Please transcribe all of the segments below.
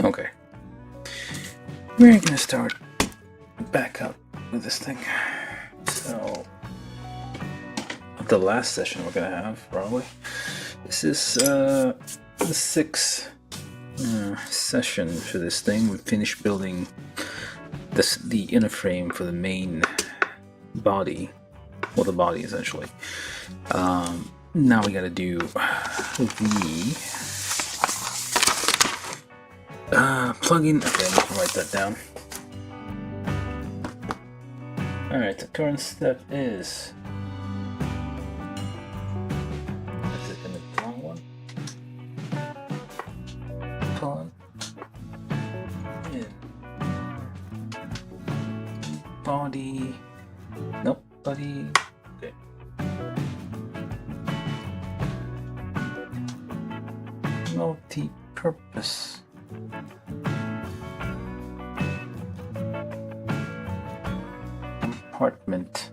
Okay. We're gonna start back up with this thing. So, the last session we're gonna have, probably. This is the sixth session for this thing. We finished building the inner frame for the main body, well, the body essentially. Now we gotta do the plugin. Okay, I need to write that down. Alright, the current step is. Is it in the wrong one? Plug in body. Nope, body. Okay. Multi-purpose. apartment.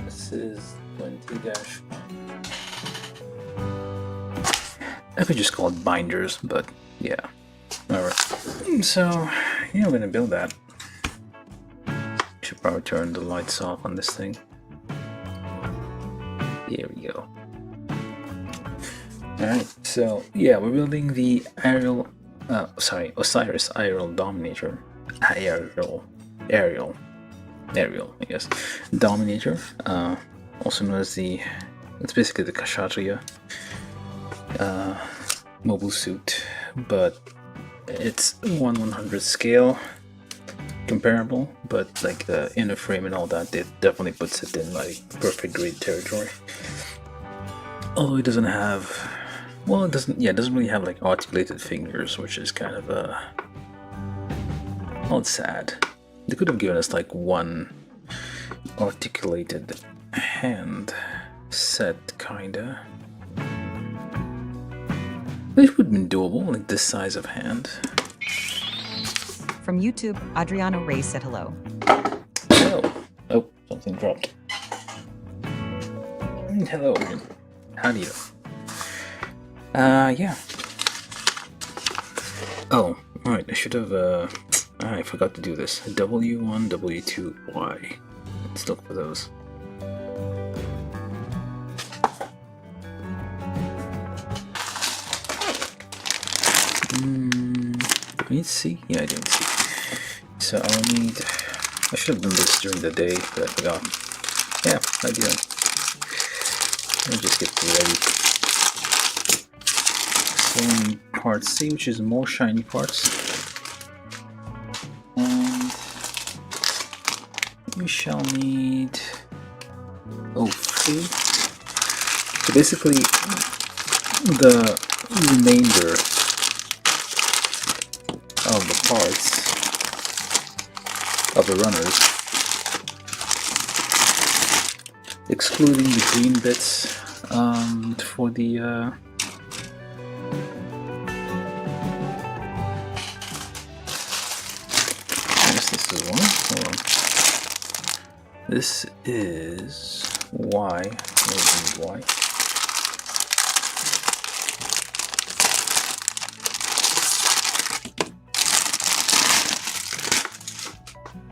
This is 20-1. I could just call it binders, but yeah. Alright. So, yeah, I'm gonna build that. Should probably turn the lights off on this thing. Here we go. Alright, so yeah, we're building the Osiris aerial Dominator. Aerial, I guess. Dominator, also known as it's basically the Kshatriya mobile suit, but it's 1/100 scale, comparable, but like the inner frame and all that, it definitely puts it in like perfect grade territory. Although it doesn't have, well, it doesn't really have like articulated fingers, which is kind of well, it's sad. They could have given us like one articulated hand set, kinda. It would have been doable, like this size of hand. From YouTube, Adriano Ray said hello. Hello. Oh, something dropped. Hello. How do you? Yeah. Oh, alright, I should have, I forgot to do this. W1, W2, Y. Let's look for those. Do I need C? Yeah, I do need C. So I'll need, I should have done this during the day, but I forgot. Yeah, I did. Let me just get ready. So we need part C, which is more shiny parts. And we shall need O3. So basically, the remainder of the parts of the runners, excluding the green bits for the I guess this is one. Hold on. This is Y. Maybe Y.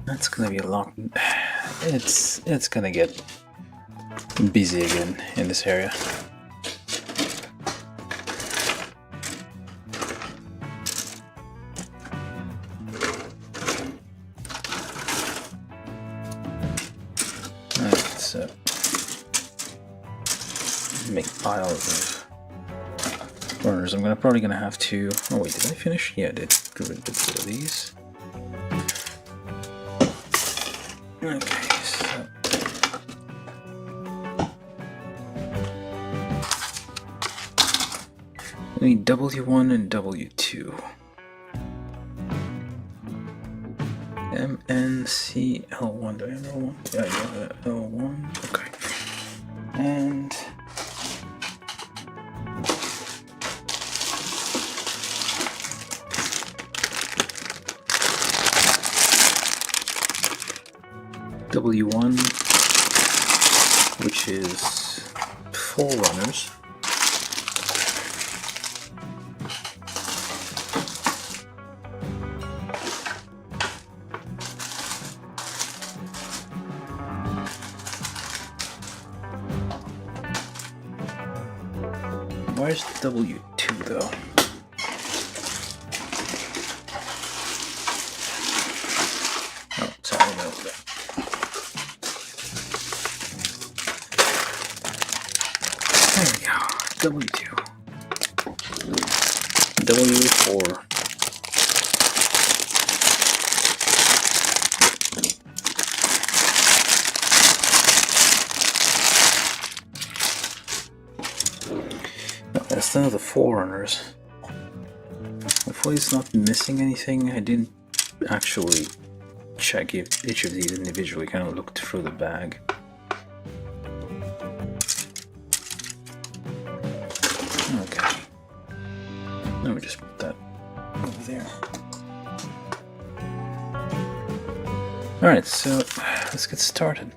That's gonna be a lot. It's gonna get busy again in this area. Alright, so make piles of runners. I'm probably gonna have to. Oh wait, did I finish? Yeah, I did. Get rid of these. Okay, so we need W1 and W2. MNCL1. Do I have L1? Yeah, I have L1. Okay. And W1, which is 4 runners. Where's W2 though? Oh, sorry, no. There we go. W2. W4. That's none of the forerunners. Hopefully it's not missing anything. I didn't actually check if each of these individually kind of look through the bag. Okay. Let me just put that over there. Alright, so let's get started.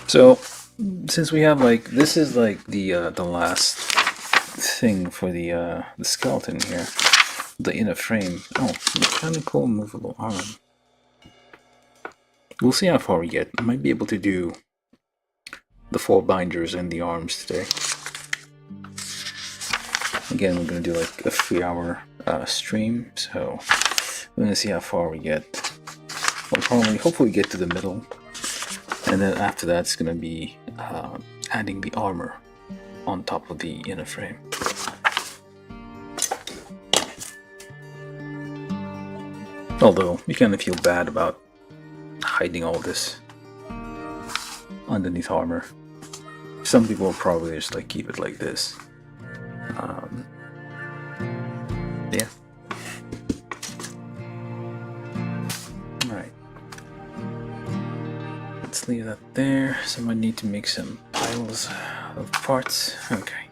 So since we have like, this is like the last thing for the skeleton here, the inner frame. Oh, mechanical movable arm. We'll see how far we get. I might be able to do the 4 binders and the arms today. Again, we're going to do like a 3-hour stream, so we're going to see how far we get. We'll probably, hopefully get to the middle, and then after that it's going to be adding the armor on top of the inner frame. Although, you kind of feel bad about hiding all this underneath armor. Some people will probably just like keep it like this. Yeah. Alright. Let's leave that there. So I need to make some piles of parts. Okay.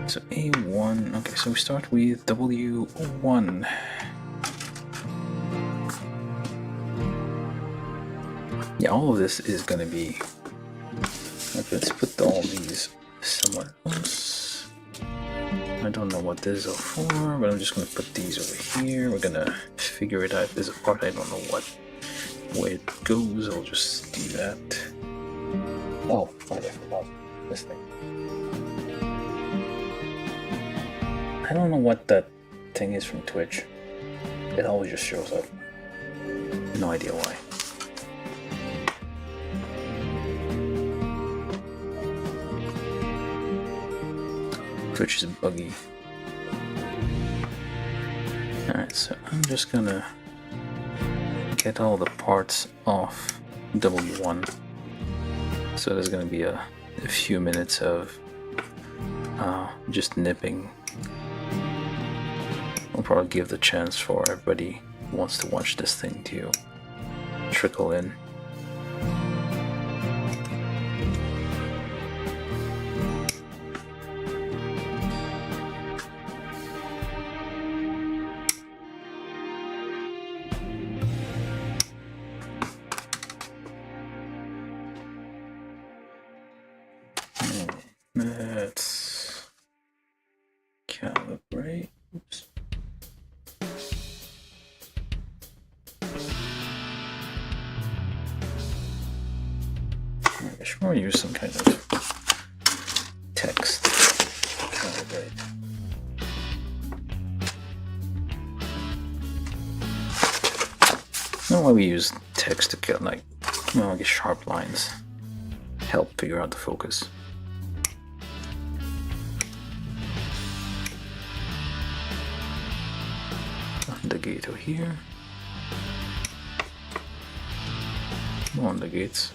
So A1. Okay, so we start with W1. Yeah, all of this is going to be... Okay, let's put all these somewhere else. I don't know what these are for, but I'm just going to put these over here. We're going to figure it out. There's a part I don't know what way it goes. I'll just do that. Oh, I forgot this thing. I don't know what that thing is from Twitch. It always just shows up. No idea why. Twitch is buggy. Alright, so I'm just gonna get all the parts off W1. So there's gonna be a few minutes of just nipping. I'll probably give the chance for everybody who wants to watch this thing to trickle in. Let's calibrate. Oops. I should probably use some kind of text to calibrate. I don't know why we use text to get like, well, I guess sharp lines help figure out the focus. The gate over here. On the gates.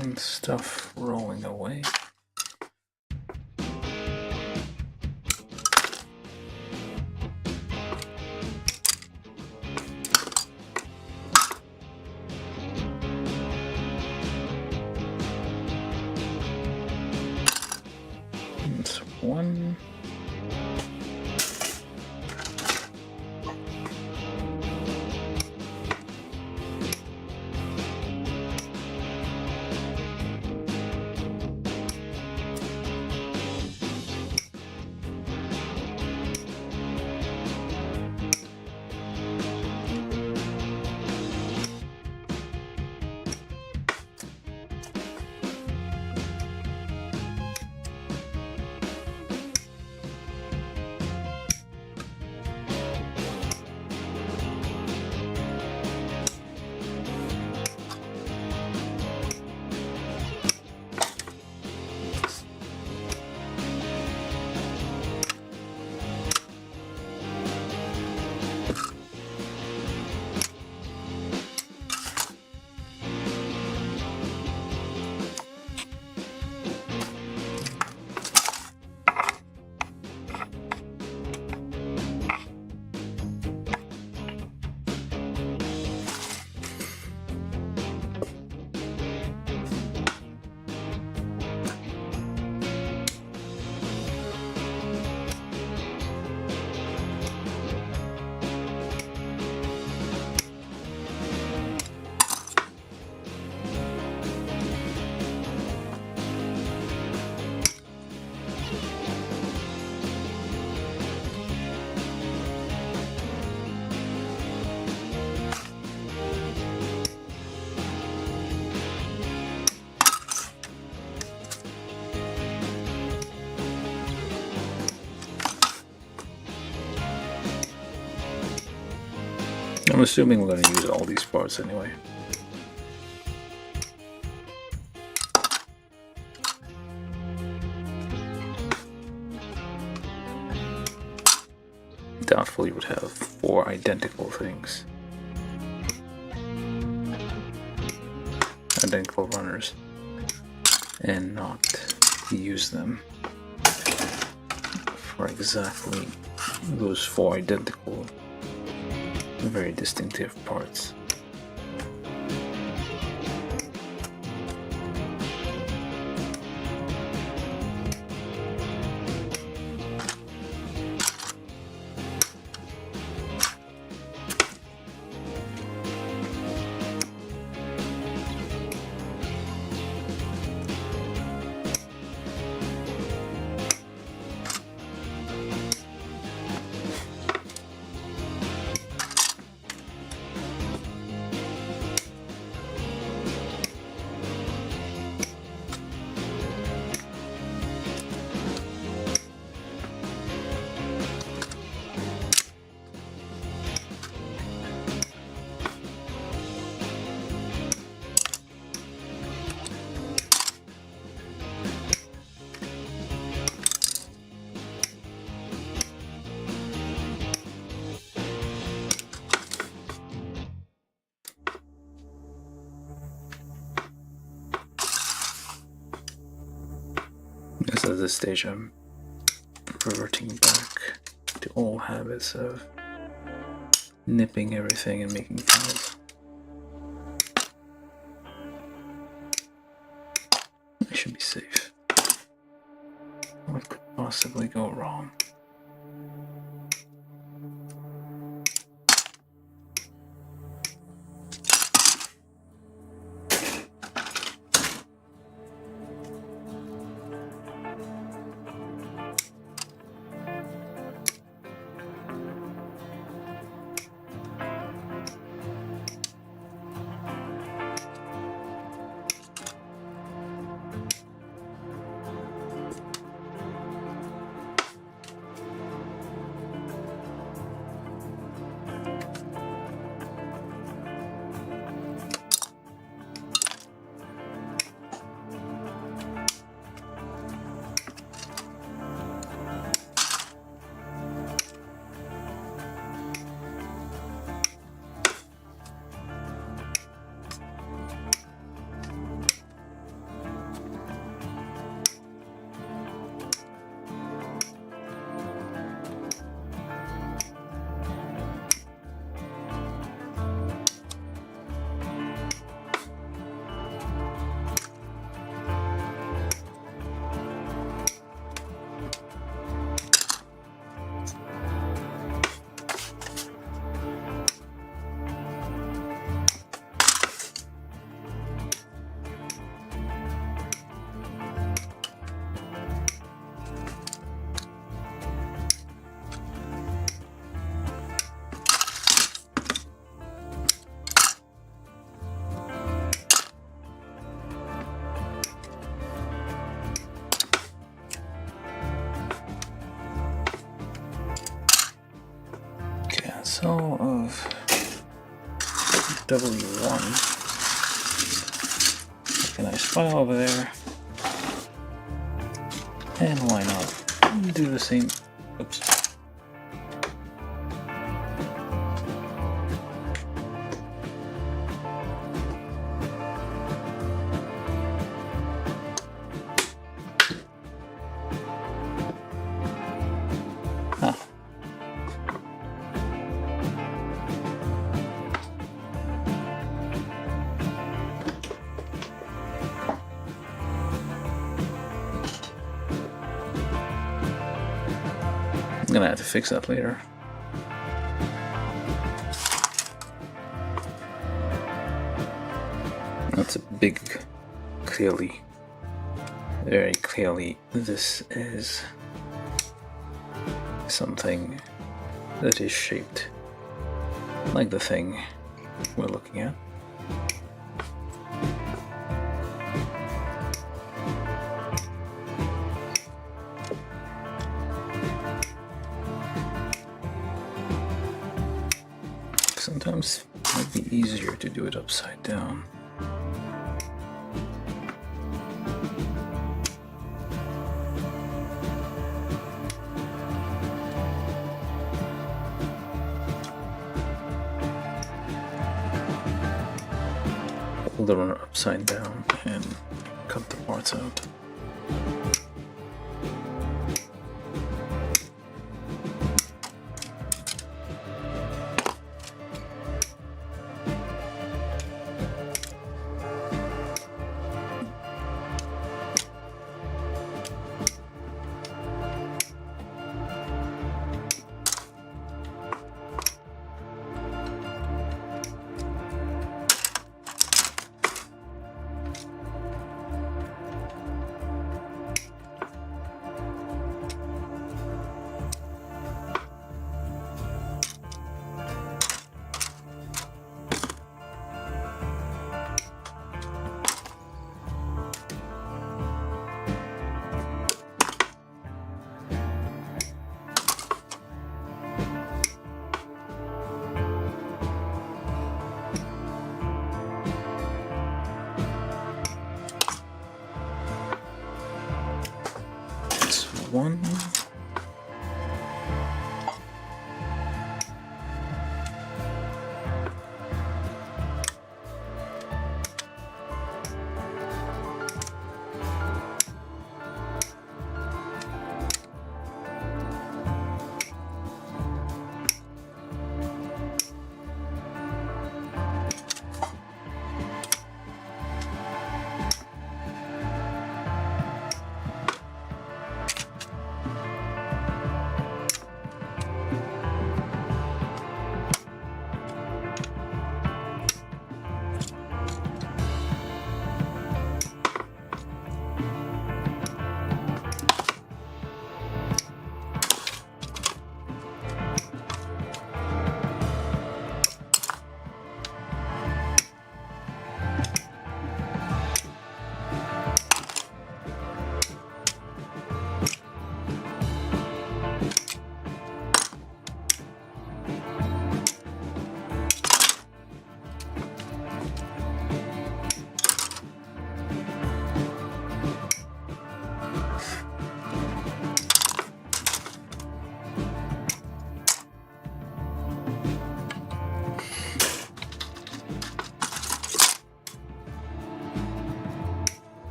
And stuff rolling away. That's one. I'm assuming we're going to use all these parts anyway. Doubtful you would have 4 identical things. Identical runners. And not use them for exactly those 4 identical, very distinctive parts. Because at this stage I'm reverting back to old habits of nipping everything and making tiles. I should be safe. What could possibly go wrong? So of W1, make a nice file over there, and why not do the same? Oops. I'm gonna have to fix that later. That's a big, clearly, very clearly, this is something that is shaped like the thing we're looking at. Sometimes it might be easier to do it upside down. Hold the runner upside down and cut the parts out. One.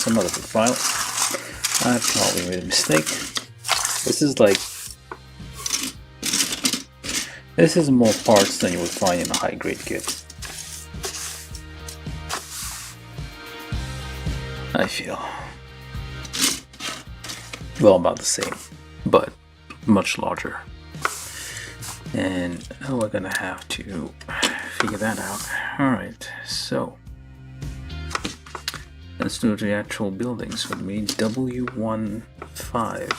another big file. I probably made a mistake. This is more parts than you would find in a high-grade kit. I feel. Well, about the same, but much larger. And we're gonna have to figure that out. Alright, so let's do the actual buildings. So we need W15,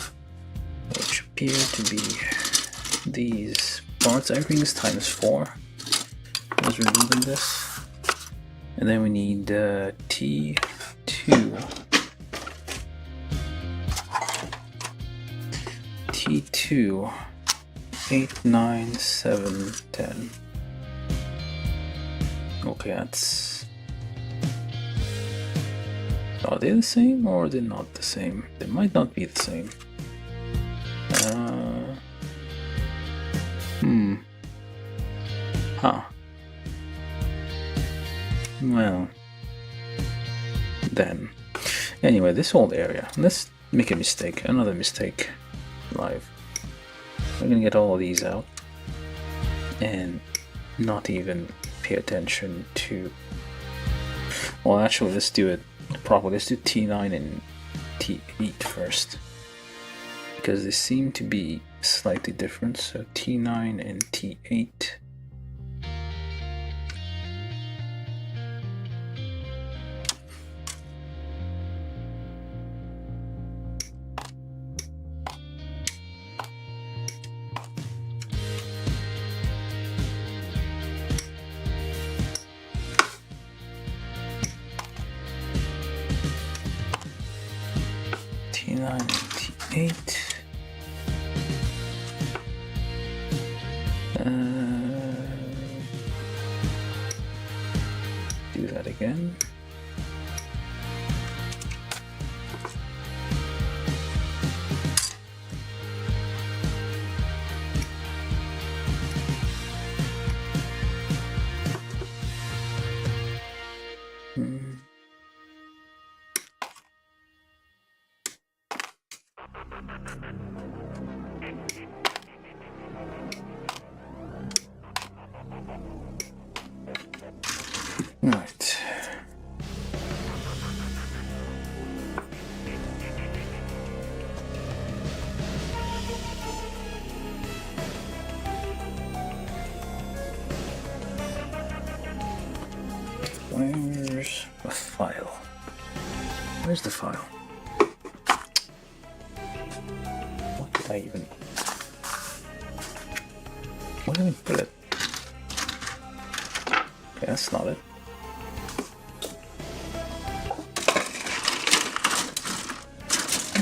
which appear to be these parts. Everything is ×4 as we're building this. And then we need T2. T2 8, 9, 7, 10. Okay, that's... Are they the same or are they not the same? They might not be the same. Huh. Well... Then... Anyway, this whole area. Let's make a mistake. Another mistake. Live. We're gonna get all of these out and not even pay attention to... Well, actually, let's do it properly. Let's do T9 and T8 first, because they seem to be slightly different. So T9 and T8. T9 and T8. Do that again. Right. Where's the file? Where's the file? What did I even... Where did I put it? Okay, that's not it.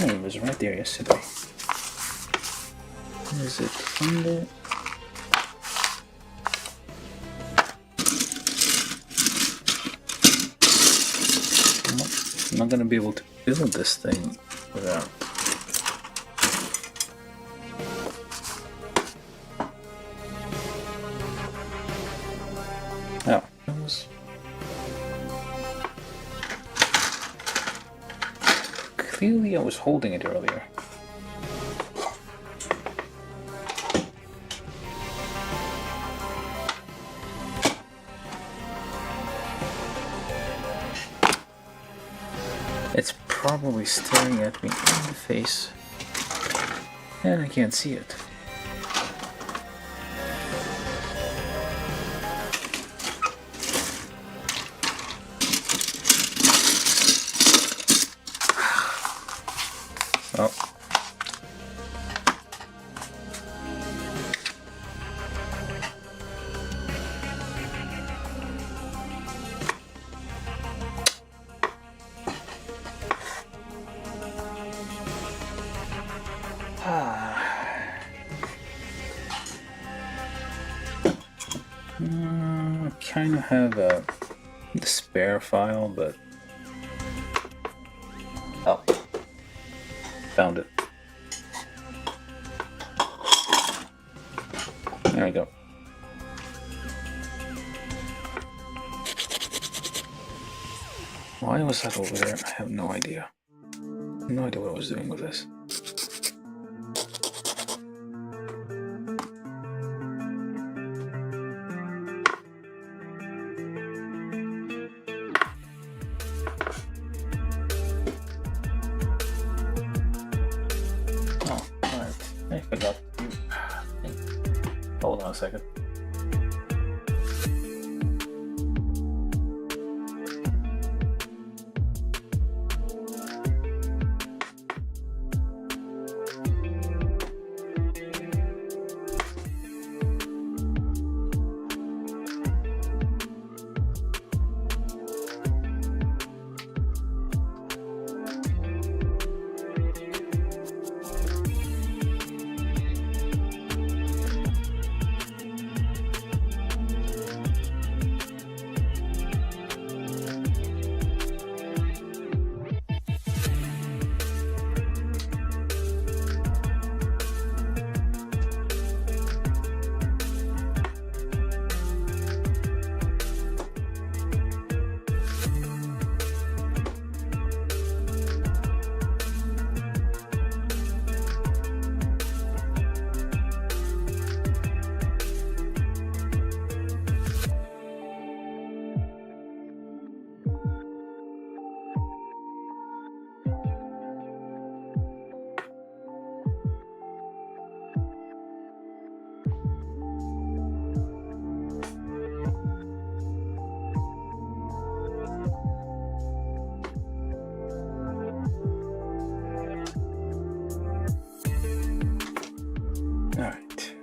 Oh, it was right there yesterday. Is it under? Nope. I'm not gonna be able to build this thing without. Oh, that was. Clearly I was holding it earlier. It's probably staring at me in the face, and I can't see it. Oh. I kind of have the spare file, but oh, found it. There we go. Why was that over there? I have no idea. No idea what I was doing with this. Oh, alright. I forgot. Hold on a second. Alright.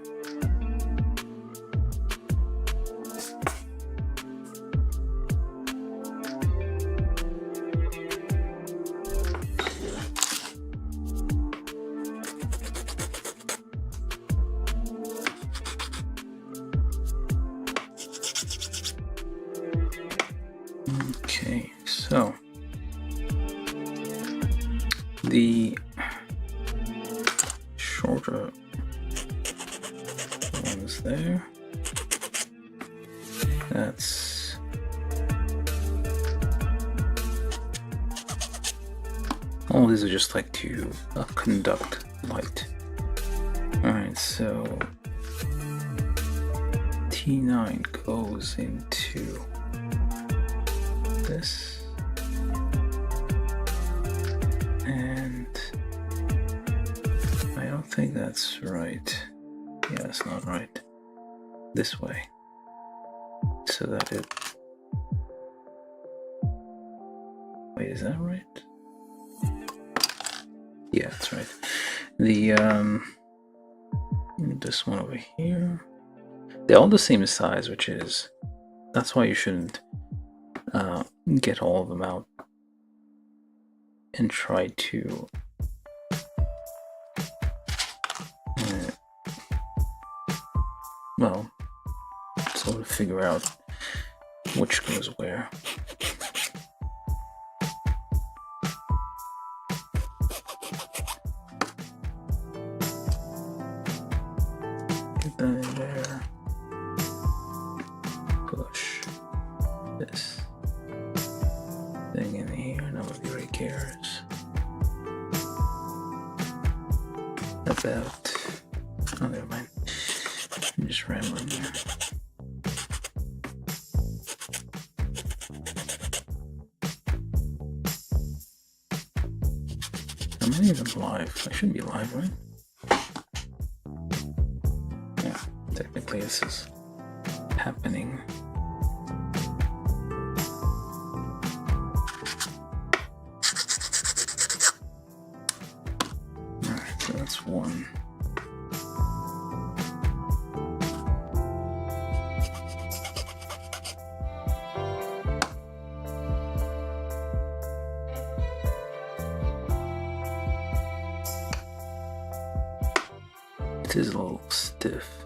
Okay, so the shorter ones there, that's all these are just like to conduct light. Alright, so T9 goes into this, and I don't think that's right. Yeah, that's not right. This way, so that it. Wait, is that right? Yeah, that's right. The this one over here, they're all the same size, which is that's why you shouldn't get all of them out and try to well, sort of figure out which goes where. Get that in there. Push this thing in here. Nobody really cares about. Oh, never mind. I'm just rambling here. I'm not even live. I should be live, right? Yeah, technically this is happening. Alright, so that's one. It is a little stiff.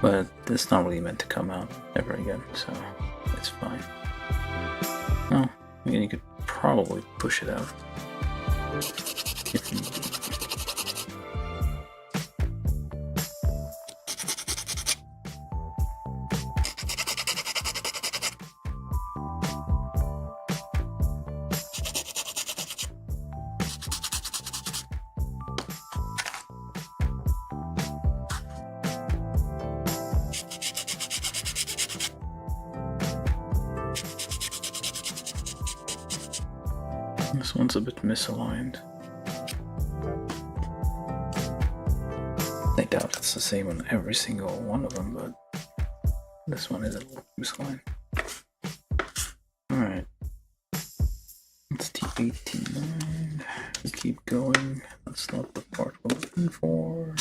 But it's not really meant to come out ever again, so it's fine. Oh, I mean, you could probably push it out if you need. This one's a bit misaligned. I doubt it's the same on every single one of them, but this one is a little misaligned. Alright. It's T89. We keep going. That's not the part we're looking for.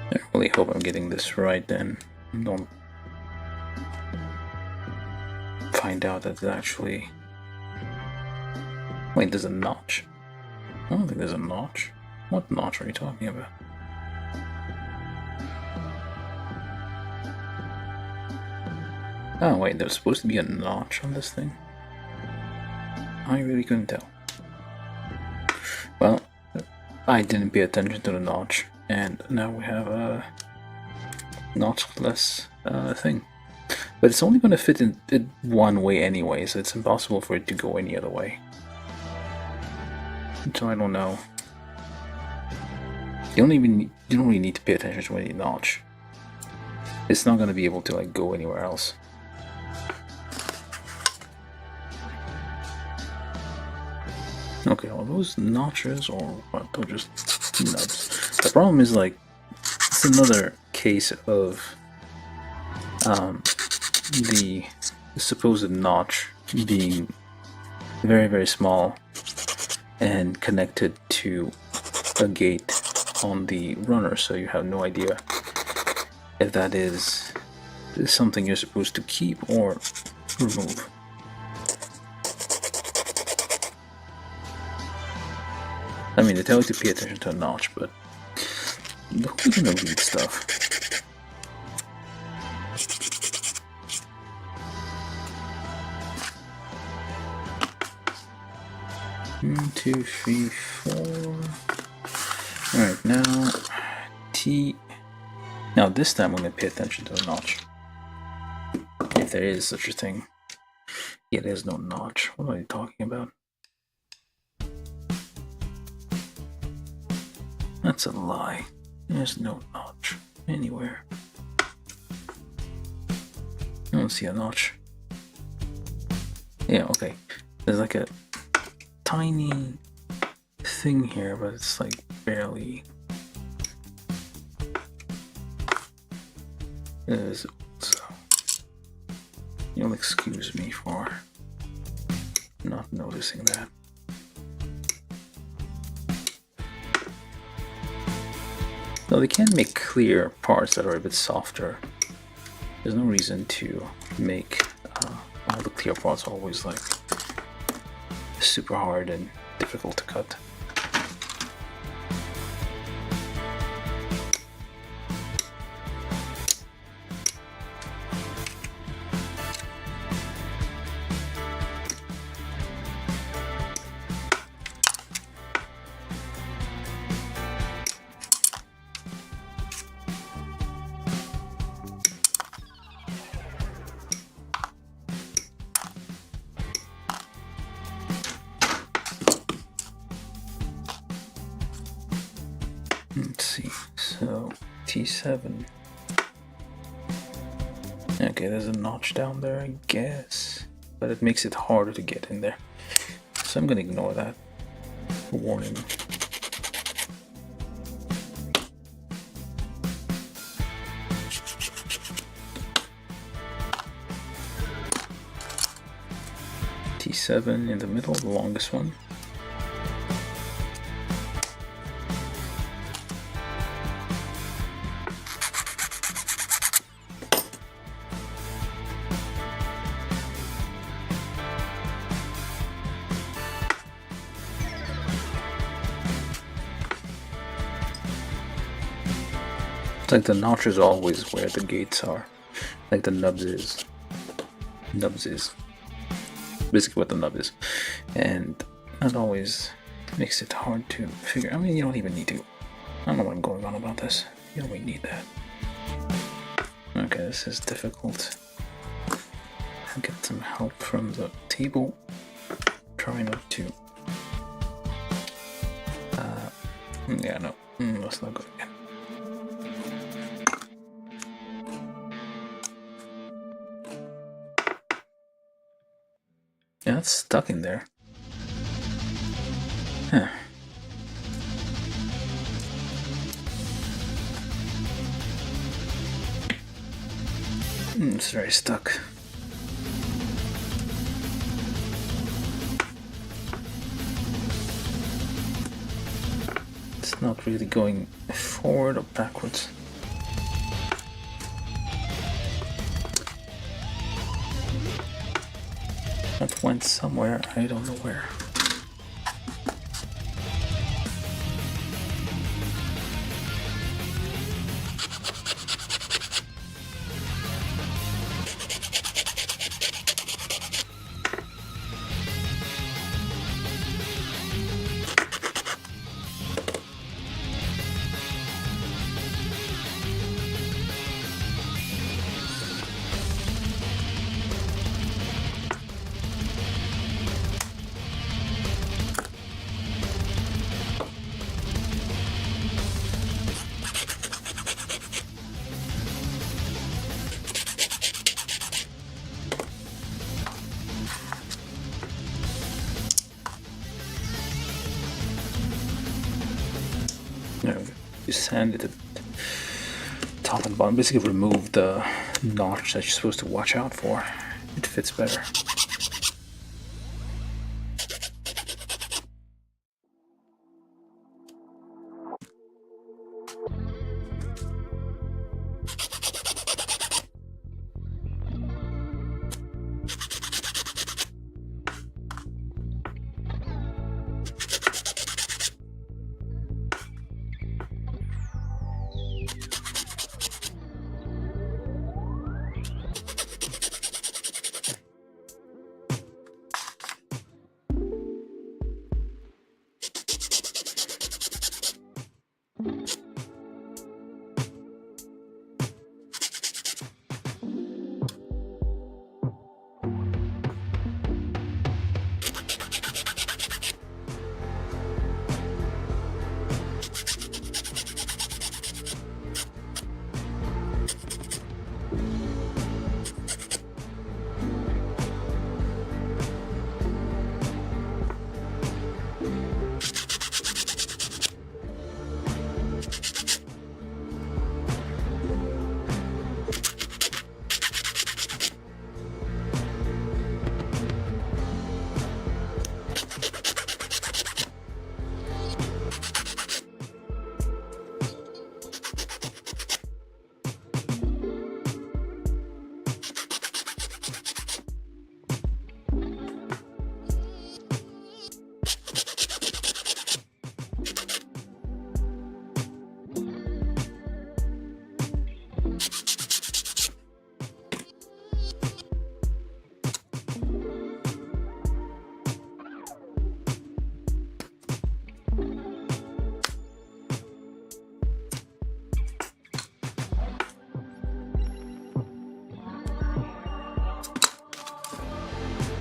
I really hope I'm getting this right then. Don't find out that it's actually... Wait, there's a notch? I don't think there's a notch. What notch are you talking about? Oh wait, there's supposed to be a notch on this thing? I really couldn't tell. Well, I didn't pay attention to the notch, and now we have a notchless thing. But it's only going to fit in one way anyway, so it's impossible for it to go any other way. So I don't know. You don't really need to pay attention to any notch. It's not going to be able to like go anywhere else. Okay, are those notches or what? They're just nubs. The problem is like it's another case of the supposed notch being very, very small and connected to a gate on the runner, so you have no idea if that is something you're supposed to keep or remove. I mean, they tell you to pay attention to a notch, but who's gonna read stuff? One, two, three, four. Alright, now T. Now this time I'm gonna pay attention to the notch. If there is such a thing. Yeah, there's no notch. What are you talking about? That's a lie. There's no notch anywhere. I don't see a notch. Yeah, okay. There's like a tiny thing here, but it's like barely. So you'll excuse me for not noticing that. Though they can make clear parts that are a bit softer. There's no reason to make all the clear parts always like super hard and difficult to cut. Let's see, so T7. Okay, there's a notch down there, I guess, but it makes it harder to get in there. So I'm gonna ignore that warning. T7 in the middle, the longest one. It's like the notch is always where the gates are. Like the nubs is. Nubs is. Basically what the nub is. And that always makes it hard to figure. I mean, you don't even need to. I don't know what I'm going on about this. You don't really need that. Okay, this is difficult. I'll get some help from the table. Try not to. Yeah, no. Let's not go again. Yeah, it's stuck in there. Huh. It's very stuck. It's not really going forward or backwards. That went somewhere, I don't know where. You sanded it top and bottom, basically remove the notch that you're supposed to watch out for. It fits better.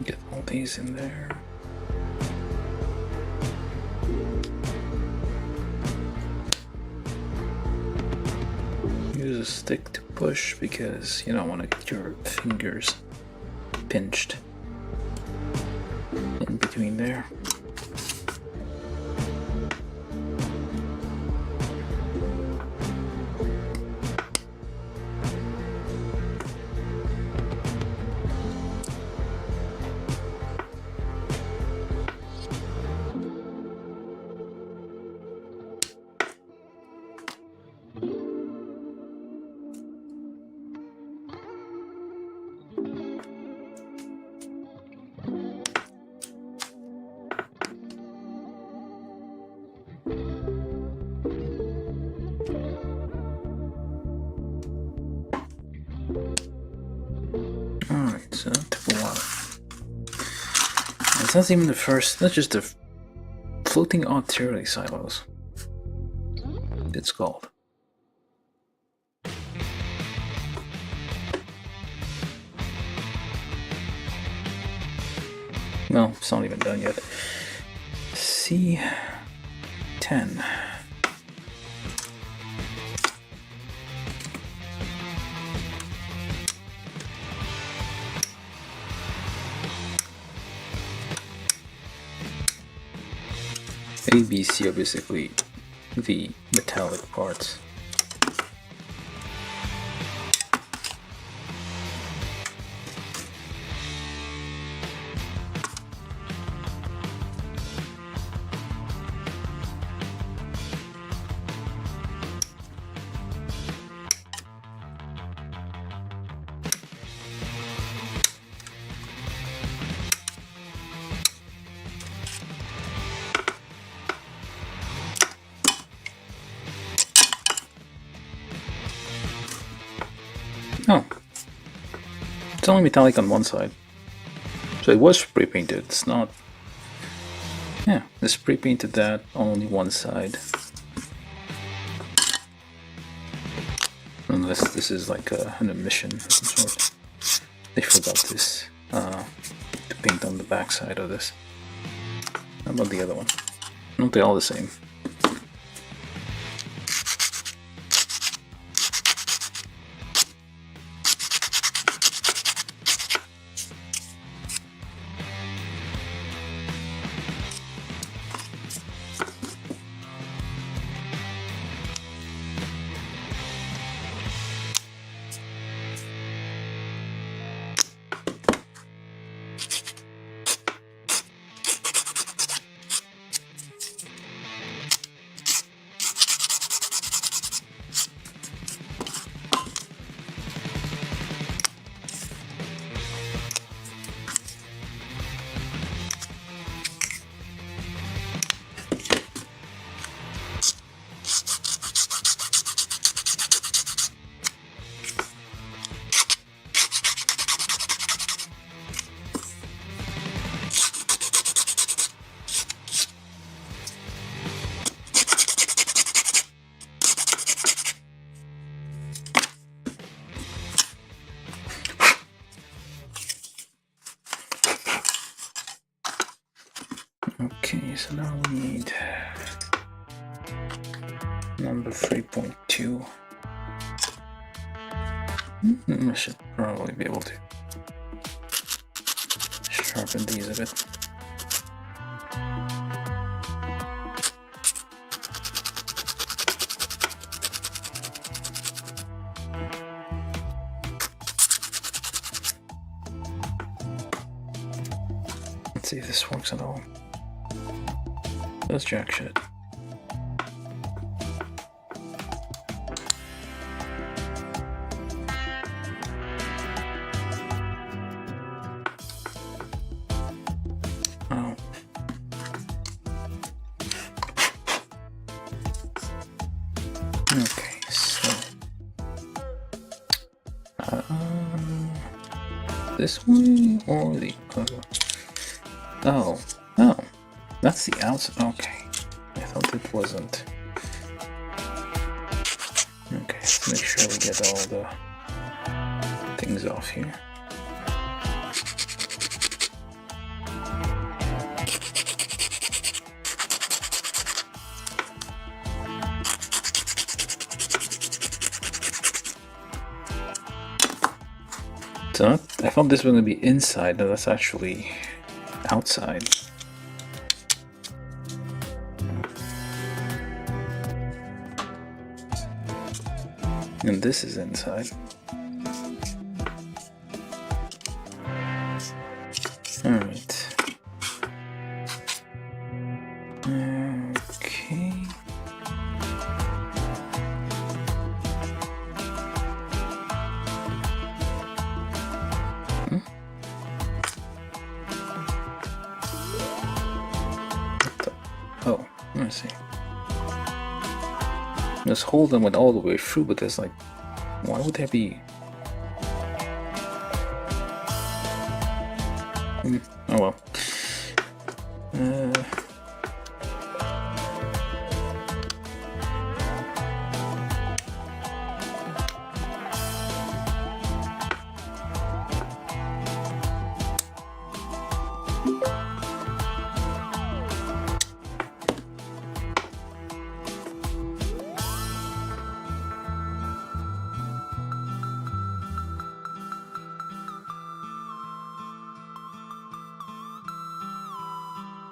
Get all these in there. Use a stick to push because you don't want to get your fingers pinched in between there. Alright, so that took a while. It's not even the first, that's just the floating artillery silos, it's called. No, it's not even done yet. C10. A, B, C are basically the metallic parts. Oh, it's only metallic on one side. So it was spray painted, it's not. Yeah, they spray painted that on only one side. Unless this is like an omission of some sort. They forgot this, to paint on the back side of this. How about the other one? Aren't they all the same? Okay, so now we need number 3.2. I should probably be able to sharpen these a bit. Let's see if this works at all. That's jack shit. Oh. Okay, so this way or the other? Oh, oh. That's the outside. Okay. I thought it wasn't. Okay, let's make sure we get all the things off here. So I thought this was going to be inside, but that's actually outside. And this is inside. Alright. Okay. Oh, let me see. This whole them went all the way through, but there's like, why would there be? Oh well.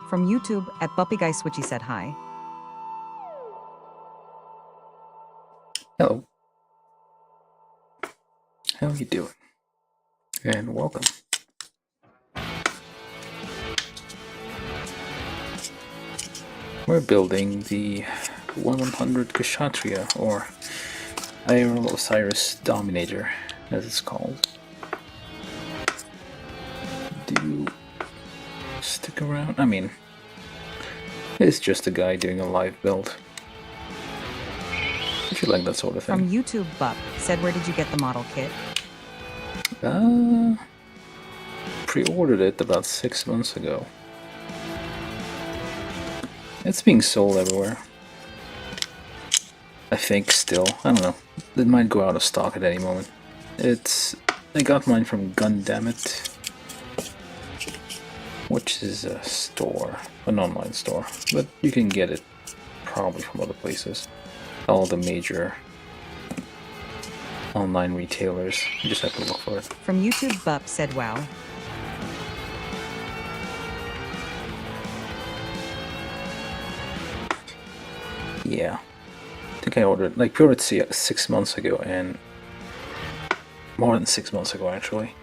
From YouTube, at Buppy Guy Switchy said hi. Hello. How you doing? And welcome. We're building the 100 Kshatriya, or Osiris Dominator, as it's called. Do you stick around? I mean, it's just a guy doing a live build. If you like that sort of thing. From YouTube, Bup said, where did you get the model kit? Pre-ordered it about 6 months ago. It's being sold everywhere. I think still. I don't know. It might go out of stock at any moment. I got mine from Gundamit, which is a store, an online store, but you can get it probably from other places. All the major online retailers. You just have to look for it. From YouTube, Bup said, wow. Yeah. I think I ordered, like, pre-ordered 6 months ago, and more than 6 months ago, actually.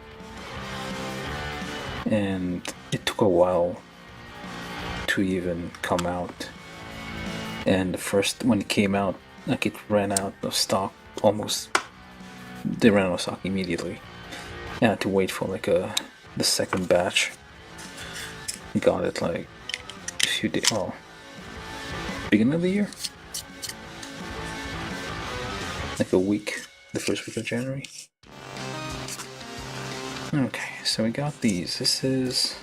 And it took a while to even come out. And the first, when it came out, like, it ran out of stock almost. They ran out of stock immediately. I had to wait for like the second batch. Got it like a few days. Oh, beginning of the year, like a week, the first week of January. Okay, so we got these. This is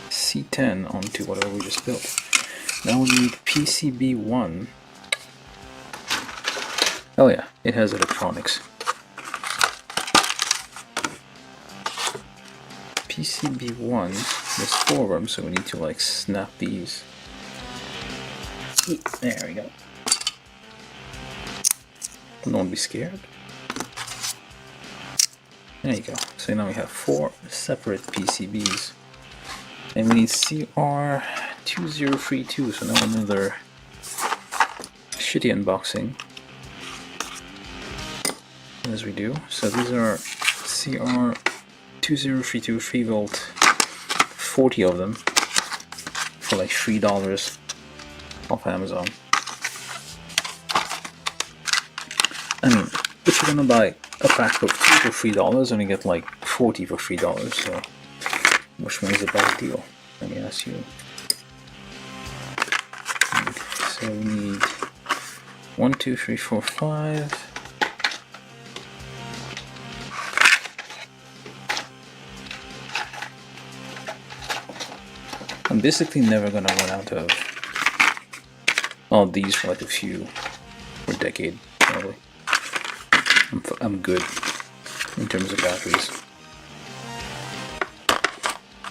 C10 onto whatever we just built. Now we need PCB1. Oh yeah, it has electronics. PCB1, there's 4 of them, so we need to like snap these. There we go. Don't be scared. There you go. So now we have 4 separate PCBs. And we need CR2032, so now another shitty unboxing. As we do. So these are CR2032 3-volt, 40 of them, for like $3 off Amazon. I mean, if you're gonna buy a pack of 2 for $3 and you get like 40 for $3, so which one is a better deal? Let me ask you. So we need 1, 2, 3, 4, 5. I'm basically never gonna run out of all these for like for a decade, probably. I'm good in terms of batteries.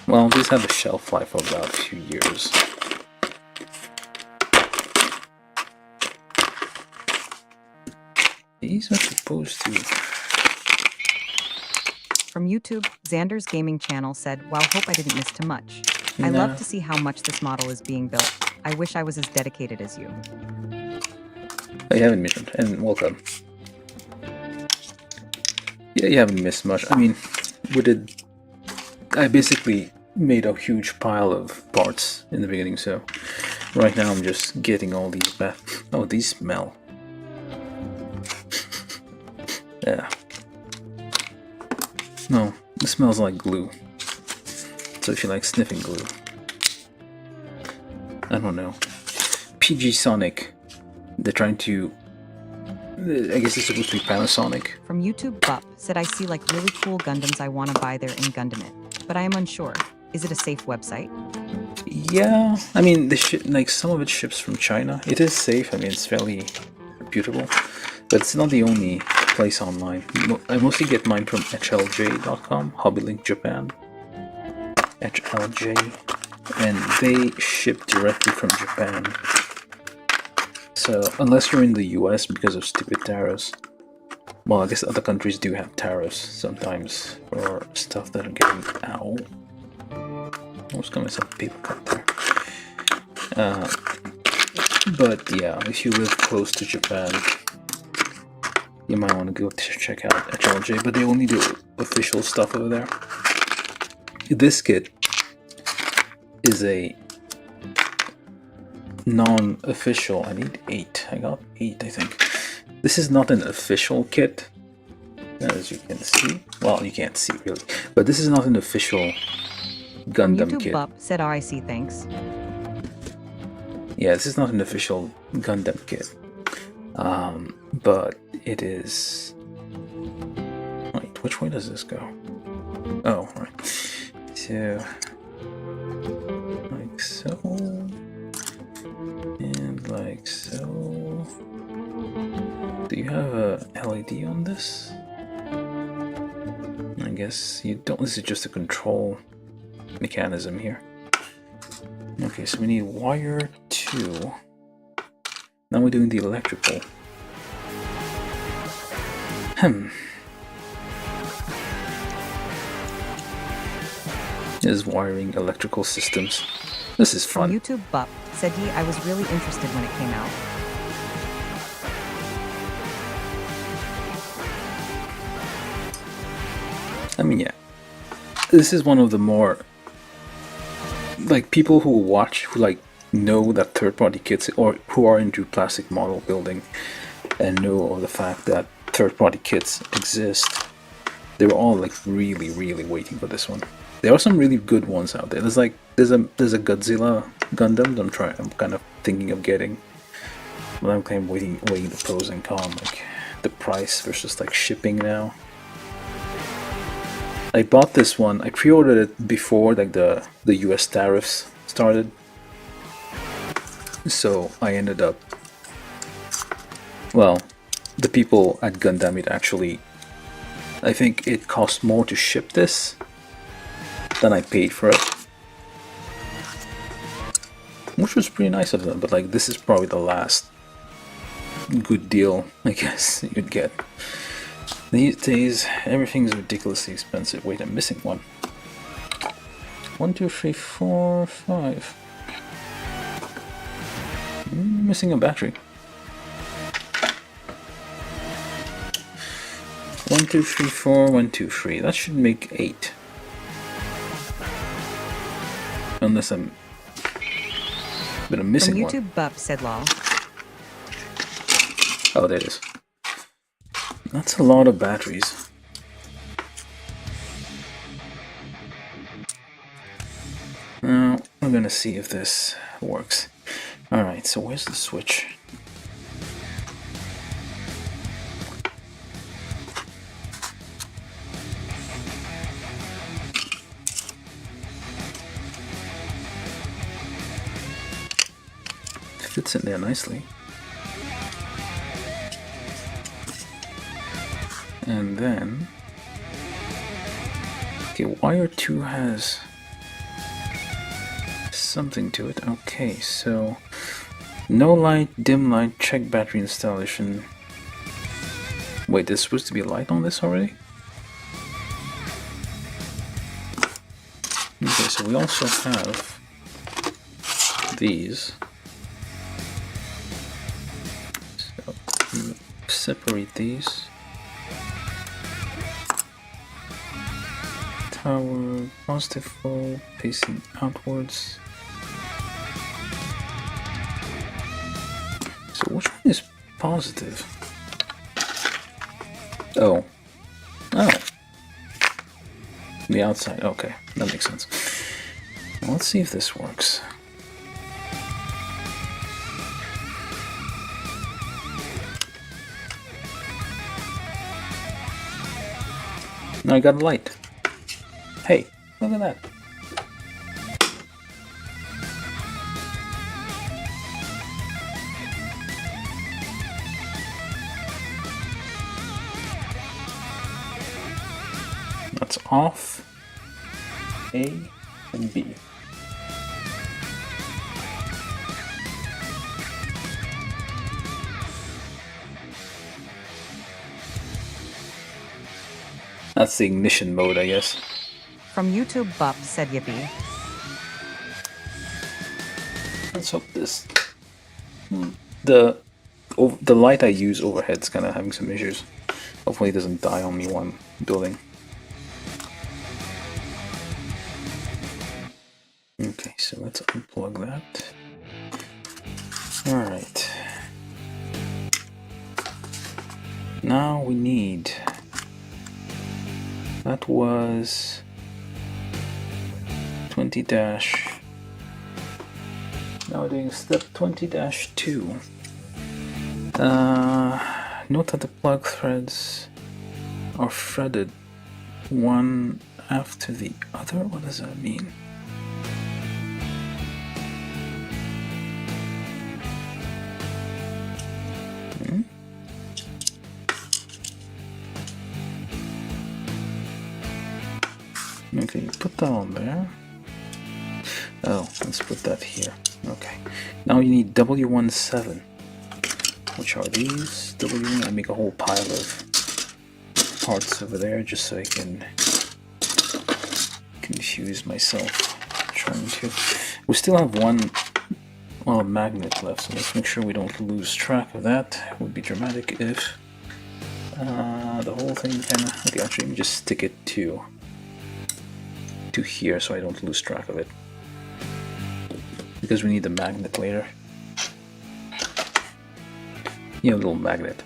Well, these have a shelf life of about a few years. These are supposed to From YouTube, Xander's gaming channel said, "Wow, hope I didn't miss too much. I Nah. love to see how much this model is being built. I wish I was as dedicated as you." Oh, you haven't missed, and welcome. Yeah, you haven't missed much. I mean, I basically made a huge pile of parts in the beginning, so right now I'm just getting all these back. Oh, these smell. Yeah. No, it smells like glue. So if you like sniffing glue. I don't know. PG Sonic. They're trying to... I guess it's supposed to be Panasonic. From YouTube, Bup said, "I see like really cool Gundams I want to buy there in Gundamit, but I am unsure. Is it a safe website?" Yeah, I mean, like some of it ships from China. It is safe. I mean, it's fairly reputable, but it's not the only place online. I mostly get mine from HLJ.com, HobbyLink Japan. HLJ, and they ship directly from Japan. So unless you're in the US because of stupid tariffs, well, I guess other countries do have tariffs sometimes for stuff that are getting out. What's going to be some paper cut there? But yeah, if you live close to Japan, you might want to go to check out HLJ, but they only do official stuff over there. This kit is a non-official. I need 8. I got 8, I think. This is not an official kit, as you can see. Well, you can't see really, but this is not an official Gundam YouTube kit. Bup said, "RIC, thanks." Yeah, this is not an official Gundam kit, but it is. Wait, which way does this go? Oh, right. So, like so, and like so. Do you have a LED on this? I guess you don't. This is just a control mechanism here. Okay, so we need wire 2. Now we're doing the electrical. Is wiring electrical systems. This is From fun. YouTube, Bup said, "I was really interested when it came out." I mean, yeah. This is one of the more, like, people who watch, who like know that third-party kits, or who are into plastic model building and know of the fact that third-party kits exist. They were all like really waiting for this one. There are some really good ones out there. There's a Godzilla Gundam that I'm kind of thinking of getting. But I'm kind of weighing the pros and cons, like the price versus like shipping now. I bought this one. I pre-ordered it before like the US tariffs started. So I ended up, well, the people at Gundam, I think it cost more to ship this than I paid for it. Which was pretty nice of them, but like this is probably the last good deal, I guess, you'd get. These days, everything's ridiculously expensive. Wait, I'm missing one. 1, 2, 3, 4, 5. Missing a battery. 1, 2, 3, 4, 1, 2, 3. That should make 8. Unless I'm... But I'm missing From one. YouTube, Bup said, "Lol." Oh, there it is. That's a lot of batteries. Now, I'm gonna see if this works. Alright, so where's the switch? Fits in there nicely. And then, okay, wire 2 has something to it. Okay, so no light, dim light, check battery installation. Wait, there's supposed to be a light on this already? Okay, so we also have these. So separate these. Tower, positive flow, facing outwards. So which one is positive? Oh. Oh. The outside. Okay, that makes sense. Now let's see if this works. Now I got a light. Hey, look at that. That's off. A and B. That's the ignition mode, I guess. From YouTube, Bup said yippee. Let's hope this. The light I use overhead's kind of having some issues. Hopefully it doesn't die on me while I'm building. Okay, so let's unplug that. Alright. Now we need... That was 20 dash. Now we're doing step 20-2. Note that the plug threads are threaded one after the other. What does that mean? Okay, you put that on there. Oh, let's put that here. Okay. Now you need W17, which are these. W1, I make a whole pile of parts over there just so I can confuse myself trying to. We still have one magnet left, so let's make sure we don't lose track of that. It would be dramatic if the whole thing kinda. Okay, actually, let me just stick it to here so I don't lose track of it, because we need the magnet later. Yeah, a little magnet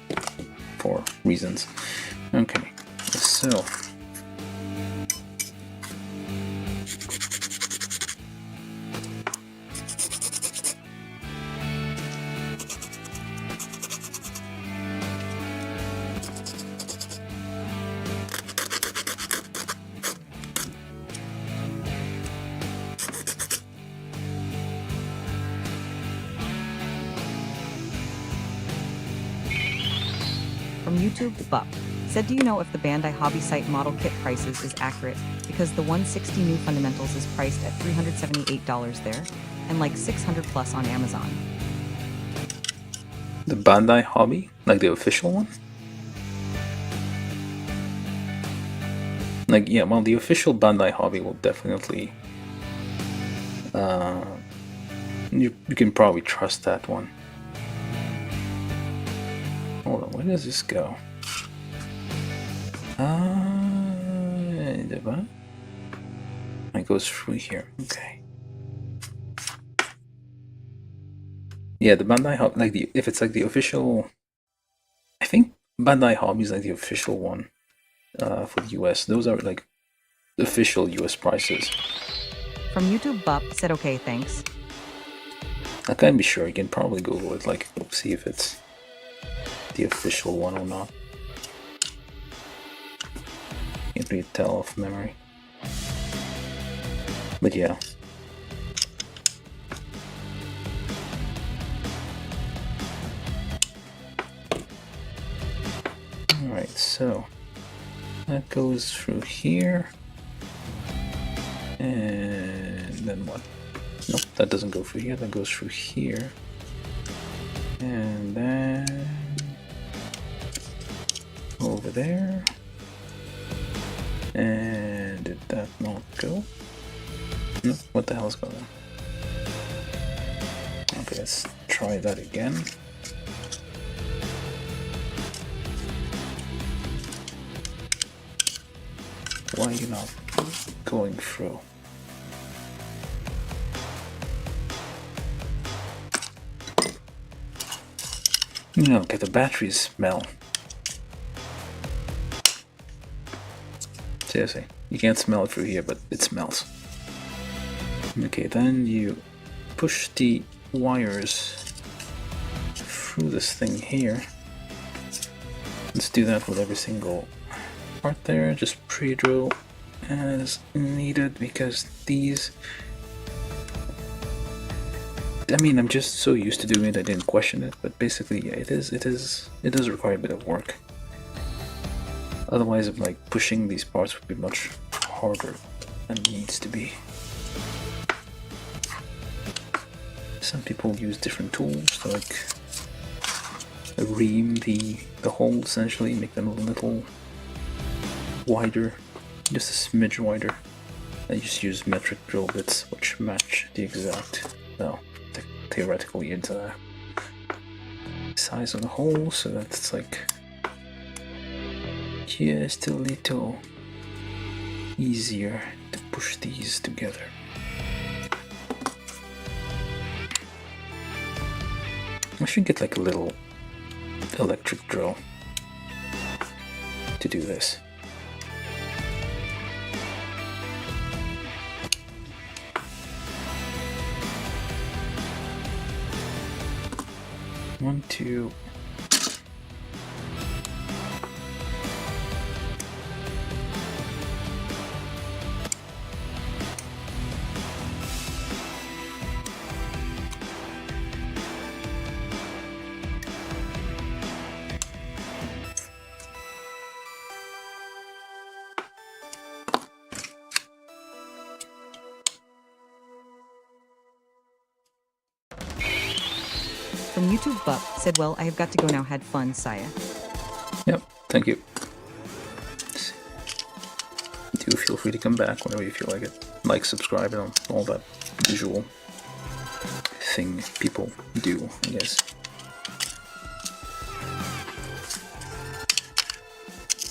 for reasons. Okay, so From YouTube, Bup said, do you know if the Bandai Hobby site model kit prices is accurate? Because the 160 new fundamentals is priced at $378 there, and like 600 plus on Amazon. the Bandai Hobby, like the official one? Like, yeah, well, the official Bandai Hobby will definitely... you can probably trust that one. Hold on, where does this go? It goes through here. Okay. Yeah, the Bandai Hobby, like if it's like the official, I think Bandai Hobby is like the official one for the US. Those are like the official US prices. From YouTube, Bup said, okay, thanks. I can't be sure. You can probably Google it, like see if it's the official one or not. Can't really tell off memory. But yeah. Alright, so that goes through here. And then what? Nope, that doesn't go through here, that goes through here. And then over there. And did that not go? No, what the hell's going on? Okay, let's try that again. Why are you not going through? No, get the batteries smell. Seriously, you can't smell it through here, but it smells. Okay, then you push the wires through this thing here. Let's do that with every single part there. Just pre-drill as needed, because these... I mean, I'm just so used to doing it, I didn't question it, but basically, yeah, it does require a bit of work. Otherwise, like, pushing these parts would be much harder than it needs to be. Some people use different tools to, like, ream the holes, essentially, make them a little wider, just a smidge wider. I just use metric drill bits, which match the exact, well, theoretically into the size of the hole, so that's like just a little easier to push these together. I should get like a little electric drill to do this. One, two. From YouTube Buck said, well, I have got to go now. Had fun, Saya. Yep, thank you. Do feel free to come back whenever you feel like it. Like, subscribe, and all that usual thing people do, I guess.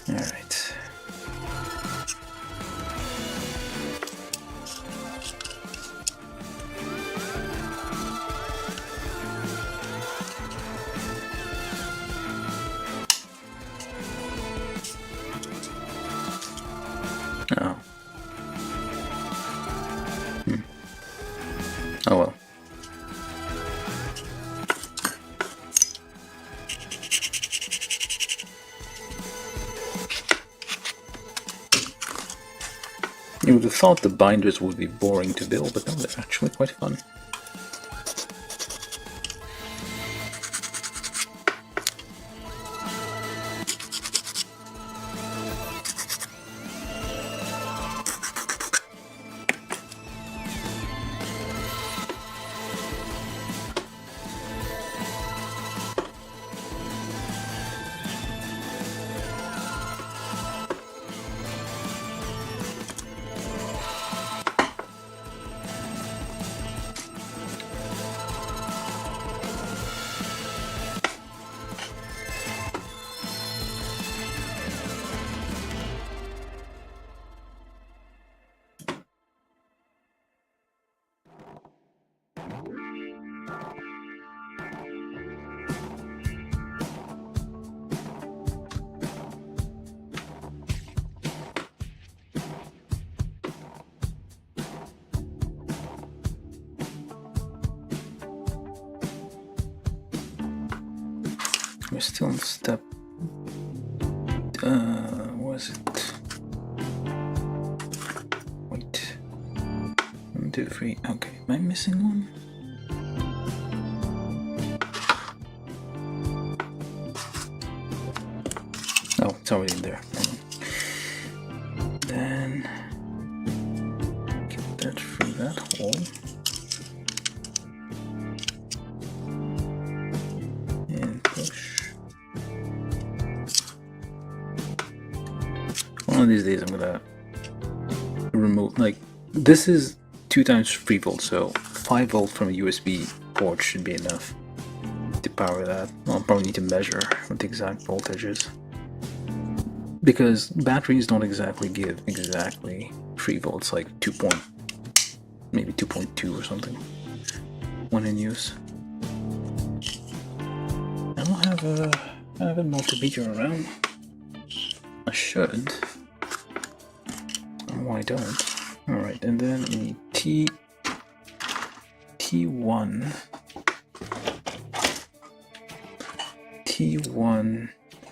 Alright. Oh. Oh well. You would have thought the binders would be boring to build, but no, they're actually quite fun. We're still on step. Was it? Wait. 1, 2, 3. Okay, am I missing one? Oh, it's already in there. Then get that through that hole. One of these days I'm gonna remove, like, this is 2 times 3 volts, so 5 volt from a USB port should be enough to power that. I'll probably need to measure what the exact voltage is, because batteries don't exactly give exactly 3 volts, like maybe 2.2 or something when in use. I don't have a multimeter around. I should. Oh, I don't. Alright, and then we need T1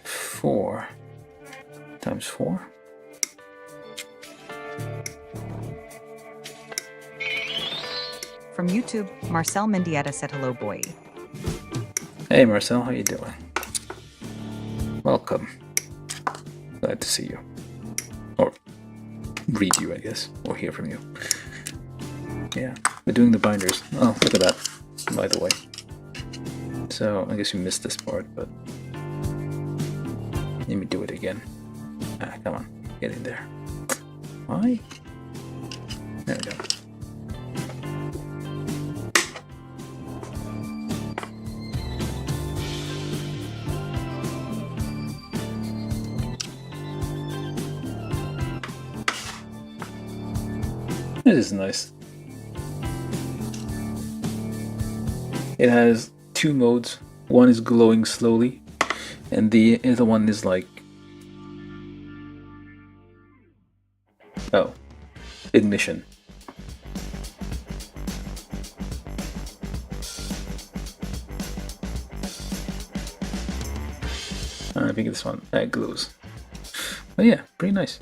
4 times 4. From YouTube, Marcel Mendieta said hello, boy. Hey Marcel, how you doing? Welcome. Glad to see you. Or read you, I guess. Or hear from you. Yeah, we're doing the binders. Oh, look at that, by the way. So, I guess you missed this part, but let me do it again. Ah, come on, get in there. Why? There we go. This is nice. It has 2 modes. One is glowing slowly, and the other one is like, oh, ignition. I think this one glows. But yeah, pretty nice.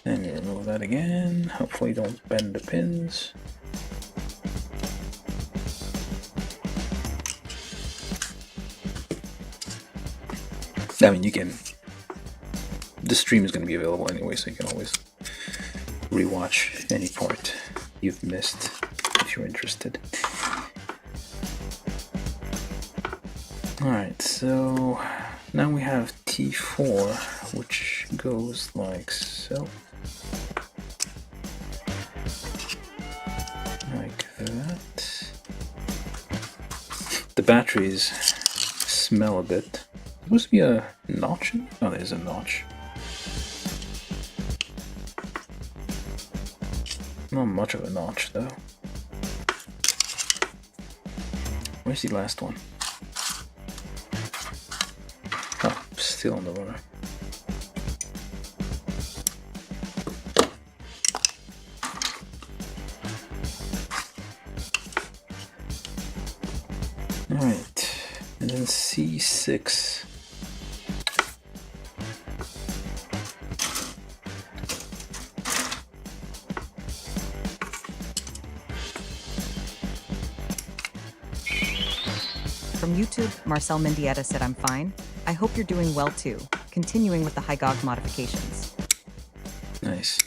And remove that again. Hopefully don't bend the pins. I mean, you can... The stream is going to be available anyway, so you can always rewatch any part you've missed if you're interested. Alright, so now we have T4, which goes like so. Like that. The batteries smell a bit. Supposed to be a notch? Oh, there's a notch. Not much of a notch though. Where's the last one? Oh, still on the runner. Alright, and then C6. From YouTube, Marcel Mendieta said I'm fine. I hope you're doing well too. Continuing with the high GOG modifications. Nice.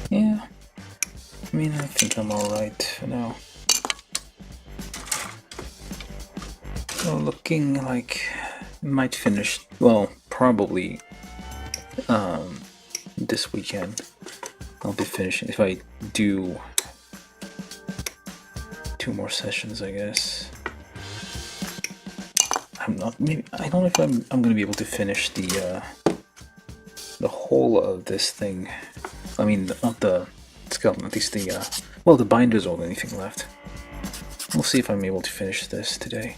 Yeah. I mean, I think I'm alright for now. So looking like it might finish, well, probably this weekend. I'll be finishing if I do 2 more sessions, I guess. I'm not, maybe, I don't know if I'm gonna be able to finish the whole of this thing. I mean, not the skeleton, at least the, well, the binder's all the only thing left. We'll see if I'm able to finish this today.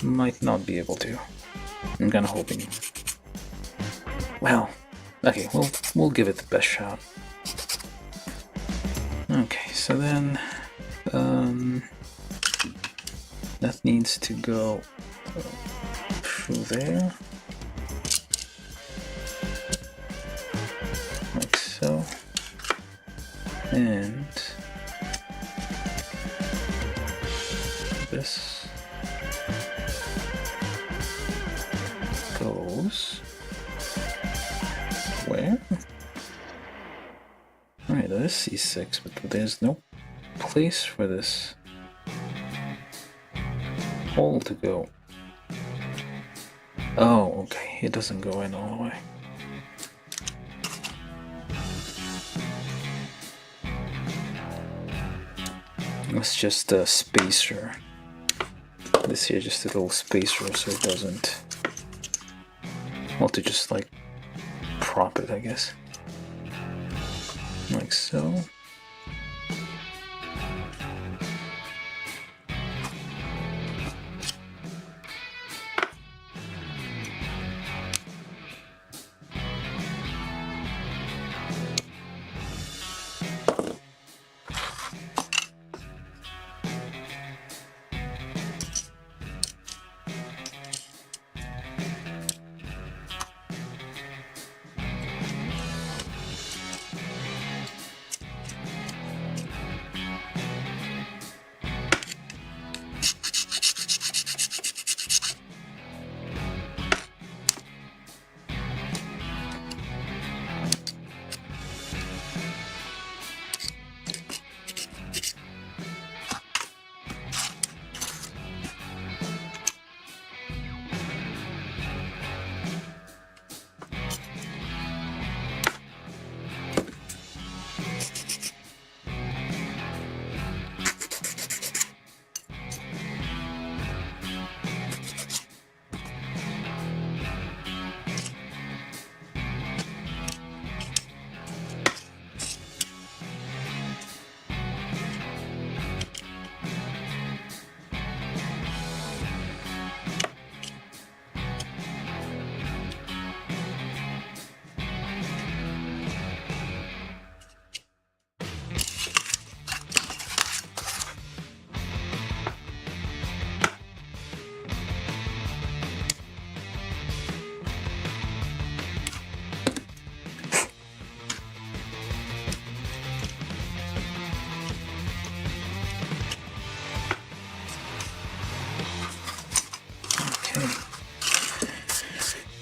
Might not be able to. I'm kinda hoping. Well, okay, we'll give it the best shot. Okay, so then that needs to go through there, like so, and this goes where? Alright, that is C6, but there's no place for this hole to go. Oh, okay. It doesn't go in all the way. It's just a spacer. This here, just a little spacer, so it doesn't. Well, to just like prop it, I guess. Like so.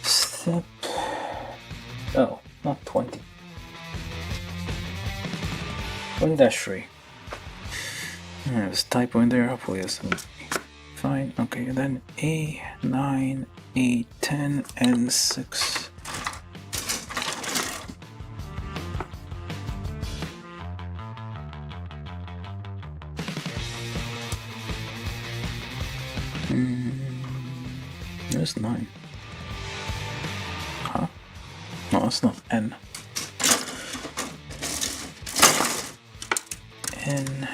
Step. Oh, not 20. 20-3. There's a typo in there, hopefully that's fine. Okay, and then A9, A10, and 6. There's 9. Huh? No, that's not N. N.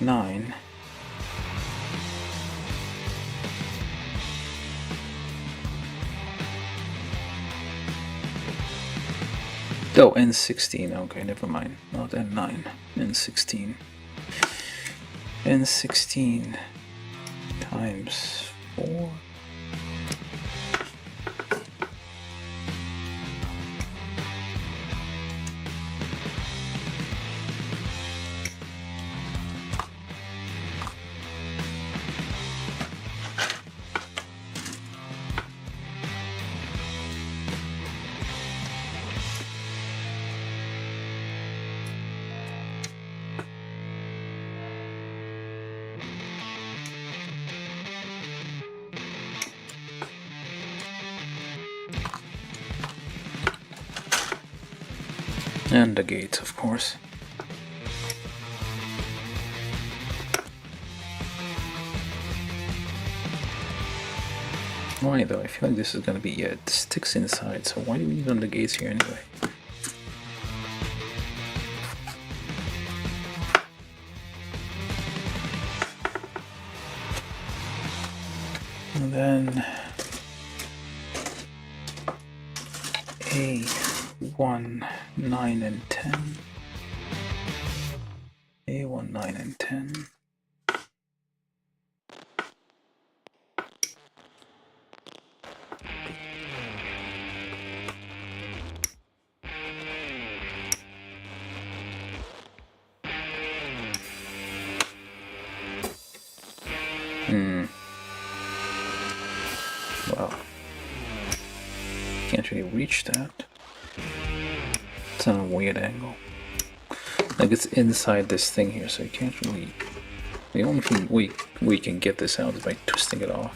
9. Oh, N16. Okay, never mind. Not N9. N16. N16 times 4. And the gates, of course. Why though? I feel like this is gonna be, yeah, it sticks inside, so why do we need on the gates here anyway? And then A1, 9, and 10. A1, 9, and 10. Well, can't really reach that. It's on a weird angle. Like it's inside this thing here, so you can't really The only thing we can get this out is by twisting it off.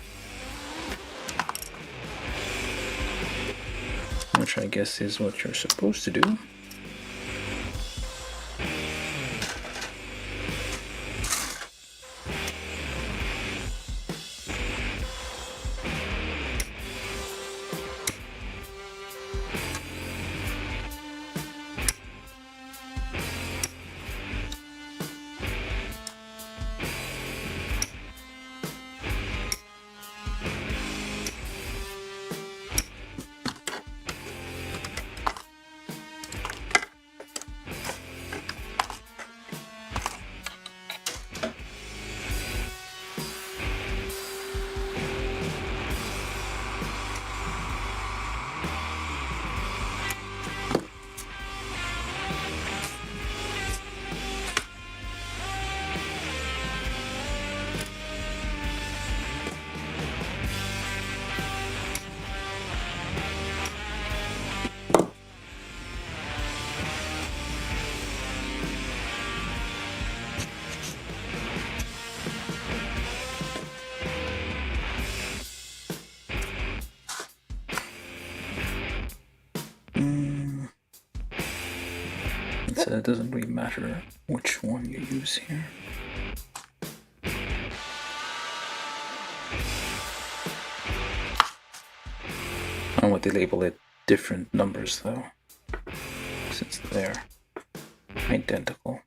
Which I guess is what you're supposed to do. So it doesn't really matter which one you use here. I want to label it different numbers though, since they're identical.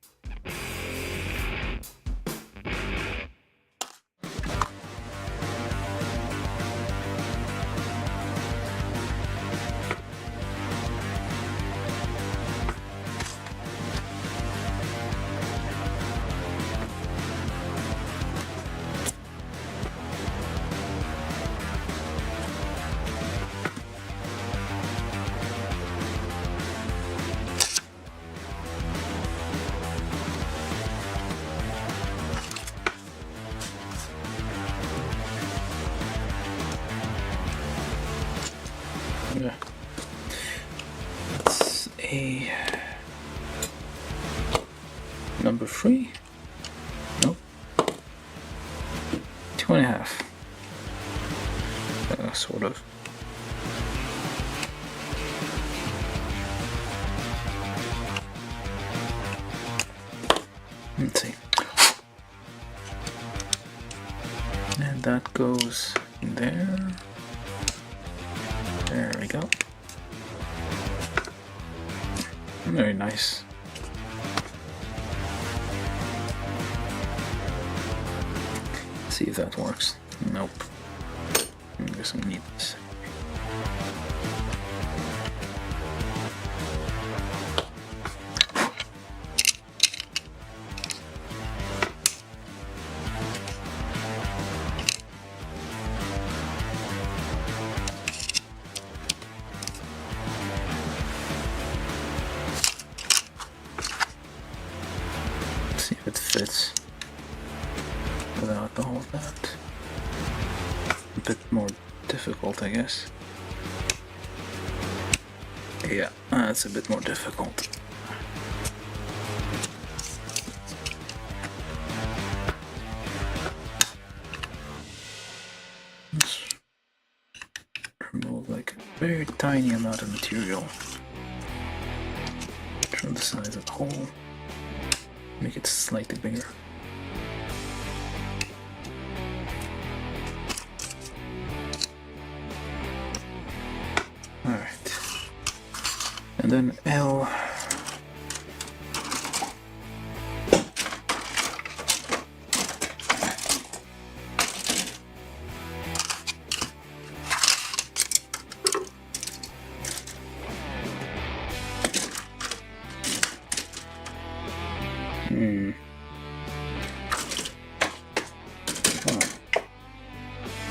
Yeah. That's a number 3. Nope. 2.5. Sort of. Let's see. And that goes in there. There we go. Very nice. Let's see if that works. Nope. I guess I need this. See if it fits without all of that. A bit more difficult, I guess. Yeah, that's a bit more difficult. Let's remove like a very tiny amount of material from the size of the hole. Make it slightly bigger. Alright. And then L.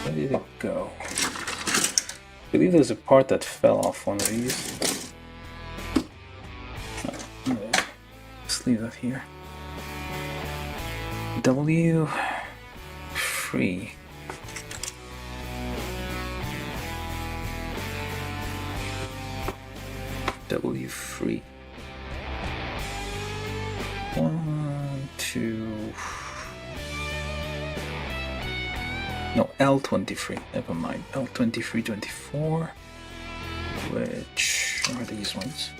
Where did it go? I believe there's a part that fell off one of these. Let's leave that here. W free. W free. 1, 2. No, L23. Never mind. L23, 24. Which are these ones?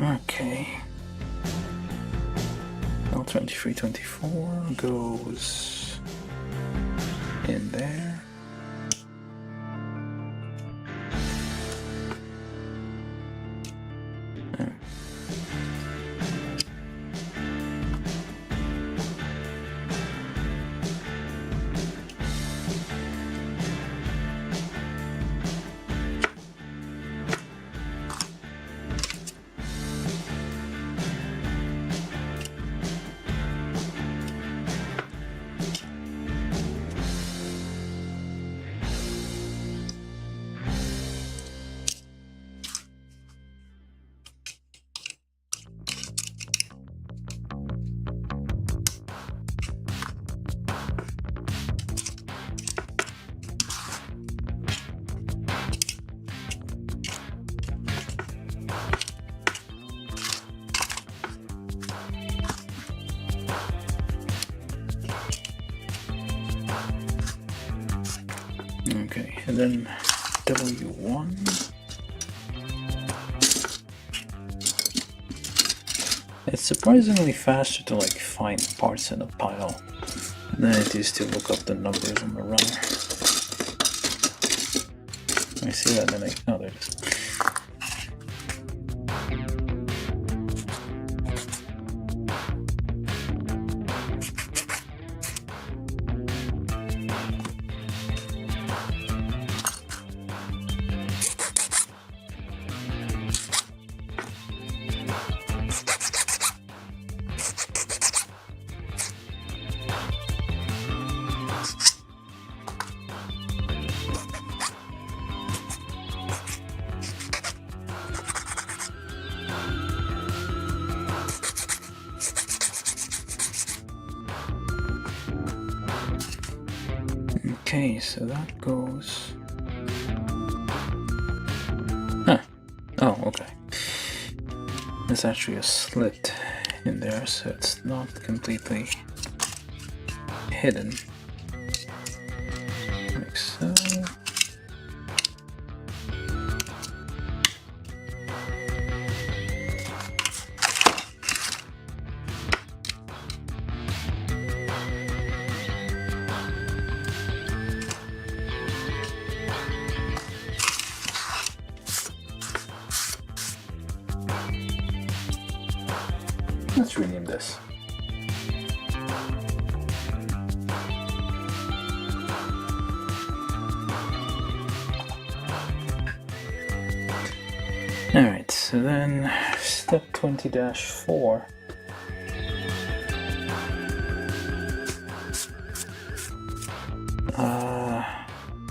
Okay. L23, 24 goes in there. Okay, and then W1. It's surprisingly faster to like find parts in a pile than it is to look up the numbers on the runner. I see that, then oh, there it is. Okay, so that goes... Huh. Oh, okay. There's actually a slit in there, so it's not completely hidden. Like so. Let's rename this. Alright, so then step 20-4.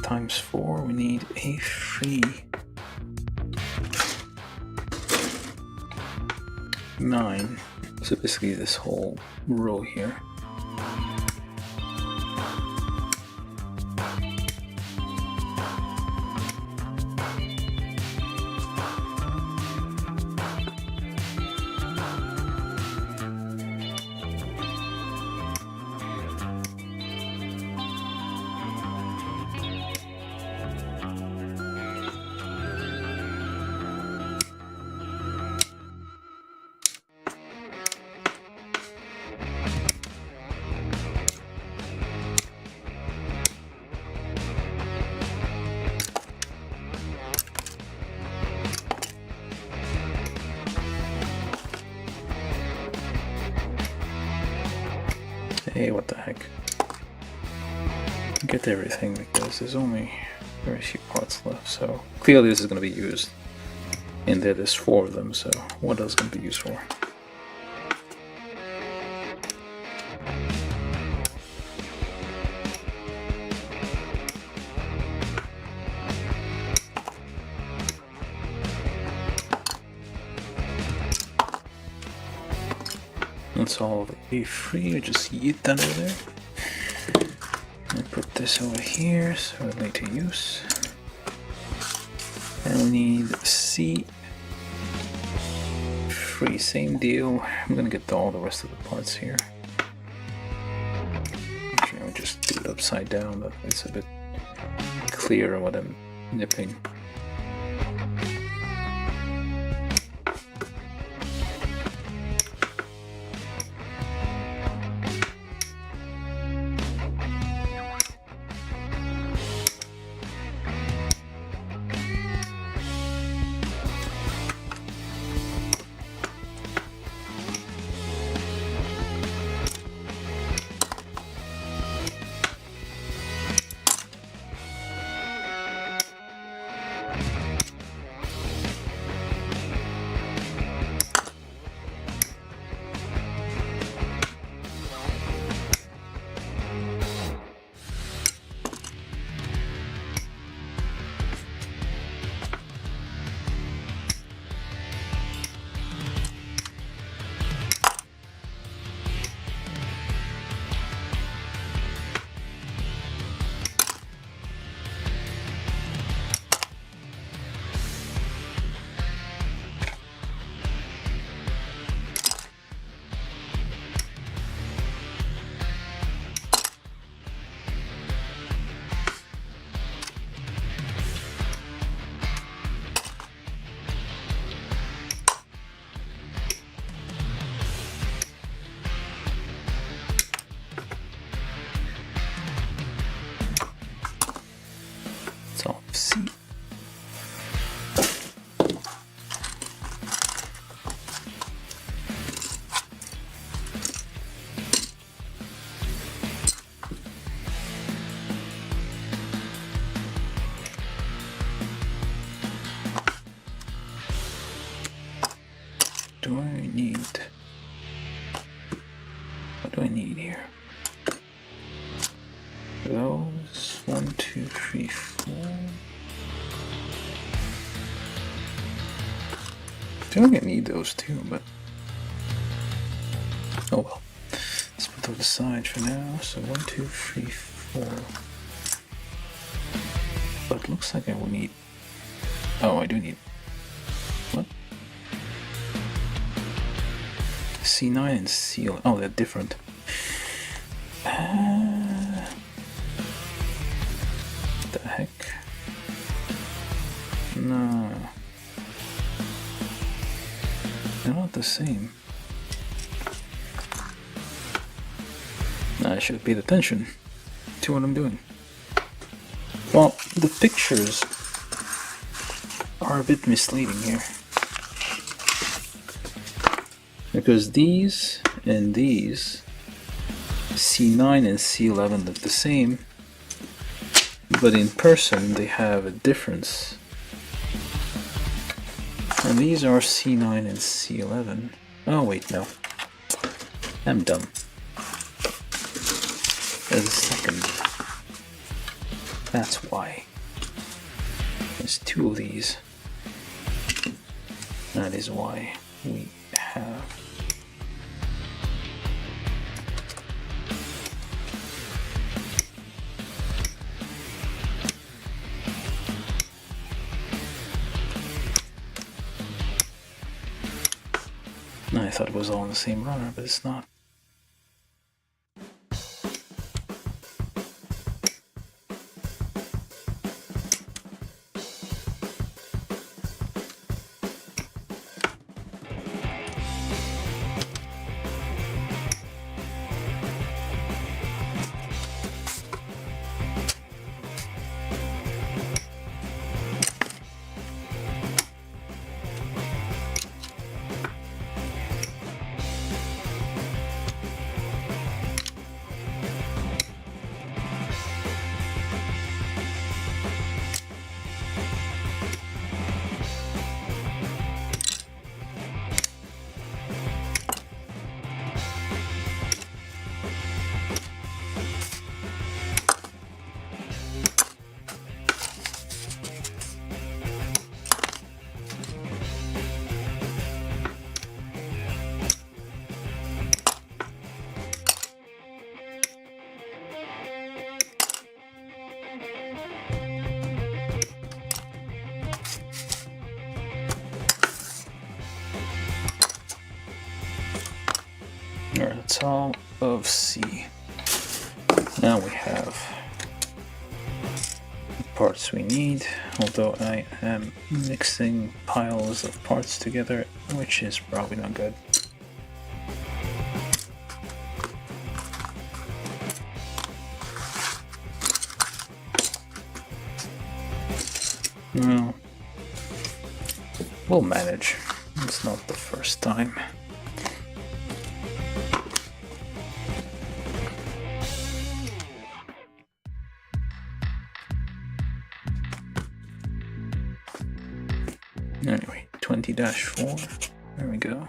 Times 4, we need a free 9. So basically this whole row here. Hey, what the heck? Get everything because there's only very few parts left, so clearly this is going to be used. And there's 4 of them, so what else is going to be used for? That's all the free, just yeet that over there. And put this over here so later use. And we need C free, same deal. I'm gonna get all the rest of the parts here. Actually, I'll just do it upside down, but it's a bit clearer what I'm nipping. C. Do I need... What do I need here? Those 1, 2, 3, 4. I feel like I need those too, but oh well. Let's put those aside for now. So 1, 2, 3, 4. But it looks like I will need. Oh, I do need. What? C9 and C. Oh, they're different. What the heck? No. They're not the same. I should pay attention to what I'm doing. Well, the pictures are a bit misleading here. Because these and these, C9 and C11 look the same, but in person they have a difference. And these are C9 and C11. Oh wait, no. I'm dumb. There's a second. That's why. There's two of these. That is why we have. I thought it was all in the same runner, but it's not. Alright, that's all of C. Now we have the parts we need, although I am mixing piles of parts together, which is probably not good. Well, we'll manage. It's not the first time. Anyway, 20-4, there we go.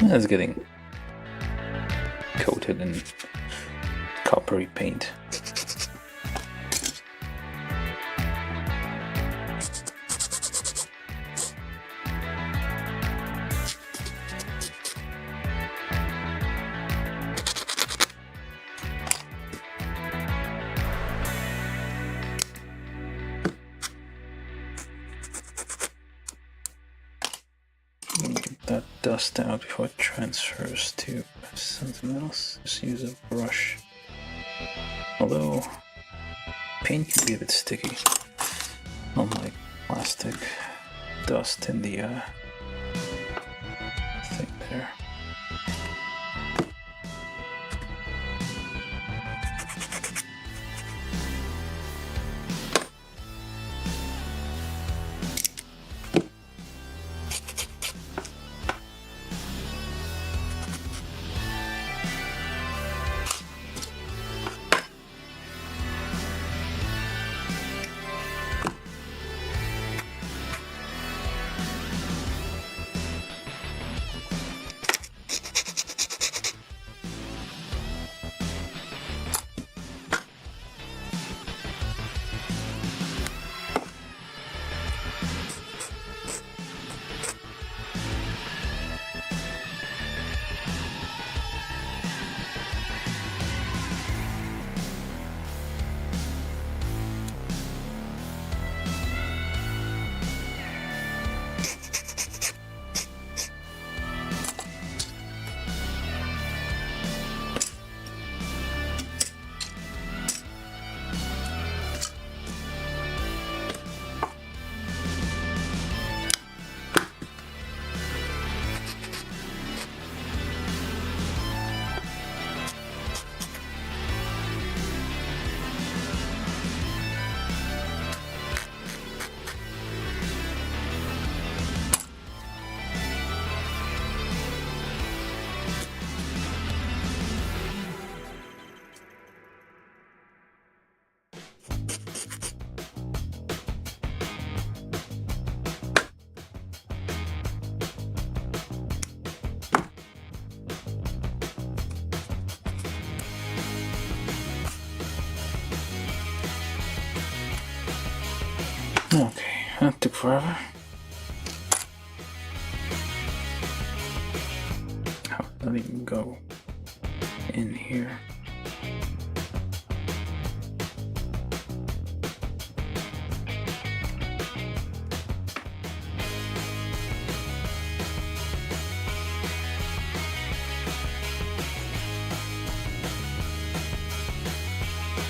That's getting coated in coppery paint. dust out before it transfers to something else. Just use a brush. Although paint can be a bit sticky, unlike plastic dust in the thing there. Okay, that took forever. How did that even go in here?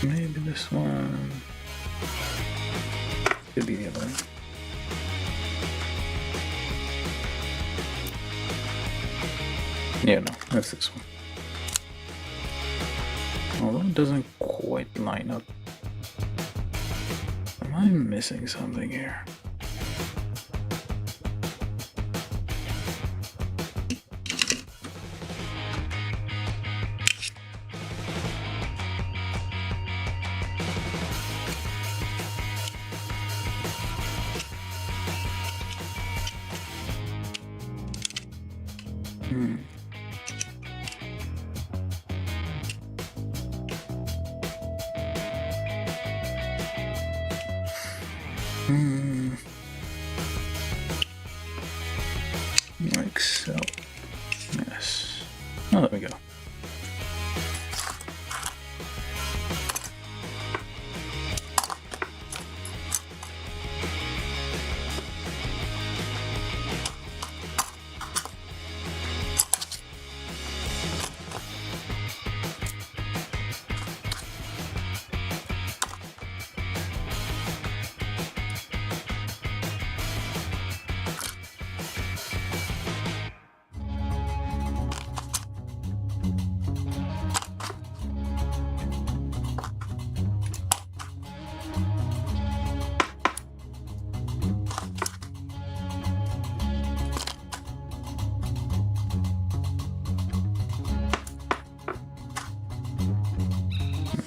Maybe this one. Could be the other one. Yeah, no, that's this one. Although it doesn't quite line up. Am I missing something here? Like so. Yes. Oh, there we go.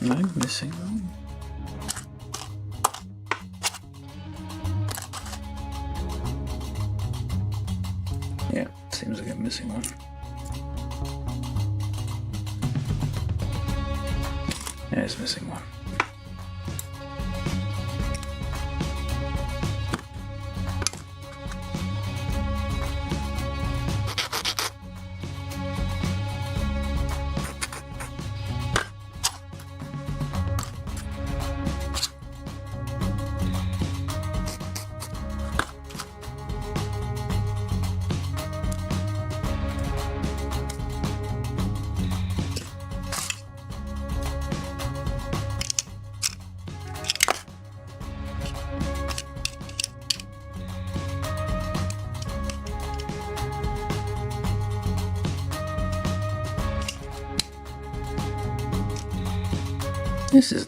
Am I missing one? Yeah, seems like I'm missing one. Yeah, it's missing one. This is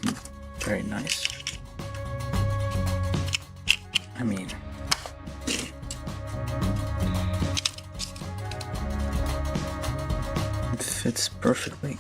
very nice. I mean, it fits perfectly.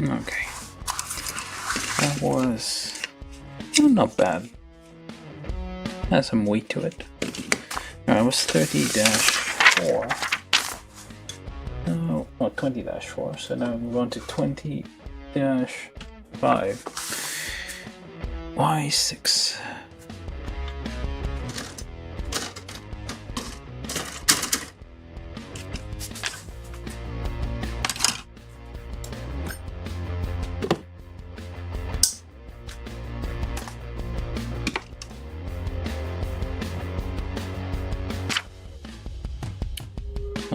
Okay, that was not bad. Has some weight to it. It was 30-4. No, 20-4. So now we move on to 20-5. Y6.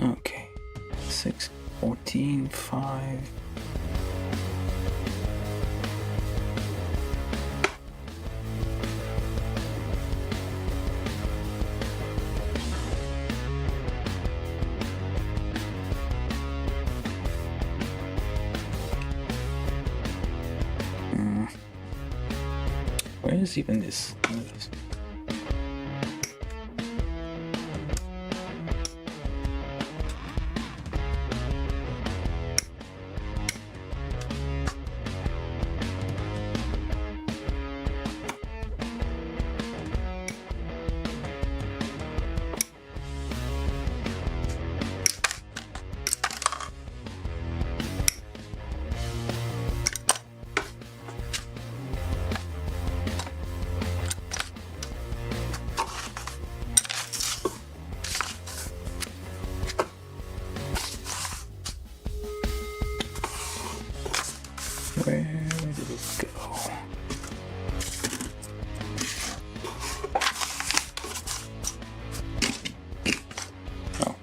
Okay, 6, 14, 5. Where is even this? Where did it go? Oh.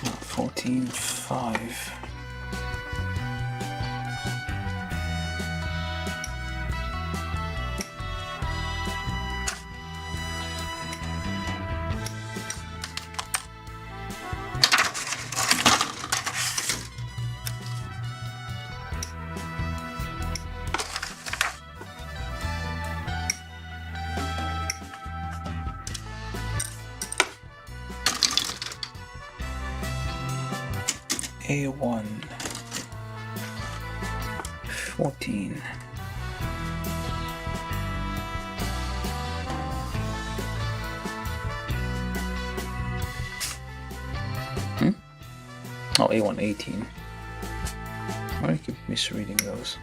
Oh, 14-5. A1 14. Oh, A1 18. Why do I keep misreading those?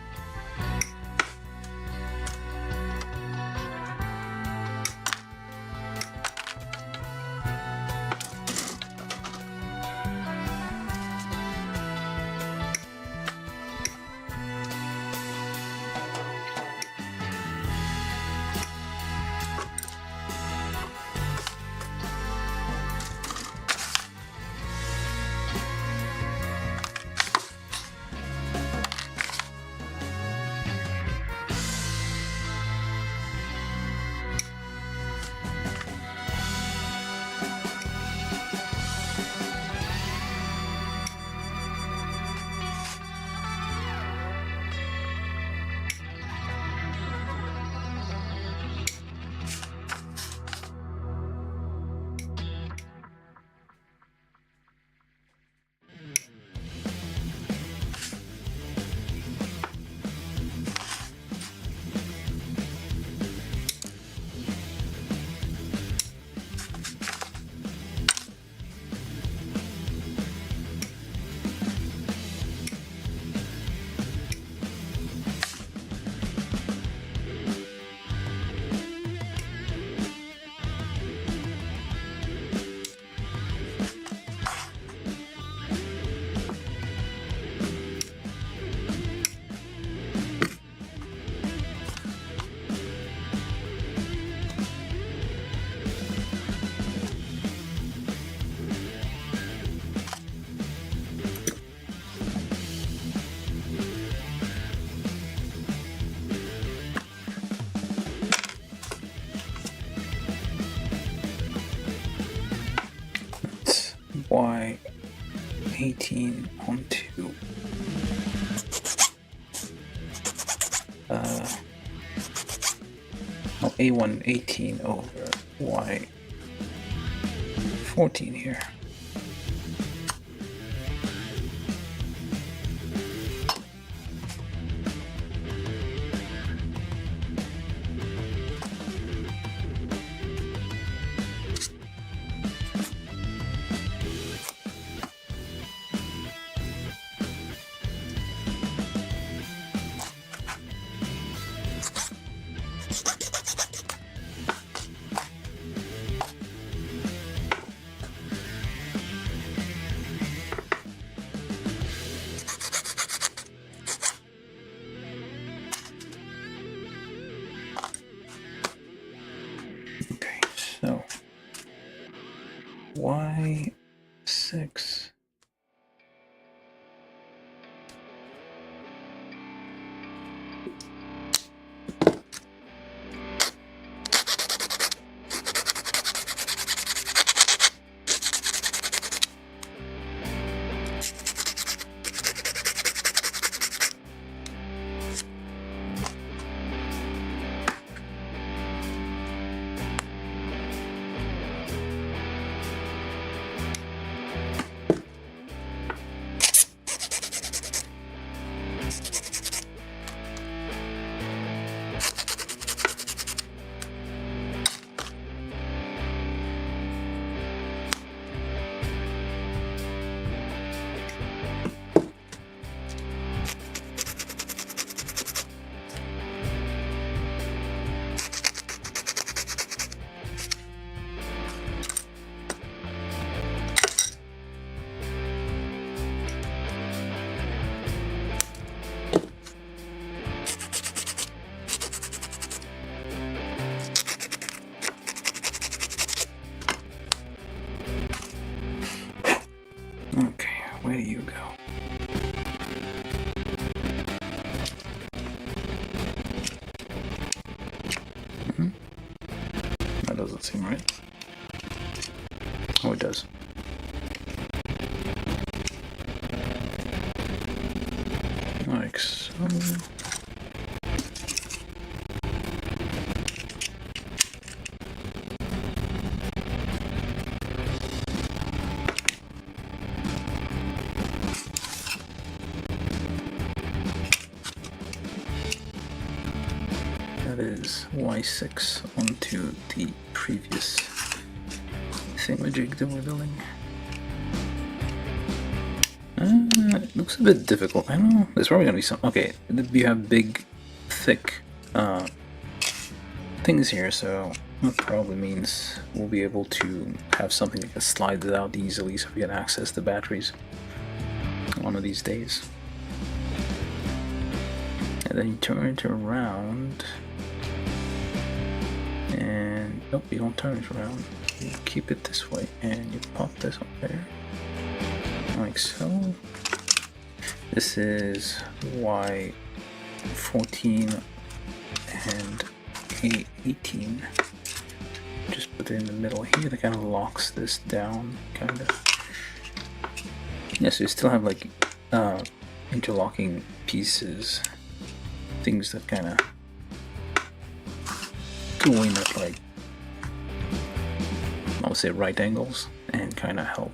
Y18 onto A118 over Y14 here. Okay, so Y6. Okay, where do you go? That doesn't seem right. Oh, it does. Like so. That is Y6 onto the previous thingamajig that we're building. It looks a bit difficult. I don't know. There's probably gonna be some. Okay, you have big, thick things here, so that probably means we'll be able to have something that can slide it out easily, so we can access the batteries one of these days. And then you turn it around, and nope, you don't turn it around. You keep it this way, and you pop this up there, like so. This is Y14 and A18. Just put it in the middle here. That kind of locks this down, kind of. Yeah, so you still have like interlocking pieces, things that kind of go in at like, I would say right angles, and kind of help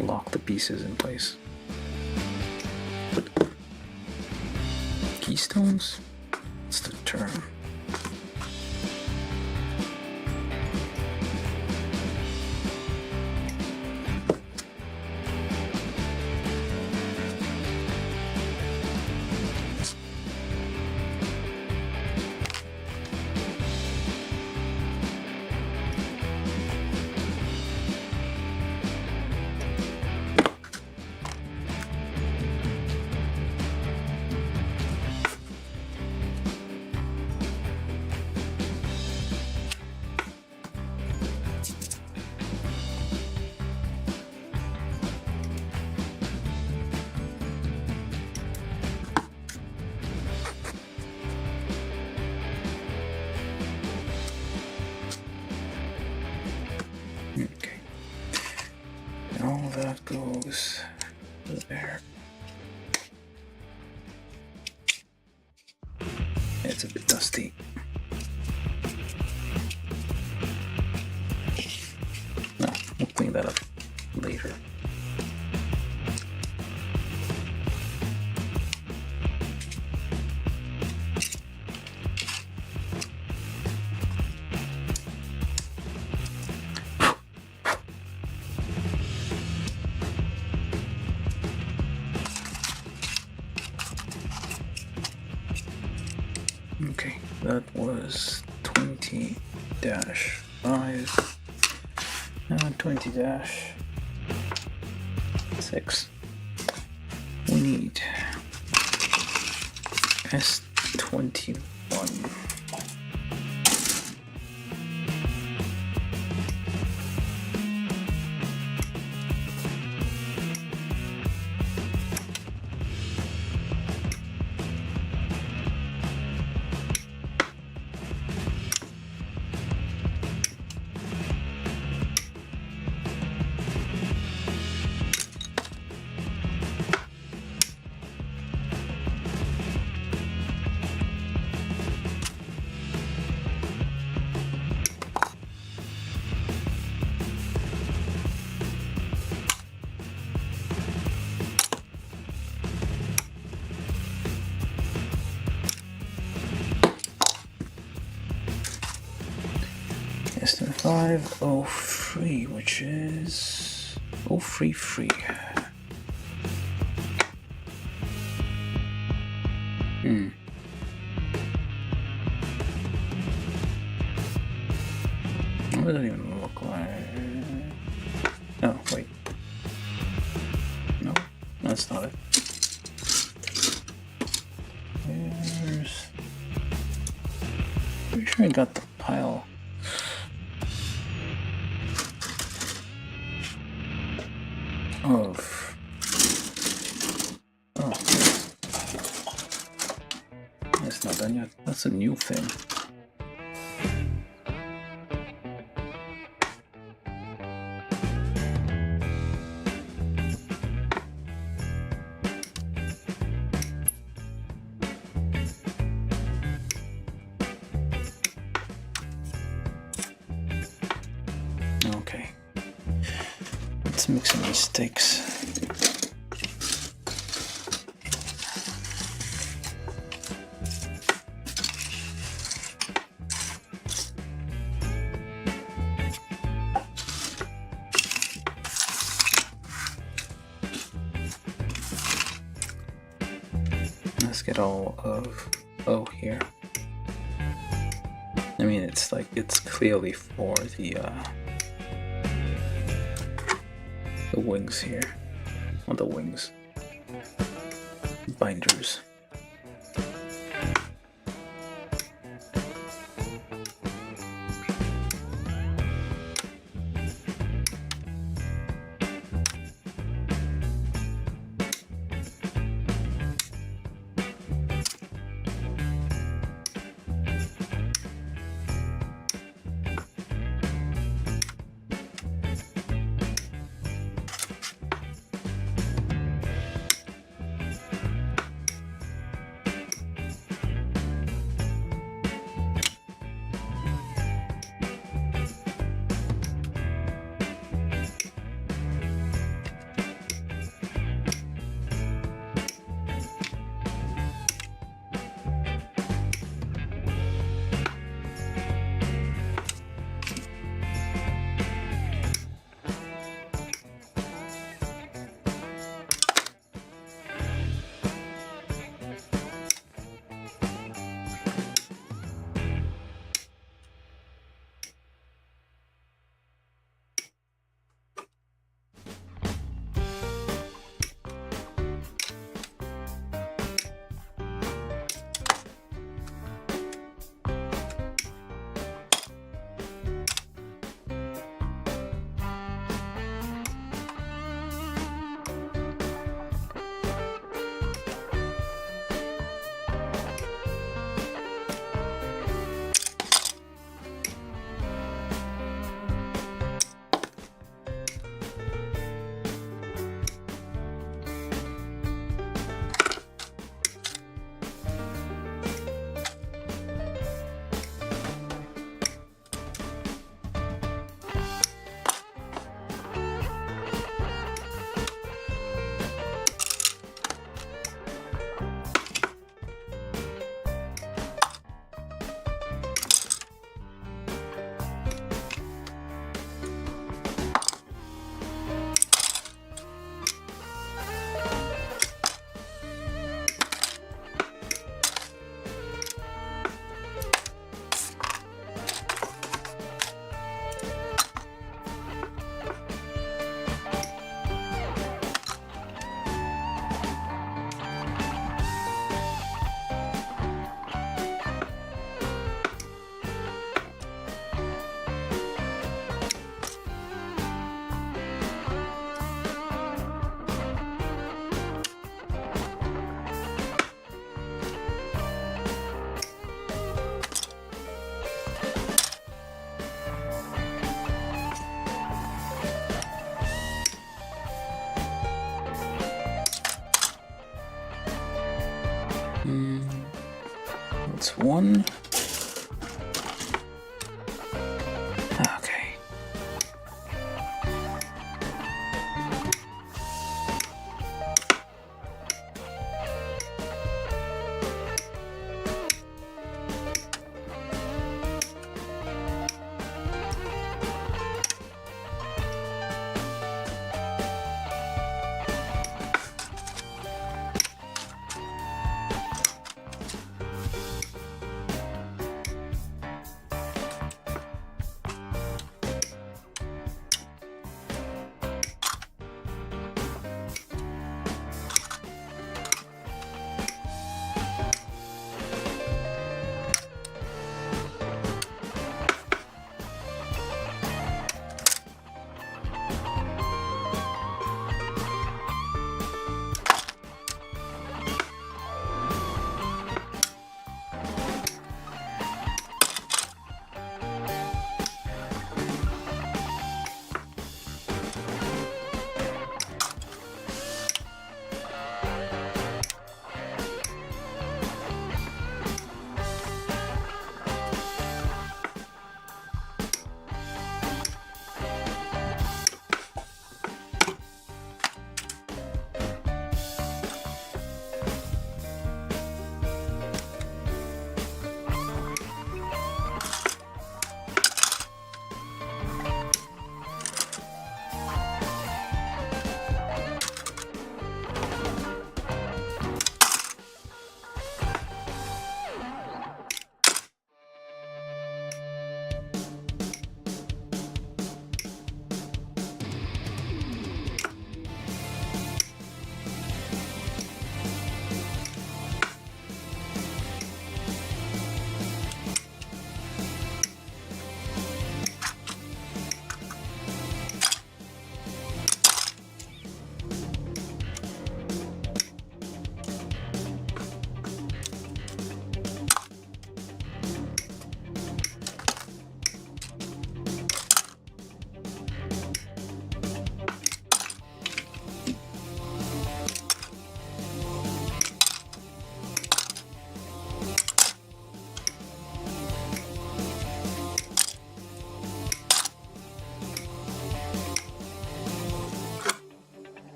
lock the pieces in place. Keystones? What's the term? all that goes there. It's a bit dusty. No, we'll clean that up later. Okay, that was 20-5. 20-6. We need S21. S2503, which is 033. What does it even look like? Oh, wait. No, that's not it. Pretty sure I got the pile. Of it's not done yet. That's a new thing. Okay. Let's make some mistakes. Let's get all of O here. I mean, it's like, it's clearly for the wings here, on the wings, binders. That's one. Okay.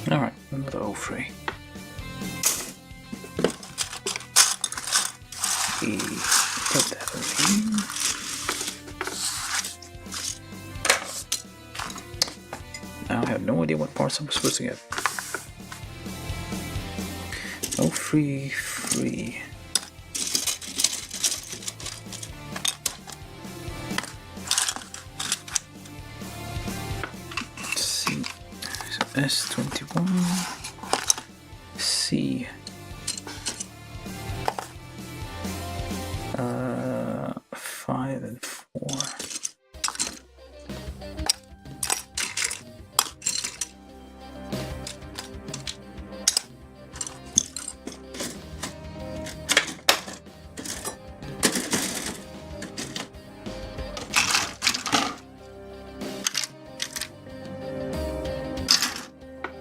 Alright, another O3. We put that over here. Now I have no idea what parts I'm supposed to get. O3, free. S21 C 5 and 4.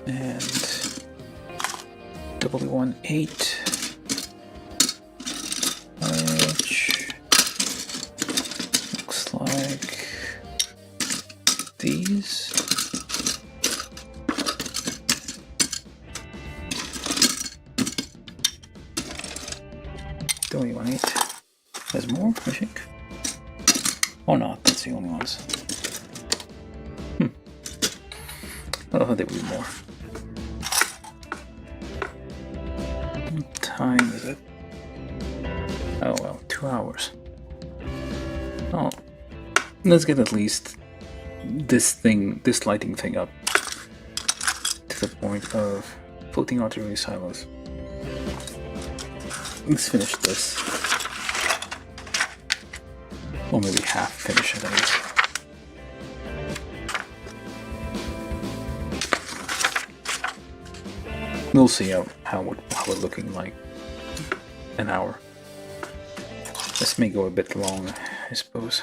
And W18, which looks like these. W18 has more, I think. Or not, that's the only ones. Oh, there will be more. What time is it? Oh well, 2 hours. Oh, let's get at least this lighting thing up to the point of floating artillery silos. Let's finish this. Or maybe half finish it at least. We'll see how we're looking like an hour. This may go a bit long, I suppose.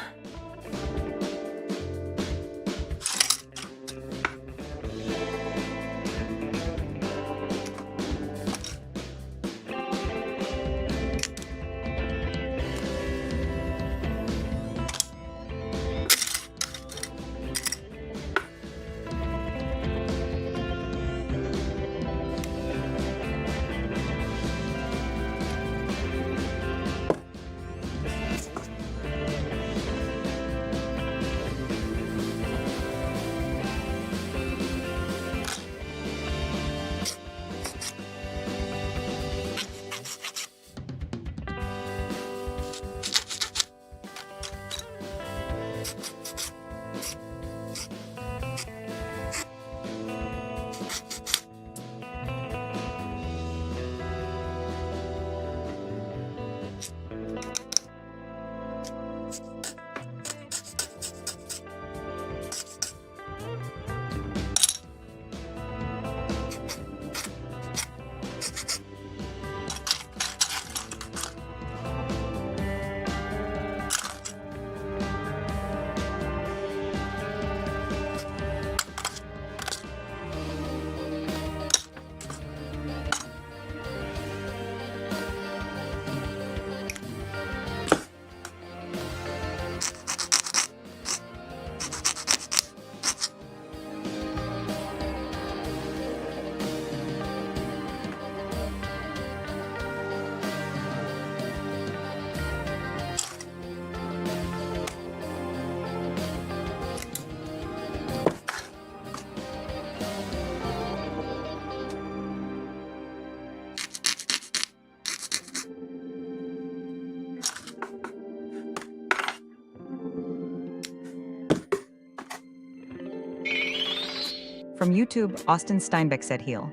From YouTube, Austin Steinbeck said heal.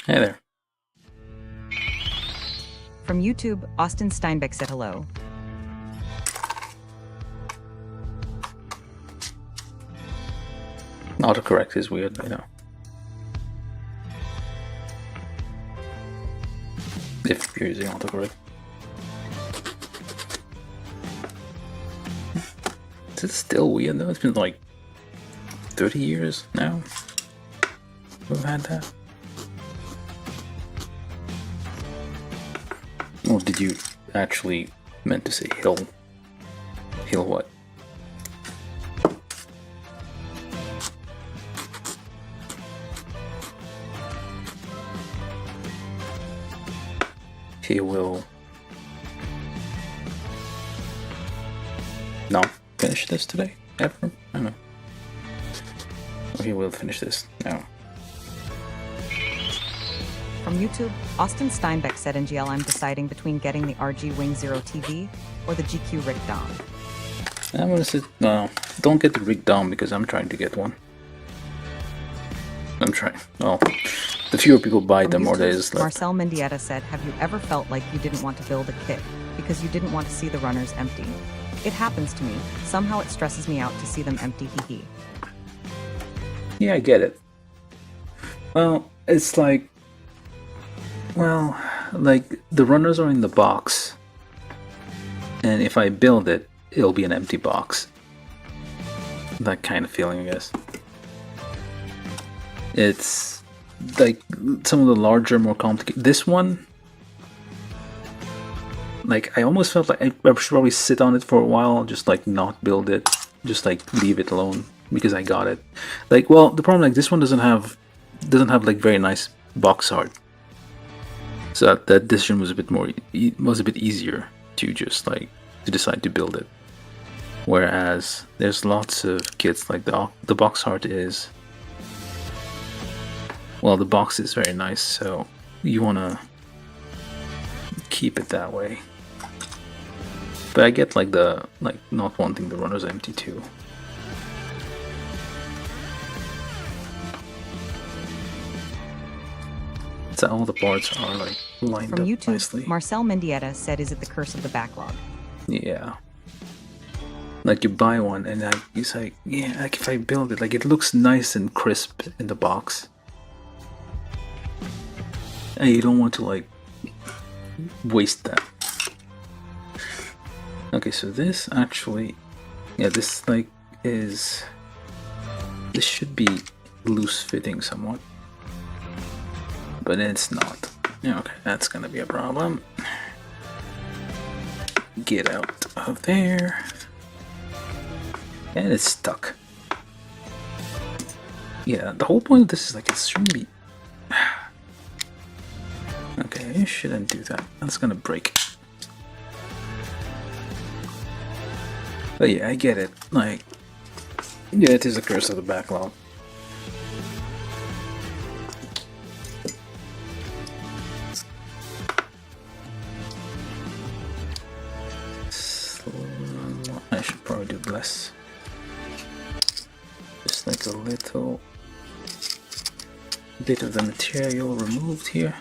Hey there. From YouTube, Austin Steinbeck said hello. Autocorrect is weird, I know. If you're using autocorrect. Is it still weird though? It's been like 30 years now we've had that. Or did you actually meant to say hill? Hill what? He will not finish this today, ever? I don't know. Or he will finish this now. From YouTube, Austin Steinbeck said in GL, I'm deciding between getting the RG Wing Zero TV or the GQ Rig Dom. I'm gonna say, no, don't get the Rig Dom because I'm trying to get one. I'm trying. Well, the fewer people buy them, more there is left. Marcel Mendieta said, have you ever felt like you didn't want to build a kit because you didn't want to see the runners empty? It happens to me. Somehow it stresses me out to see them empty, hee. Yeah, I get it. Well, it's like, well, like the runners are in the box, and if I build it, it'll be an empty box. That kind of feeling, I guess. It's like some of the larger, more complicated. This one, like I almost felt like I should probably sit on it for a while, just like not build it, just like leave it alone because I got it. Like, well, the problem, like this one doesn't have like very nice box art, so that decision was a bit more, was a bit easier to just like to decide to build it. Whereas there's lots of kits like the box art is, well, the box is very nice, so you want to keep it that way. But I get like the not wanting the runners empty too. So all the parts are like lined From up YouTube, nicely. Marcel Mendieta said, is it the curse of the backlog? Yeah. Like you buy one and like it's like, yeah, like if I build it, like it looks nice and crisp in the box. And you don't want to like waste that. Okay, so this actually, yeah, this like is, this should be loose fitting somewhat, but it's not. Yeah, okay, that's gonna be a problem. Get out of there. And it's stuck. Yeah, the whole point of this is like it shouldn't be. Okay, you shouldn't do that. That's gonna break. But yeah, I get it. Like, yeah, it is a curse of the backlog. I should probably do less. Just like a little bit of the material removed here,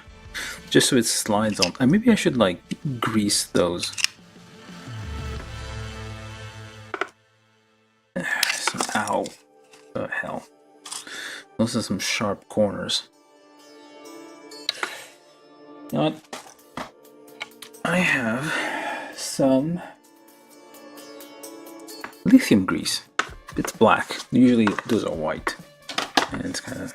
just so it slides on. And maybe I should like grease those. Ow. The hell. Those are some sharp corners. You know what? I have some lithium grease. It's black. Usually those are white. And it's kind of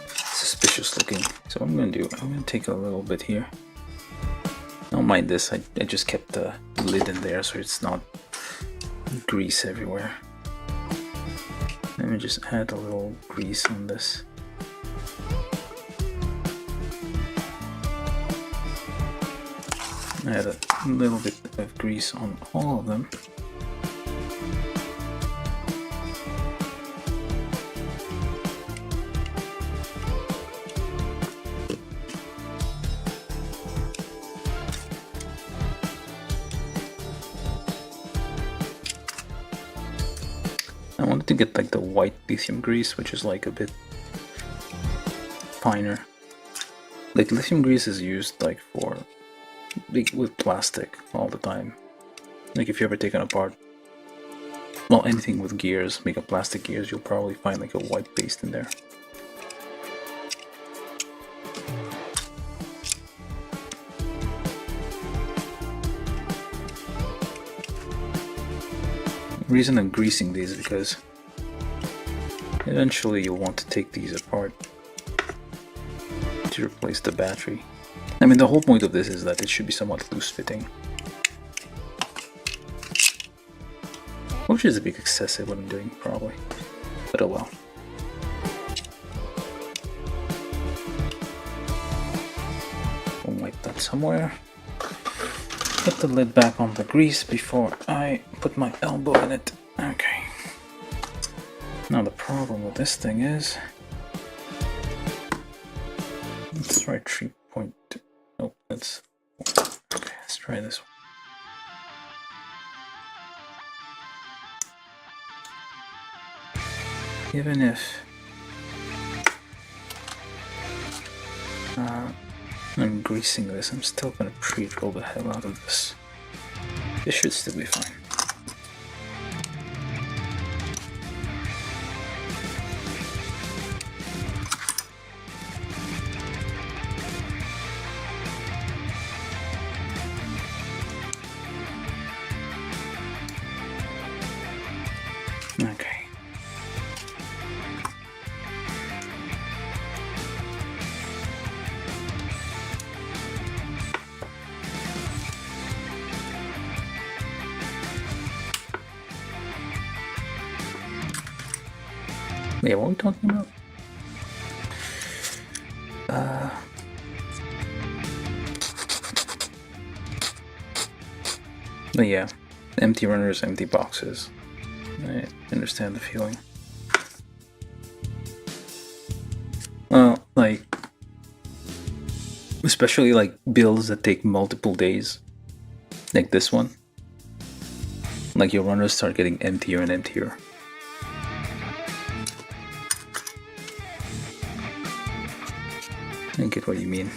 suspicious looking. So what I'm going to do, I'm going to take a little bit here. Don't mind this. I just kept the lid in there so it's not grease everywhere. Let me just add a little grease on this. Add a little bit of grease on all of them. I wanted to get like the white lithium grease, which is like a bit finer. Like lithium grease is used like for with plastic all the time. Like if you ever taken apart, well, anything with gears, make a plastic gears, you'll probably find like a white paste in there. The reason I'm greasing these is because eventually you'll want to take these apart to replace the battery. I mean, the whole point of this is that it should be somewhat loose fitting, which is a bit excessive what I'm doing probably, but oh well. I'll wipe that somewhere. Put the lid back on the grease before I put my elbow in it. Okay. Now the problem with this thing is, let's try 3.2. Nope, that's okay. Let's try this one. Even if I'm greasing this, I'm still gonna pre-roll the hell out of this. This should still be fine. Okay. Yeah, what are we talking about? But yeah, empty runners, empty boxes. I understand the feeling. Well, like, especially like builds that take multiple days, like this one. Like your runners start getting emptier and emptier. I get what you mean.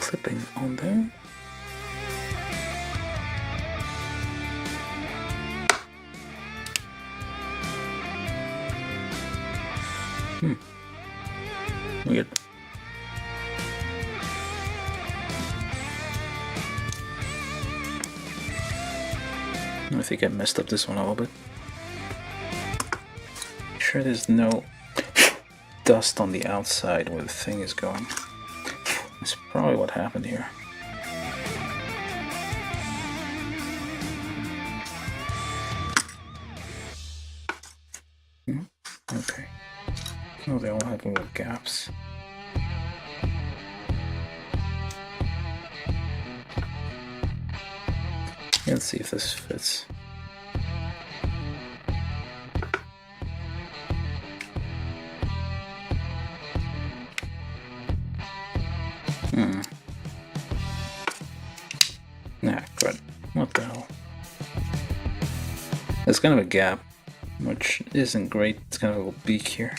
clipping on there. Weird. I think I messed up this one a little bit. Make sure there's no dust on the outside where the thing is going. That's probably what happened here. Okay. Oh, they all have little gaps. Let's see if this fits. Nah, crud. What the hell? There's kind of a gap, which isn't great. It's kind of a little beak here,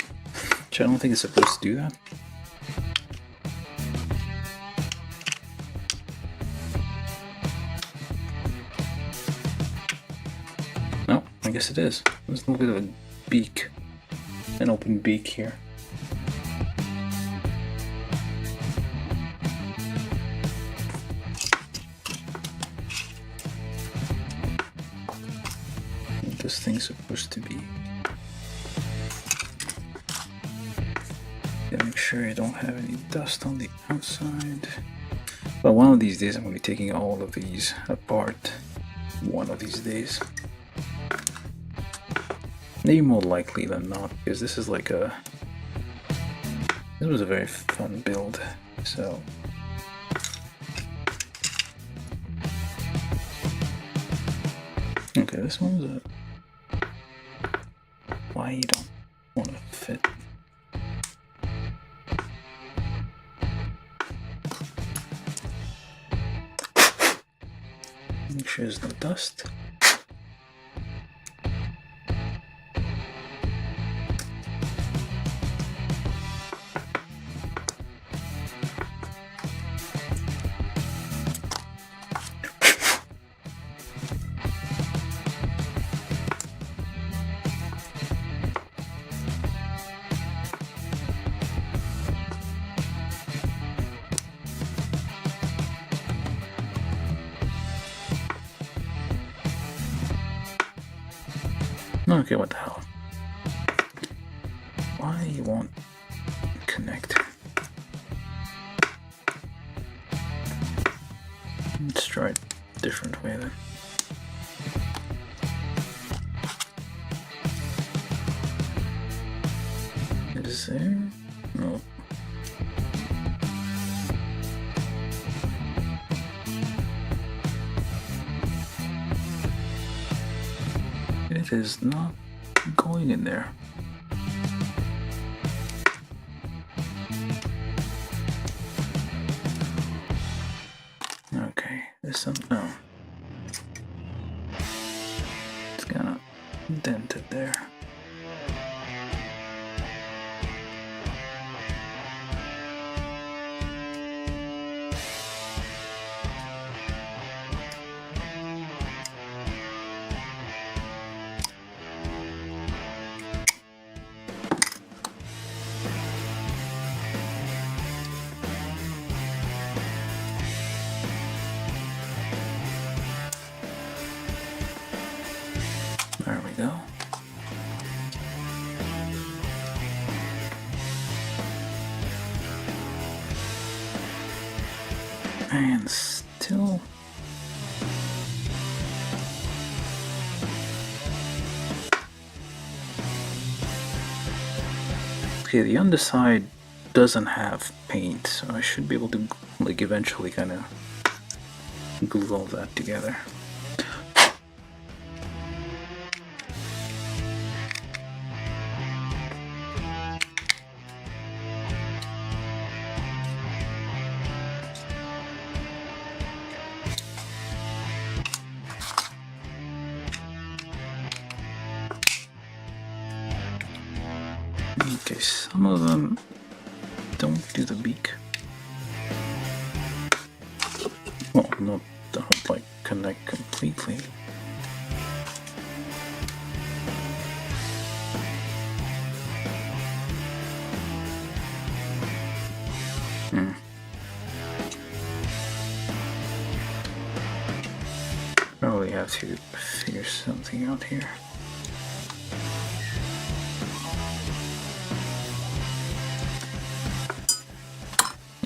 which I don't think it's supposed to do that. No, I guess it is. There's a little bit of a beak, an open beak here. This thing's supposed to be. Make sure you don't have any dust on the outside. But one of these days I'm going to be taking all of these apart. One of these days. Maybe more likely than not, because this is like a... This was a very fun build, so... Okay, this one's a... Why you don't want to fit? Make sure there's no dust. Okay, what the hell? Why you won't connect? Let's try it a different way then. Is there? No. It is not going in there. Okay, there's some. No. It's kind of dented there. There we go. And still. Okay, the underside doesn't have paint, so I should be able to like eventually kind of glue all that together. Okay, some of them don't do the beak. don't like connect completely. Probably have to figure something out here.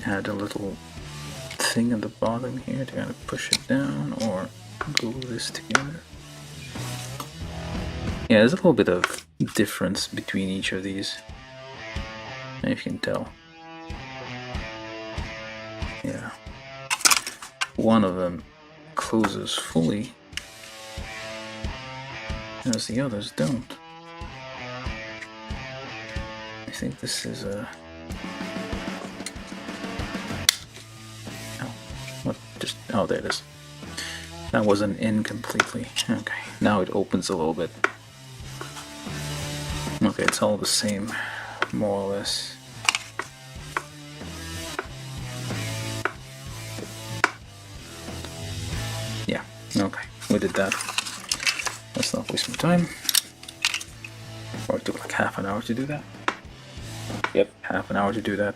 Add a little thing at the bottom here to kind of push it down, or glue this together. Yeah, there's a little bit of difference between each of these, if you can tell. Yeah, one of them closes fully, as the others don't. I think this is a... Oh, there it is. That wasn't in completely. Okay, now it opens a little bit. Okay, it's all the same, more or less. Yeah, okay, we did that. Let's not waste my time. Or it took like half an hour to do that. Yep, half an hour to do that.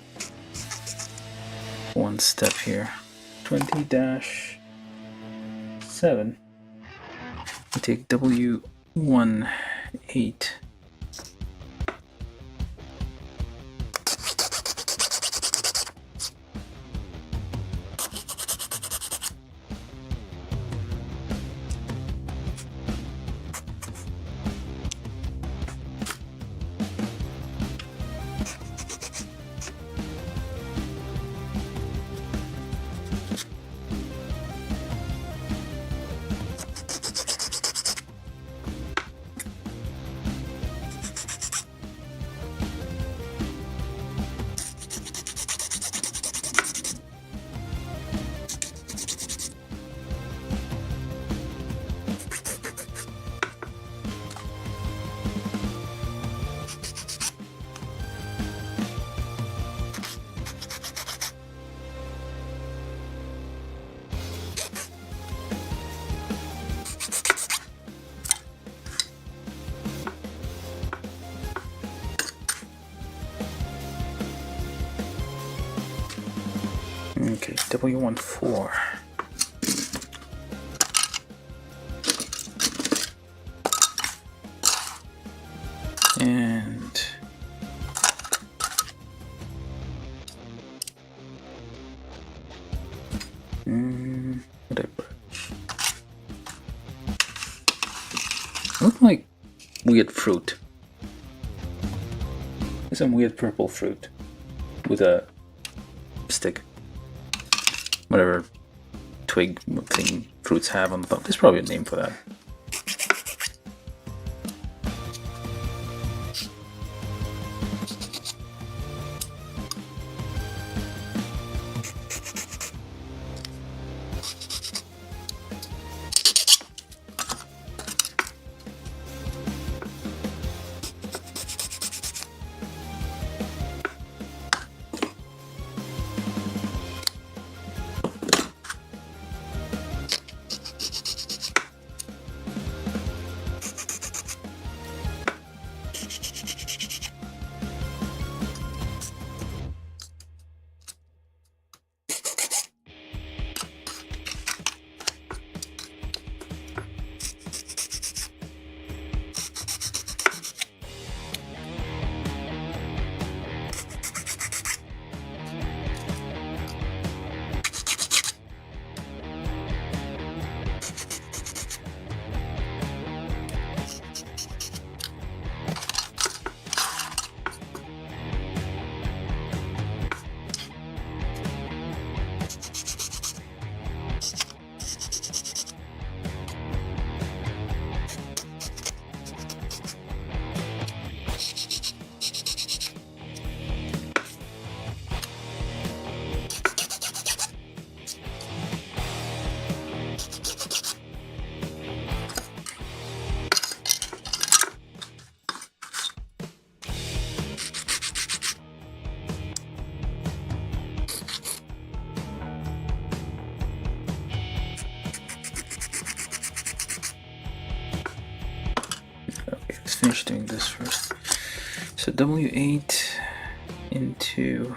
One step here. 20-7. We take W18. Okay, W14. And what I put? Look like weird fruit. Some weird purple fruit with a stick. Whatever twig thing fruits have on the top. There's probably a name for that. finish doing this first. So W8 into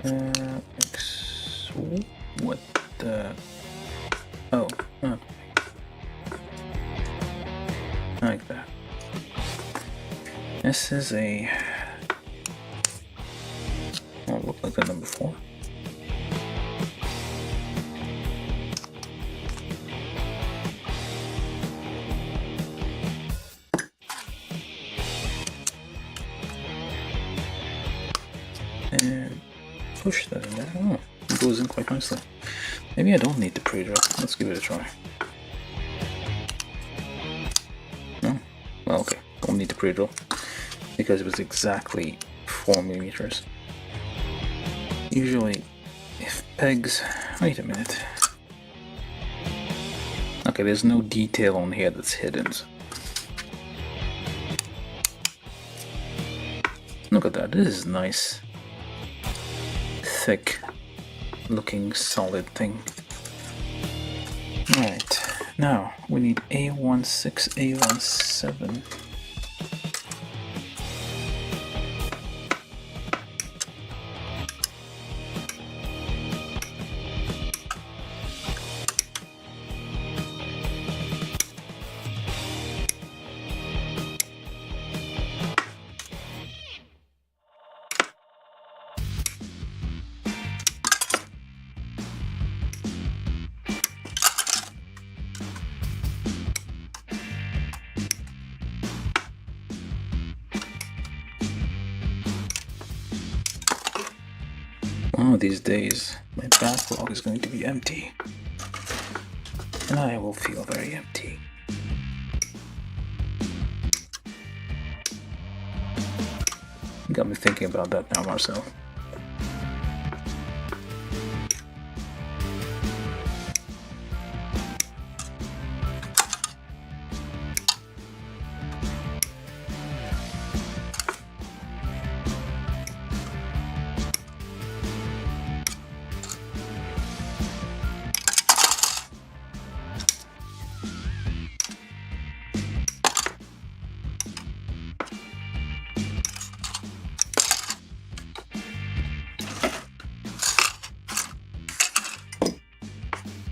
X. What the? Oh, like that. This is a. Oh, look like the number 4. And push that in there. Oh, it goes in quite nicely. Maybe I don't need the pre-drill. Let's give it a try. No? Well, okay. Don't need the pre-drill because it was exactly 4 millimeters. Usually, if pegs... Wait a minute. Okay, there's no detail on here that's hidden. Look at that. This is nice. Thick looking solid thing. Alright, now we need A16, A17. One of these days, my backlog is going to be empty, and I will feel very empty. You got me thinking about that now, Marcel.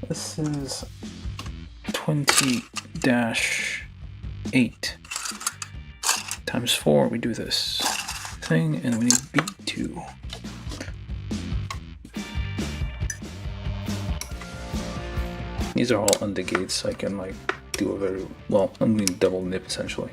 This is 20-8 times 4. We do this thing, and we need B2. These are all under gates, so I can like do a very well. I'm doing double nip essentially.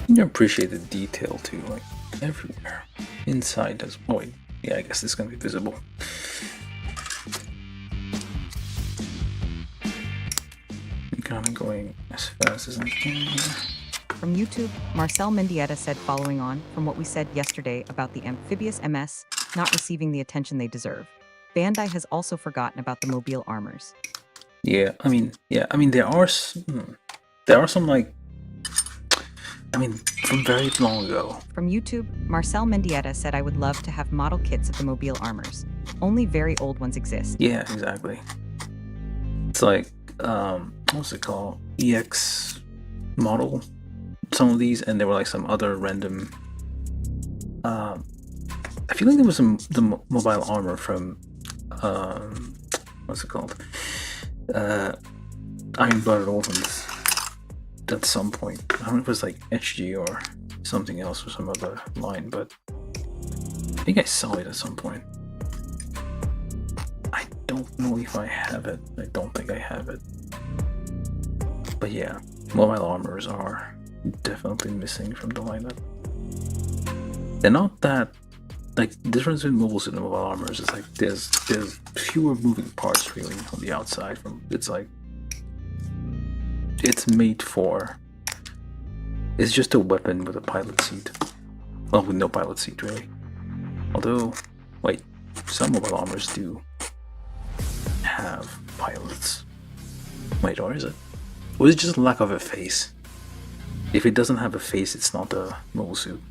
You appreciate the detail too, like everywhere. Inside as well. Oh, wait, yeah, I guess this is gonna be visible. I'm kind of going as fast as I can here. From YouTube, Marcel Mendieta said, following on from what we said yesterday about the amphibious MS not receiving the attention they deserve, Bandai has also forgotten about the mobile armors. Yeah, I mean, there are some like I mean, from very long ago. From YouTube, Marcel Mendieta said I would love to have model kits of the mobile armors. Only very old ones exist. Yeah, exactly. It's like, what's it called? EX model. Some of these, and there were like some other random. I feel like there was the mobile armor from, what's it called? Iron Blooded Orphans. At some point, I don't know if it was like HG or something else or some other line, but I think I saw it at some point. I don't know if I have it. I don't think I have it. But yeah, mobile armors are definitely missing from the lineup. They're not that, like, the difference between mobile suit and mobile armors is like there's fewer moving parts really on the outside. It's like it's made for. It's just a weapon with a pilot seat. Well, with no pilot seat really. Although, wait, some mobile armors do have pilots. Wait, or is it? Or is it just lack of a face? If it doesn't have a face, it's not a mobile suit.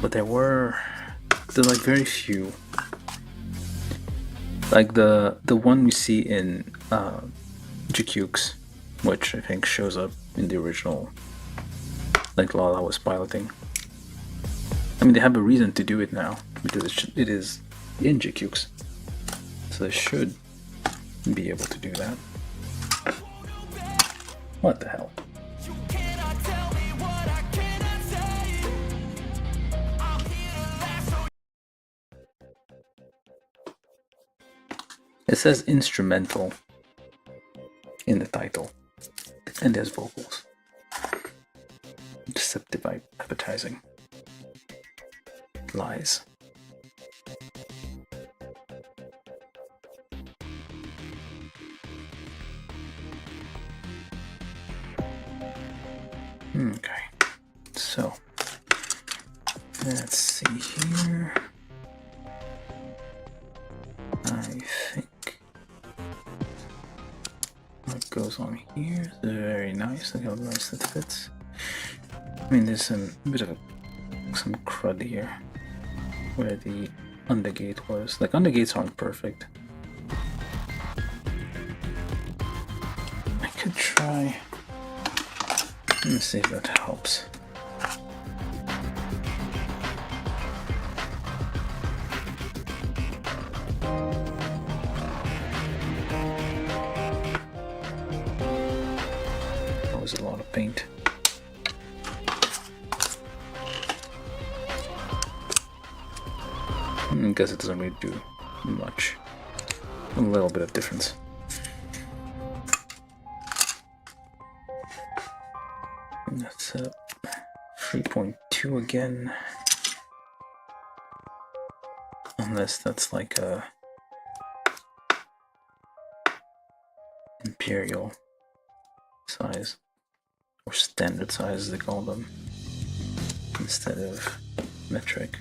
But there's like very few. Like the one we see in GQs, which I think shows up in the original, like Lala was piloting. I mean, they have a reason to do it now because it is in GQs, so they should be able to do that. What the hell? It says instrumental in the title, and there's vocals. Deceptive advertising. Lies. Okay, so let's see here. I think what goes on here is very nice. Look how nice that fits. I mean, there's some bit of some crud here where the undergate was. Like, undergates aren't perfect. I could try. Let me see if that helps. That was a lot of paint. I guess it doesn't really do much. A little bit of difference. That's 3.2 again. Unless that's like a imperial size or standard size as they call them instead of metric.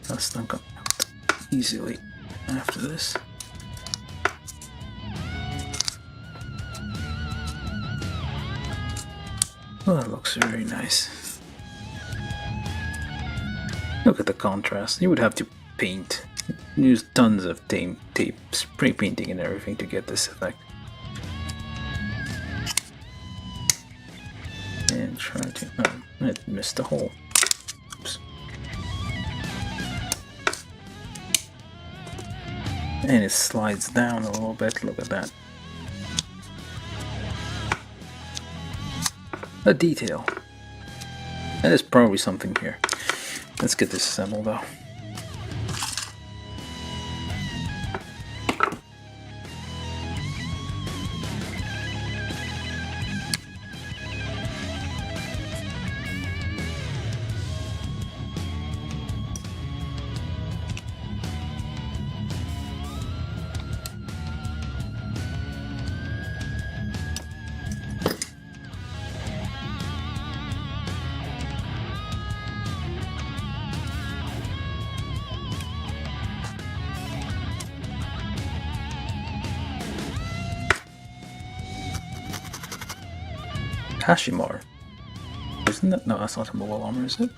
That's not going out easily after this. Well, that looks very nice. Look at the contrast. You would have to paint, use tons of tape, spray painting and everything to get this effect. And try to, oh, I missed the hole. Oops. And it slides down a little bit, look at that. A detail. There's probably something here. Let's get this assembled though. Hashimar. Isn't that? No, that's not a mobile armor, is it?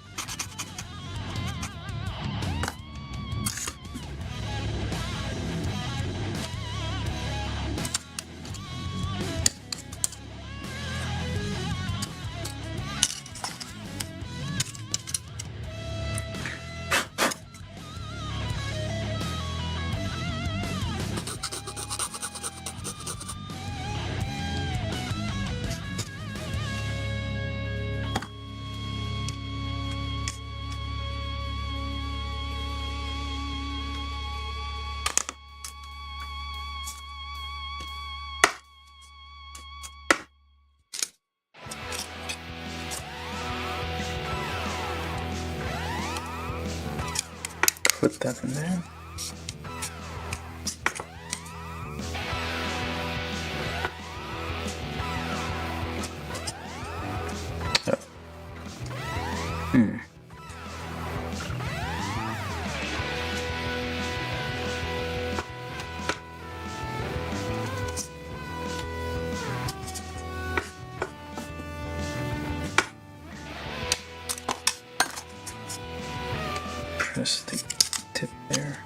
Put that in there. Oh. Press the tip there.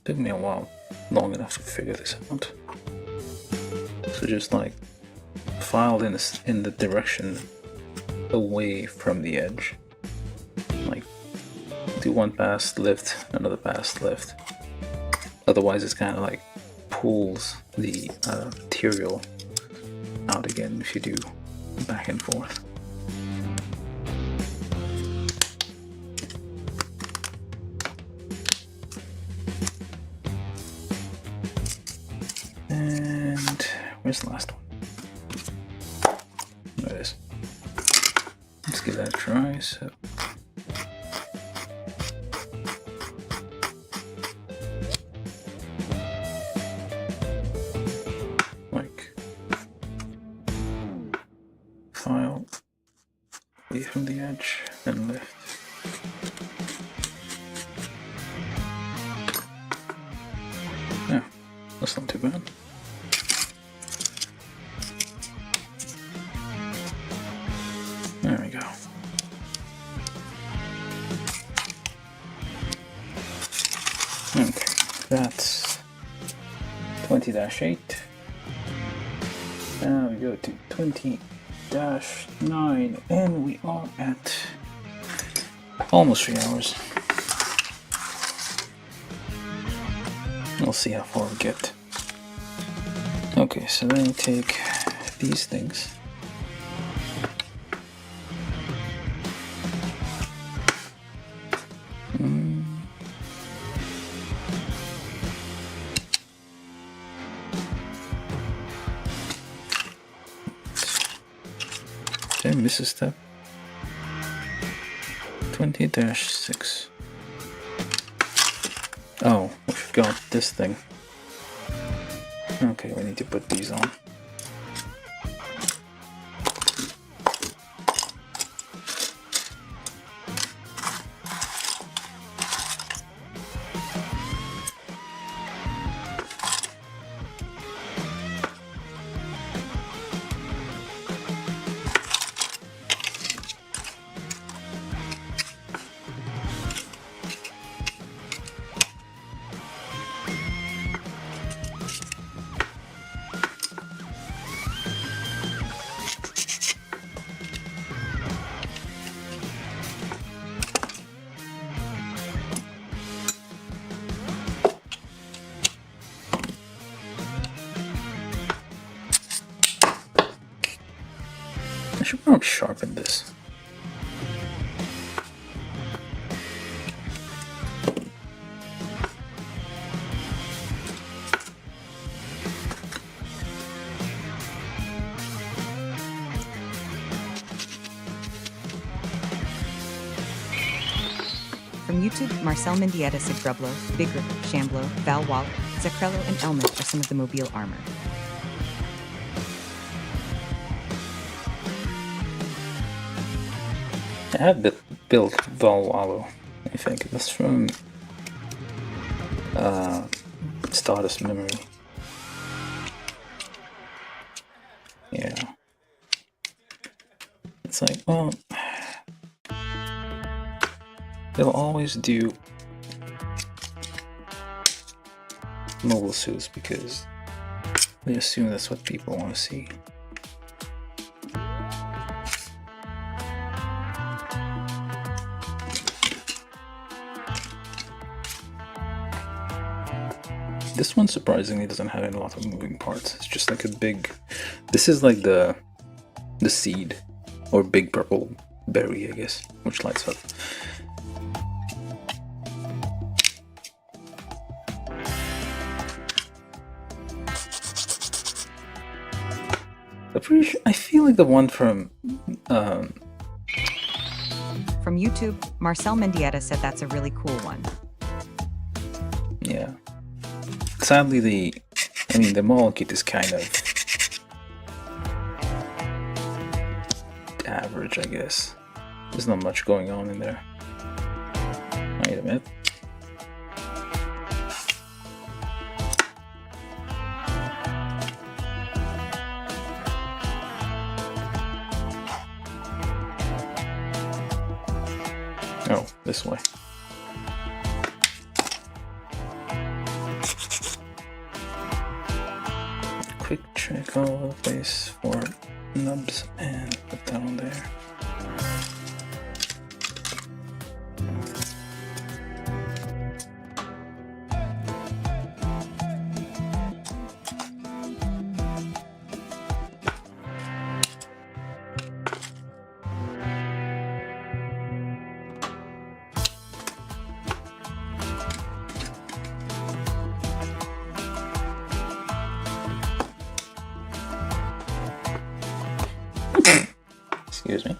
Took me a while, long enough to figure this out. So just like file in the direction away from the edge. Like do one pass, lift, another pass, lift. Otherwise it's kind of like pulls the material out again if you do back and forth. And where's the last one? There it is. Let's give that a try. So file away from the edge and lift. Yeah, that's not too bad. There we go. Okay, that's 20-8. Now we go to 20-9, and we are at almost 3 hours. We'll see how far we get. Okay, so then you take these things. Did I miss a step? 20-6. Oh, we forgot this thing. Okay, we need to put these on. I should probably sharpen this. From YouTube, Marcel Mendieta, Sigreblo, Bigger, Shamblo, Val Waller, Zacrello, and Elmet are some of the mobile armor. I have built Valwallow, I think. That's from Stardust Memory. Yeah. It's like, well, they'll always do mobile suits because they assume that's what people want to see. This one surprisingly doesn't have a lot of moving parts. It's just like a big... This is like the seed, or big purple berry, I guess, which lights up. I'm pretty sure, I feel like the one from YouTube, Marcel Mendieta said that's a really cool one. Yeah. Sadly, the model kit is kind of average, I guess. There's not much going on in there. Wait a minute. Oh, this way. Quick check all over the place for nubs and put that on there. Excuse me.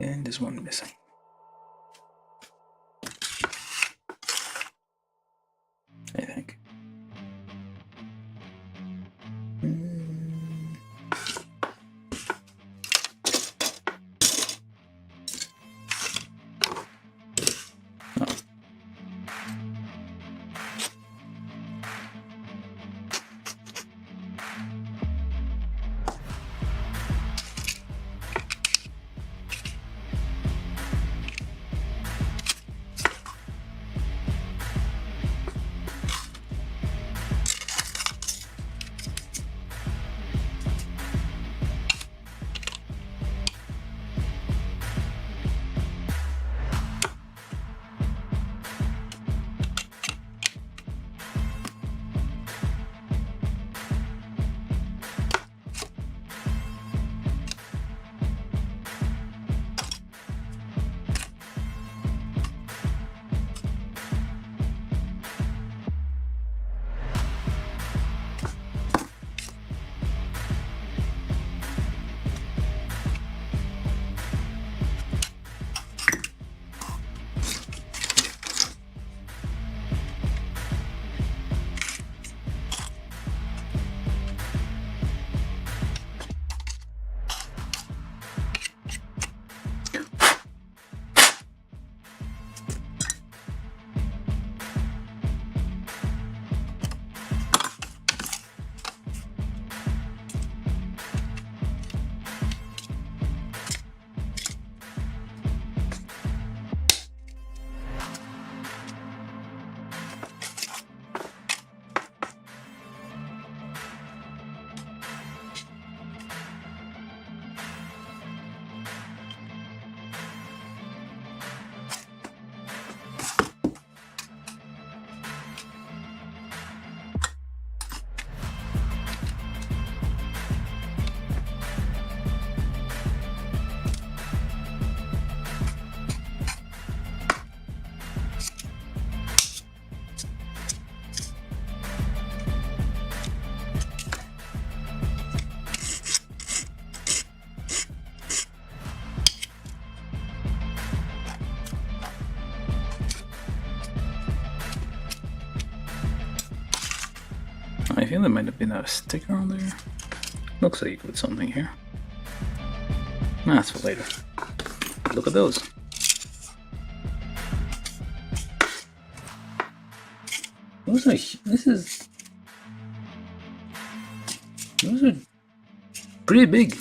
And there's one missing. I think. I feel there might have been a sticker on there. Looks like you put something here. Nah, that's for later. Look at those. Those are pretty big.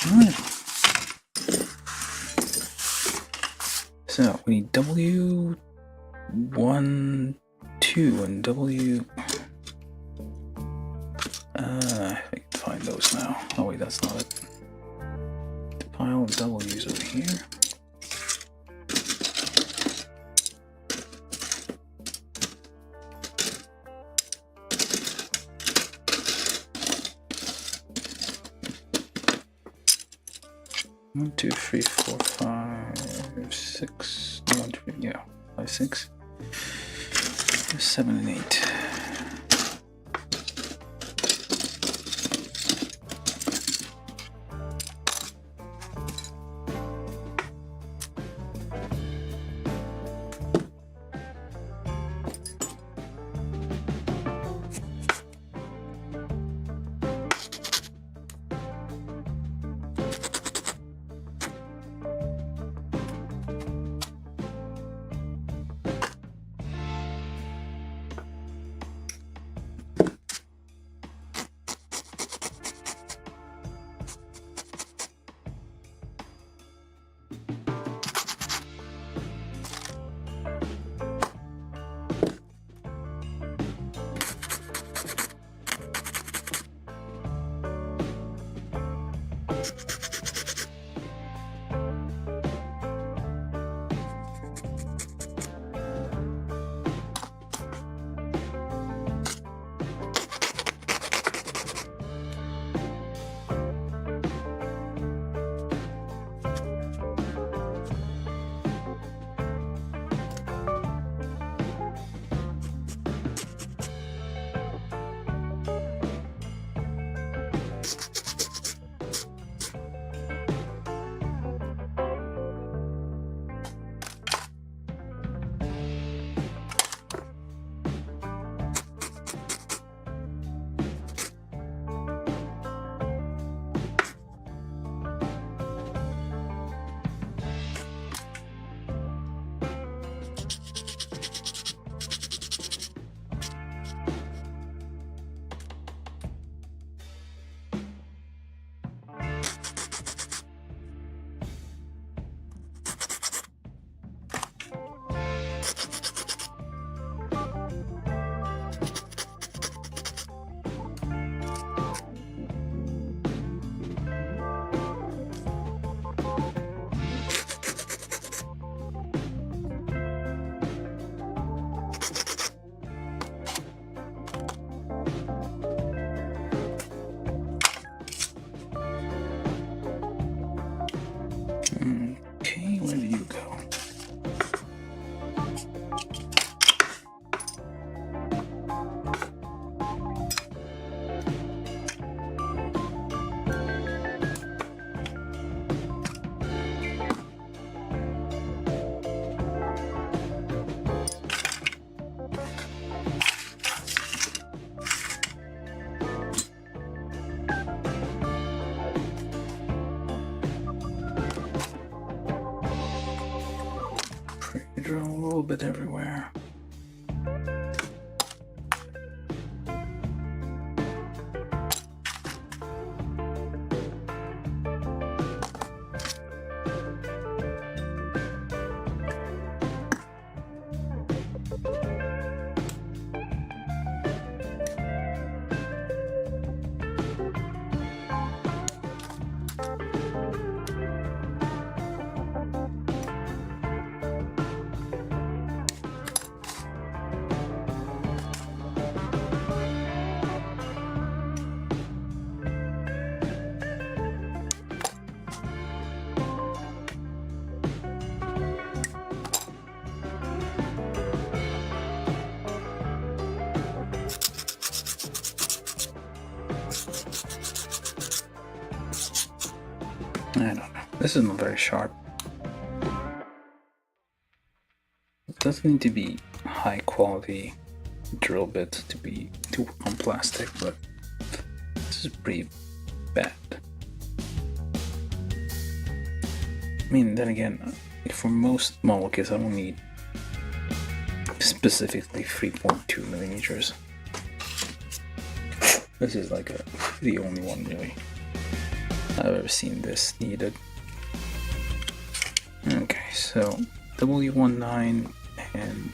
Alright. So we need W1, 2, and W. I can find those now. Oh wait, that's not it. The pile of W's over here. One, two, three, four, 5, 6. 1, 2, yeah, 5, 6, 7, and 8. little bit everywhere. I don't know. This is not very sharp. It doesn't need to be high quality drill bit to work on plastic, but this is pretty bad. I mean, then again, for most model kits, I don't need specifically 3.2 millimeters. This is like the only one really I've ever seen this needed. Okay, so W19 and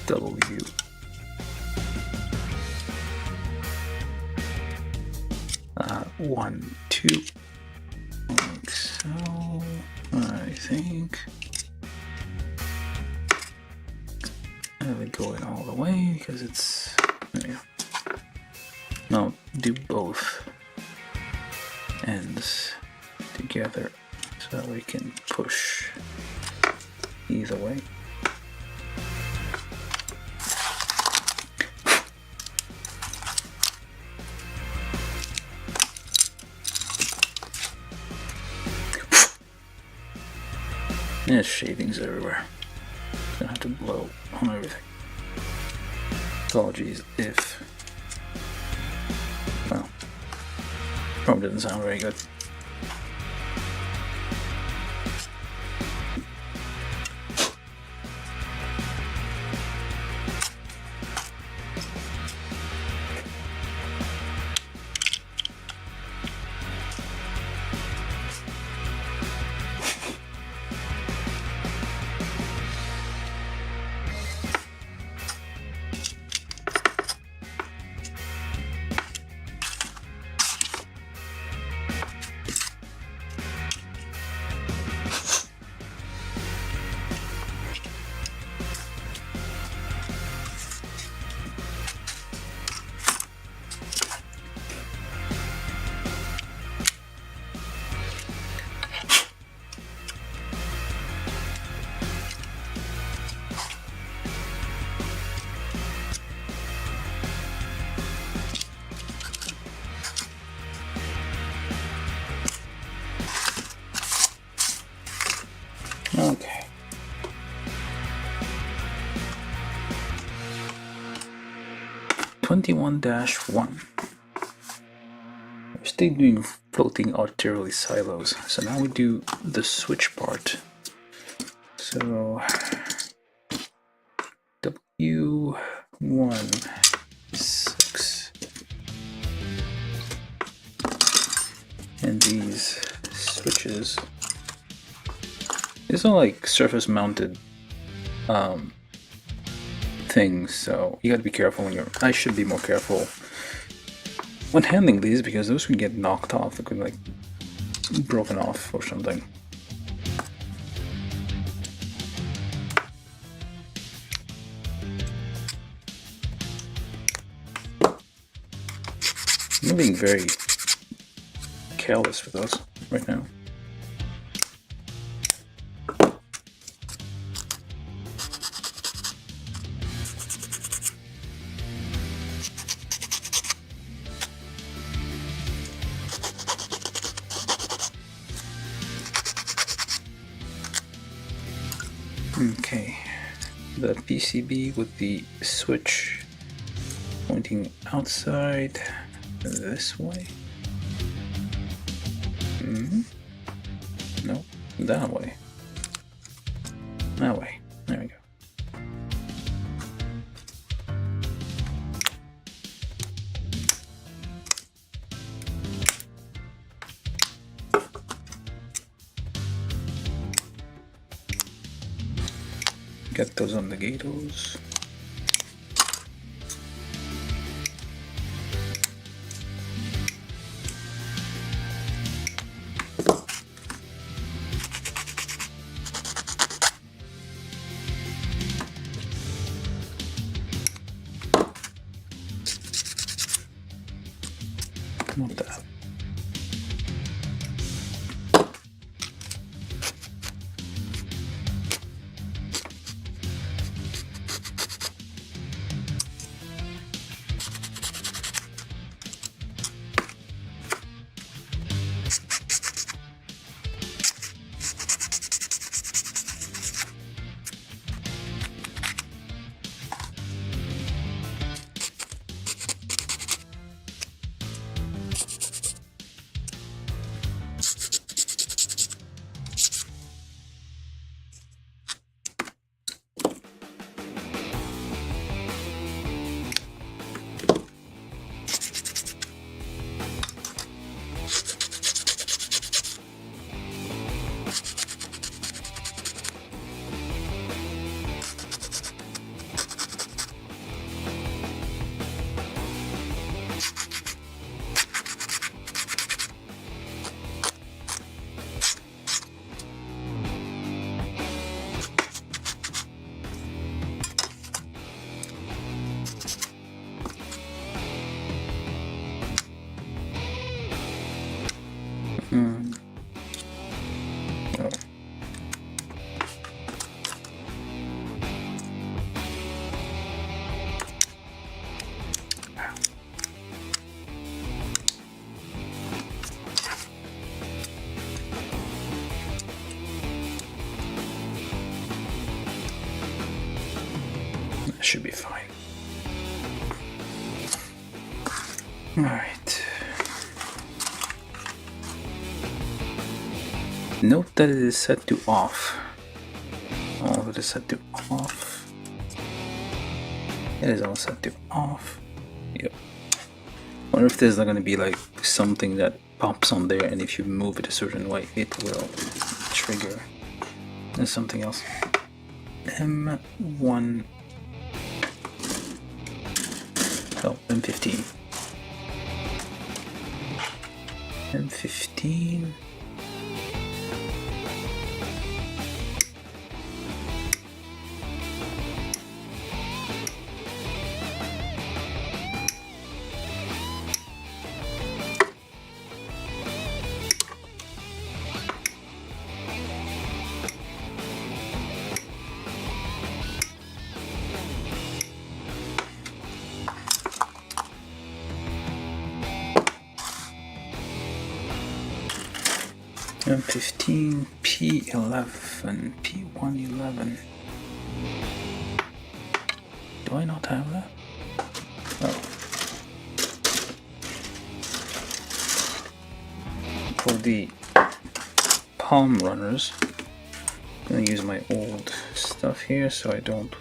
W 1, 2, like so. I think I would go in all the way because it's there you go. Now do both ends together so that we can push either way. There's shavings everywhere. Gonna have to blow on everything. Apologies if, well, probably doesn't sound very good. Okay. (21-1). We're still doing floating arterial silos. So now we do the switch part. So W16 and these switches. These are like surface mounted things, so you gotta be careful when I should be more careful when handling these because those could get knocked off, they could like broken off or something. I'm being very careless with those right now. Okay, the PCB with the switch pointing outside this way. No, that way. That way. There we go. Get those on the gatos. What the hell? Oh. That should be fine. All right. Note that it is set to off. All of it is set to off. It is all set to off. Yep. Wonder if there's going to be like something that pops on there, and if you move it a certain way, it will trigger. There's something else. M1. Oh, M15. M15. M15, P11, P111. Do I not have that? Oh. For the palm runners, I'm gonna use my old stuff here so I don't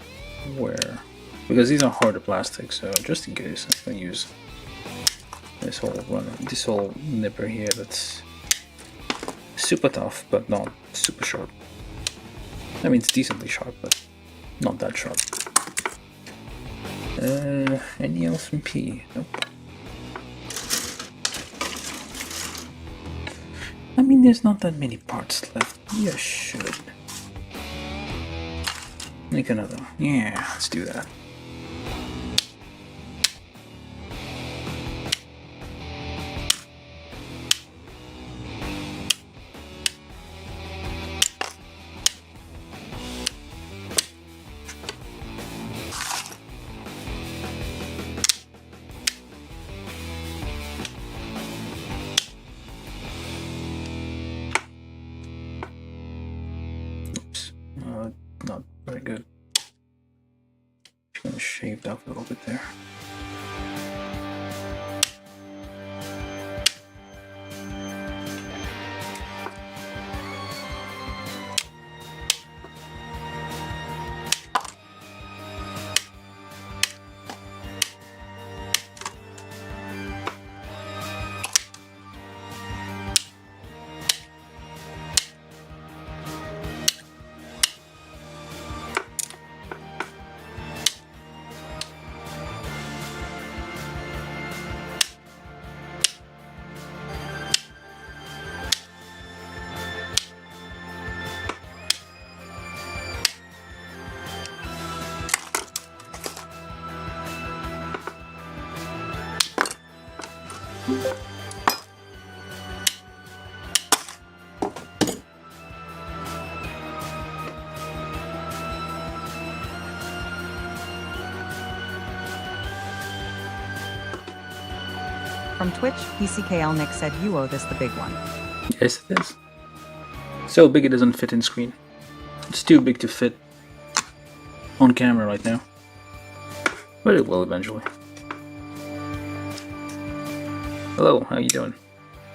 wear, because these are harder plastic, so just in case I'm gonna use this whole nipper here that's super tough but not super sharp. I mean, it's decently sharp but not that sharp. Anything else from P? Nope. I mean, there's not that many parts left. You should make another. Yeah, let's do that. Not very good. From Twitch, PCKL Nick said you owe this the big one. Yes, it is. So big it doesn't fit in screen. It's too big to fit on camera right now. But it will eventually. Hello, how you doing?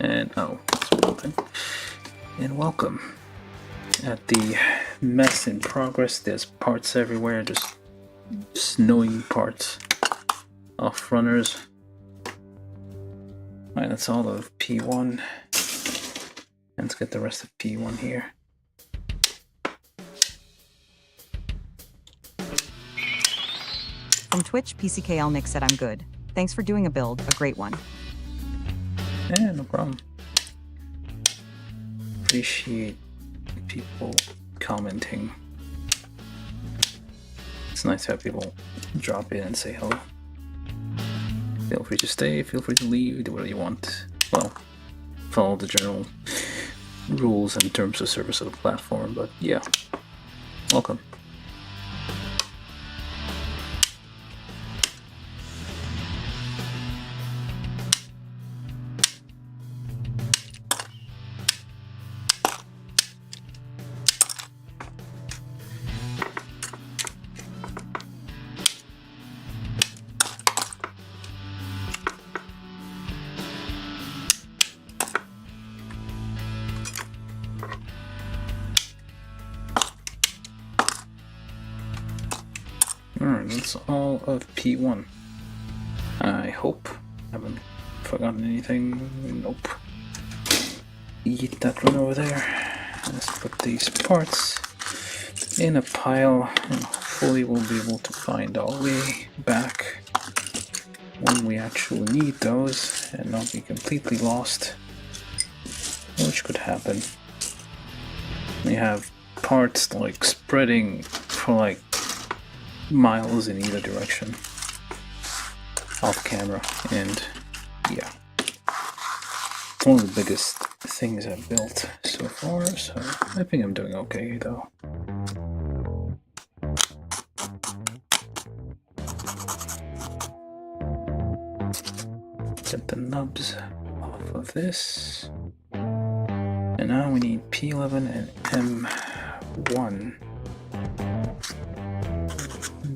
And oh, that's one thing. And welcome. At the mess in progress, there's parts everywhere, just snowy parts off runners. Alright, that's all of P1. Let's get the rest of P1 here. From Twitch, PCKL Nick said I'm good. Thanks for doing a build, a great one. Yeah, no problem. Appreciate people commenting. It's nice to have people drop in and say hello. Feel free to stay, feel free to leave, do whatever you want. Well, follow the general rules and terms of service of the platform, but yeah, welcome. Alright, that's all of P1. I hope. Haven't forgotten anything. Nope. Eat that one over there. Let's put these parts in a pile, and hopefully we'll be able to find our way back when we actually need those and not be completely lost, which could happen. We have parts like spreading for like miles in either direction off camera, and yeah, it's one of the biggest things I've built so far, so I think I'm doing okay though. Get the nubs off of this, and now we need P11 and M1.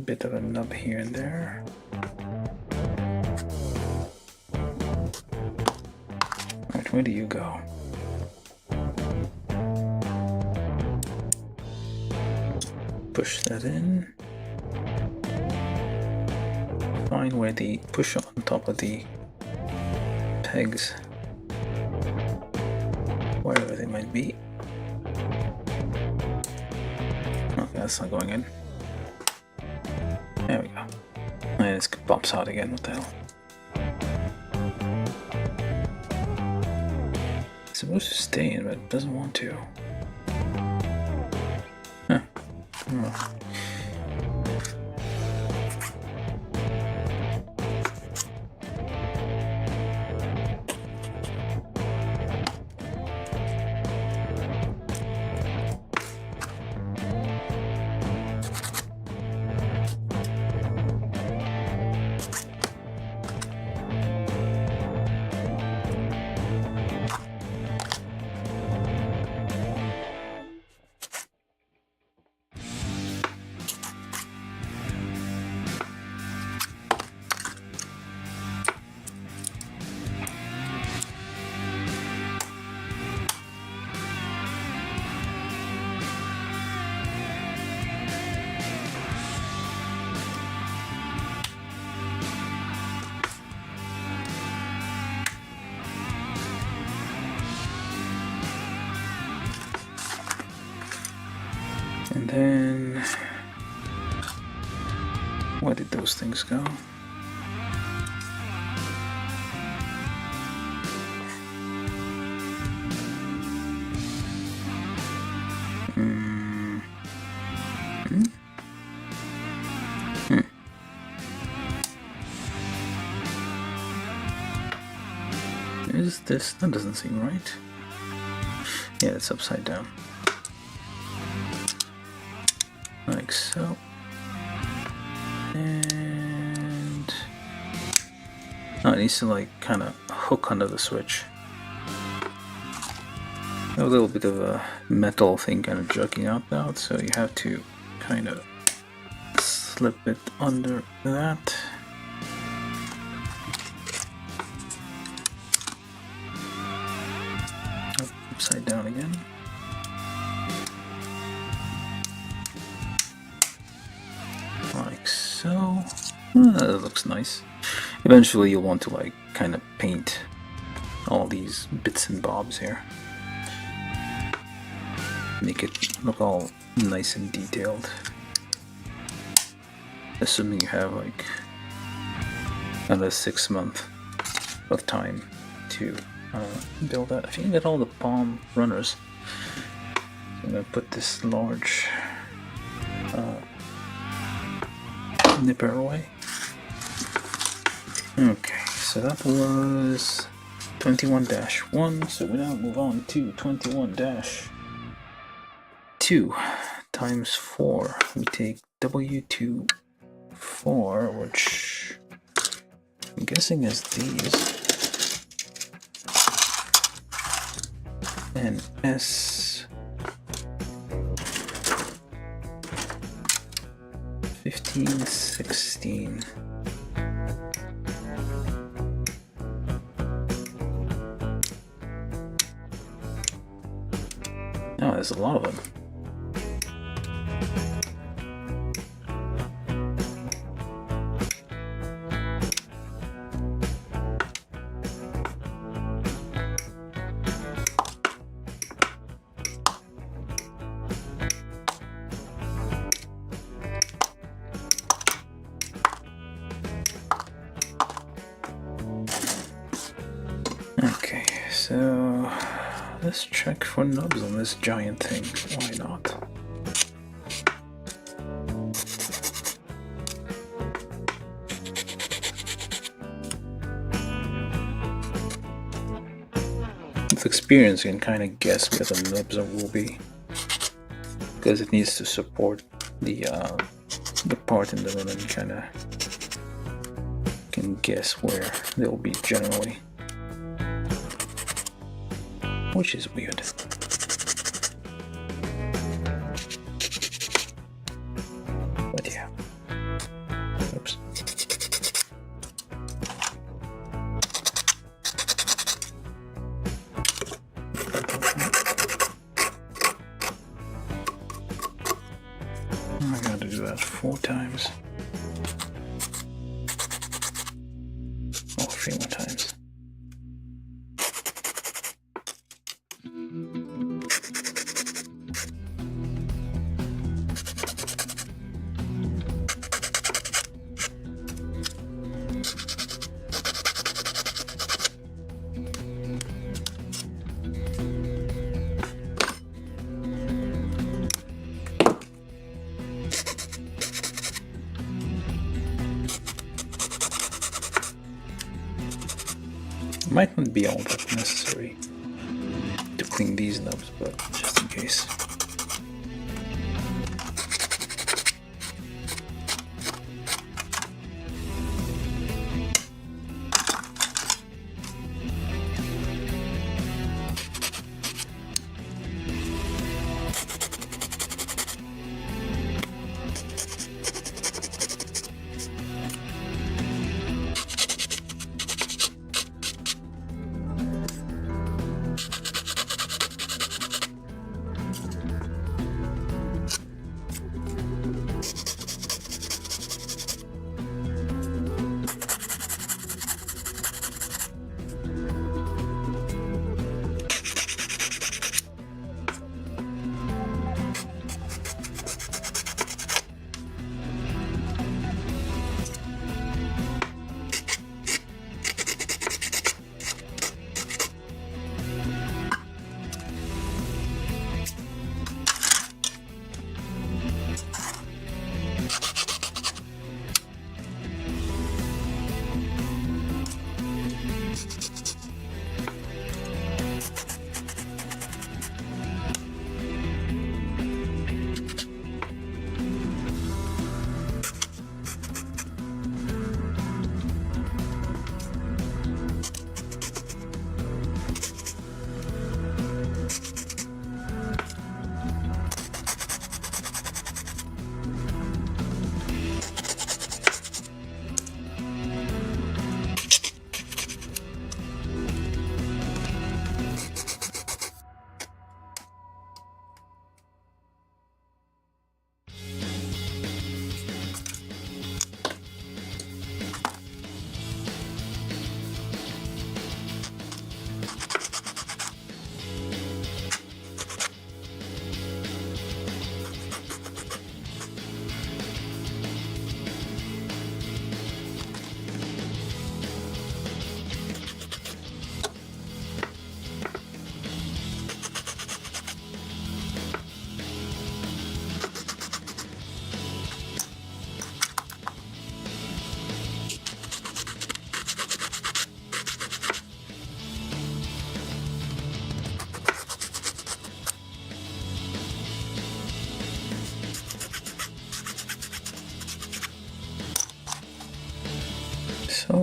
Bit of a nub here and there. Right, where do you go? Push that in. Find where the push on top of the pegs, wherever they might be. Okay, that's not going in. There we go. And it pops out again. What the hell? It's supposed to stay in, but it doesn't want to. Huh. Oh. And then, where did those things go? Is this? That doesn't seem right. Yeah, it's upside down. Like so. And oh, it needs to like kind of hook under the switch. A little bit of a metal thing kind of jugging out now, so you have to kind of slip it under that. Upside down again. Like so. That looks nice. Eventually you'll want to like kind of paint all these bits and bobs here. Make it look all nice and detailed. Assuming you have like another 6 months of time to build that. If you can get all the palm runners, so I'm gonna put this large nipper away. Okay, so that was 21-1, so we now move on to 21-2 times 4. We take W2 4, which I'm guessing is these, and S 15, 16. Oh, there's a lot of them. Okay, so let's check for nubs on this giant thing. Why not? With experience, you can kind of guess where the nubs will be, because it needs to support the part in the middle. You kind of can guess where they'll be generally. Which is weird. But yeah. Oops. I gotta do that 4 times. Oh, 3 more times. Might not be all that necessary to clean these nubs, but just in case.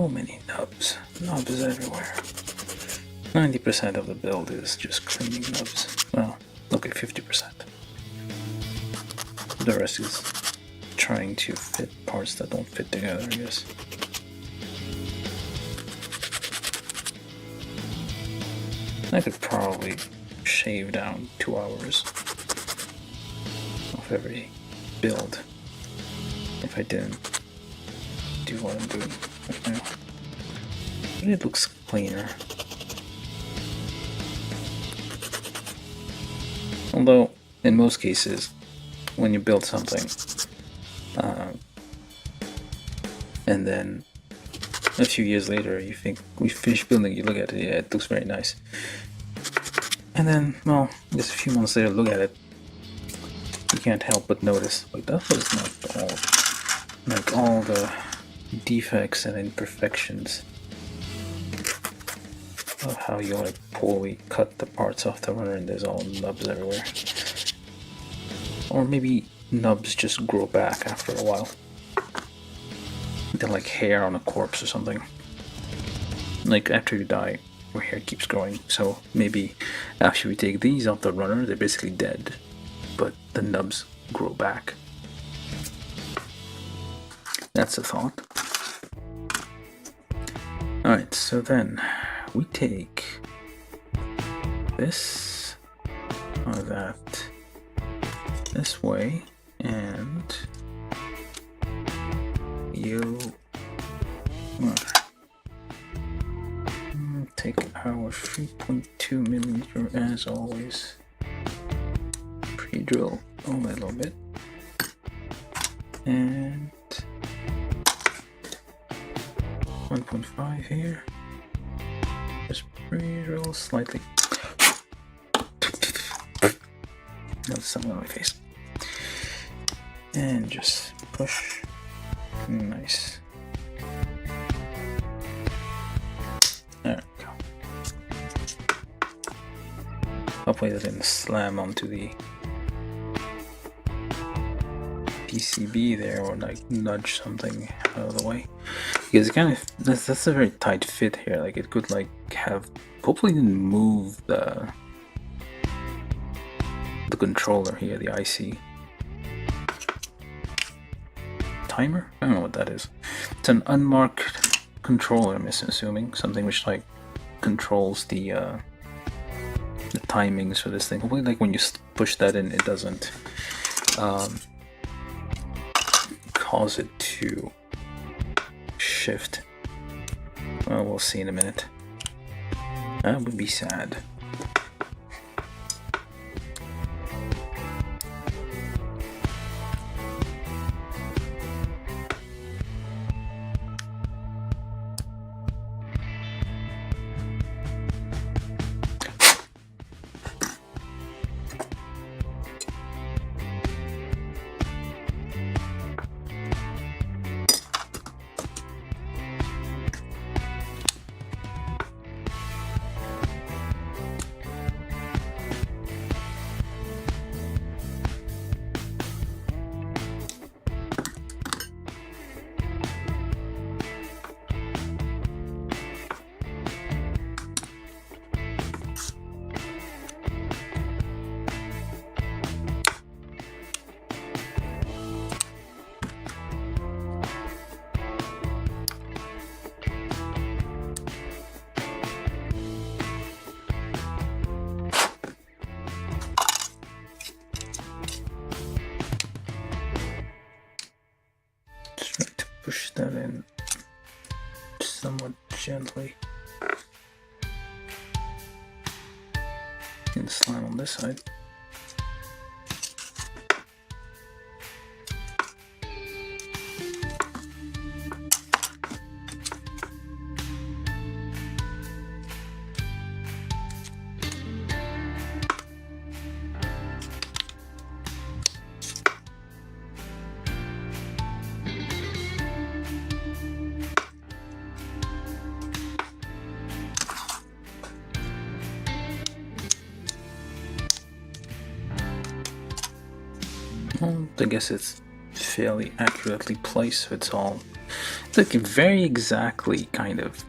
So many nubs. Nubs everywhere. 90% of the build is just cleaning nubs. Well, okay, 50%. The rest is trying to fit parts that don't fit together, I guess. I could probably shave down 2 hours of every build if I didn't do what I'm doing right now. But it looks cleaner. Although, in most cases, when you build something, and then a few years later you think, we finished building, you look at it, yeah, it looks very nice. And then, well, just a few months later, look at it, you can't help but notice, like, that was not all, like, all the defects and imperfections of how you like poorly cut the parts off the runner and there's all nubs everywhere. Or maybe nubs just grow back after a while. They're like hair on a corpse or something. Like after you die, your hair keeps growing. So maybe after we take these off the runner, they're basically dead. But the nubs grow back. That's a thought. Alright, so then we take this or that this way, and you take our 3.2mm as always, pre-drill only a little bit, and 1.5 here, just pre-drill slightly. That's something on my face. And just push. Nice. There we go. Hopefully that didn't slam onto the PCB there or like nudge something out of the way. Because it kind of, that's a very tight fit here. Like it could like have, hopefully didn't move the controller here, the IC. Timer? I don't know what that is. It's an unmarked controller, I'm assuming. Something which like controls the timings for this thing. Hopefully like when you push that in, it doesn't cause it to shift. Well, we'll see in a minute. That would be sad. Push that in somewhat gently. And slam on this side. I guess it's fairly accurately placed, so it's all It's like very exactly kind of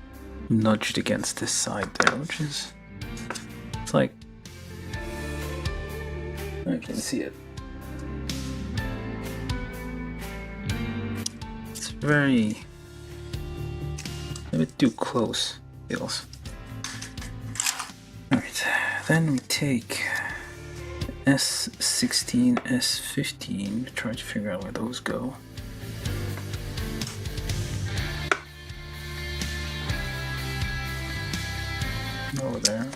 nudged against this side there, which is, it's like, I can see it. It's very, a bit too close, feels. Alright, then we take S16, S15, try to figure out where those go. Over there.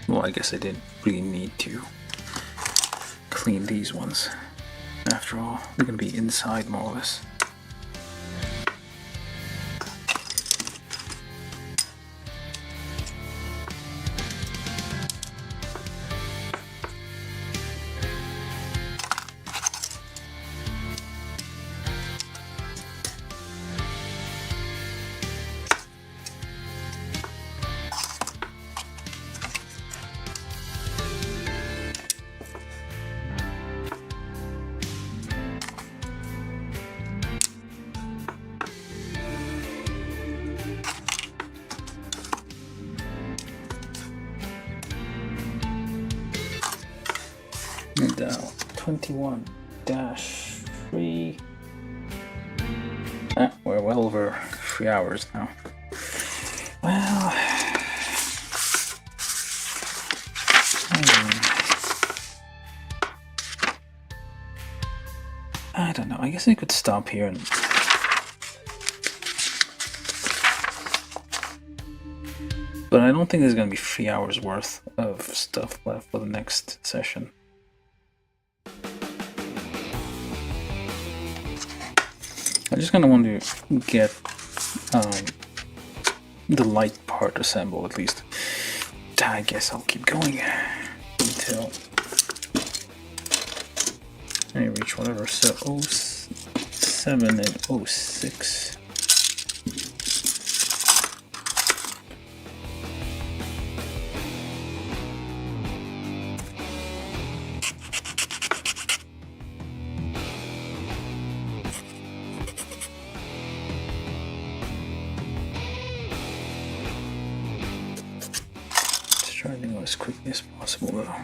Well, I guess I didn't really need to clean these ones. After all, they're gonna be inside more or less. And 21-3. We're well over 3 hours now. Well, I don't know. I guess I could stop here and but I don't think there's gonna be 3 hours worth of stuff left for the next session. I just kind of want to get the light part assembled at least. I guess I'll keep going until I reach whatever. So 07 and 06. Trying to go as quickly as possible though.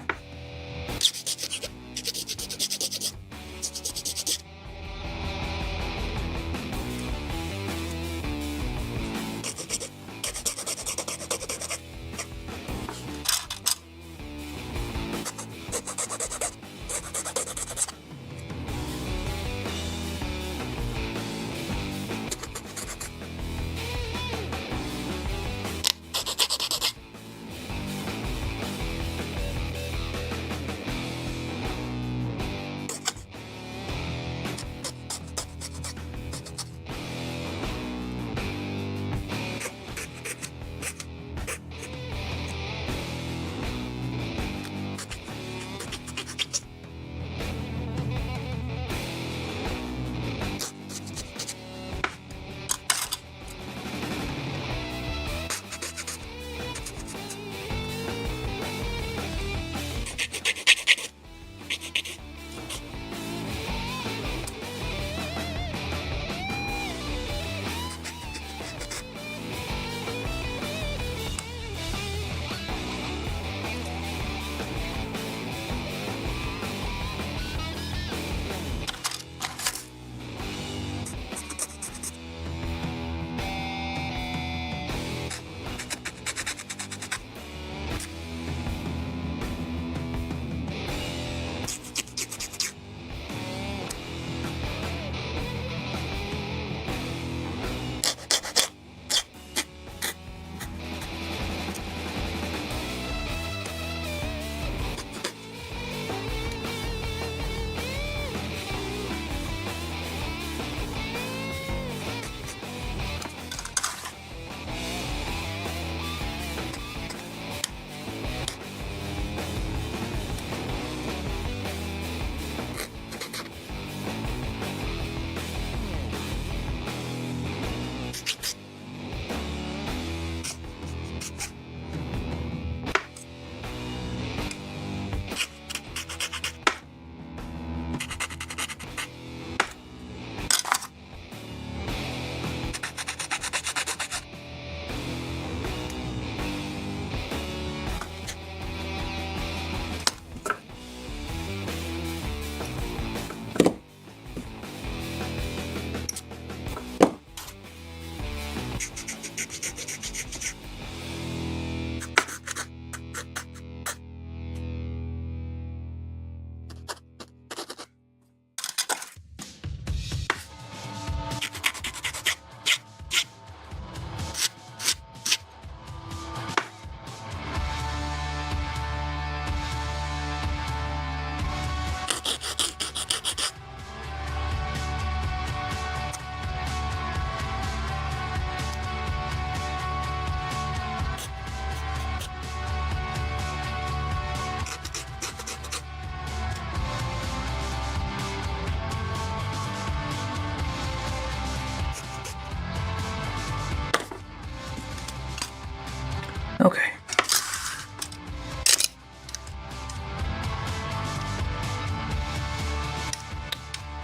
Okay.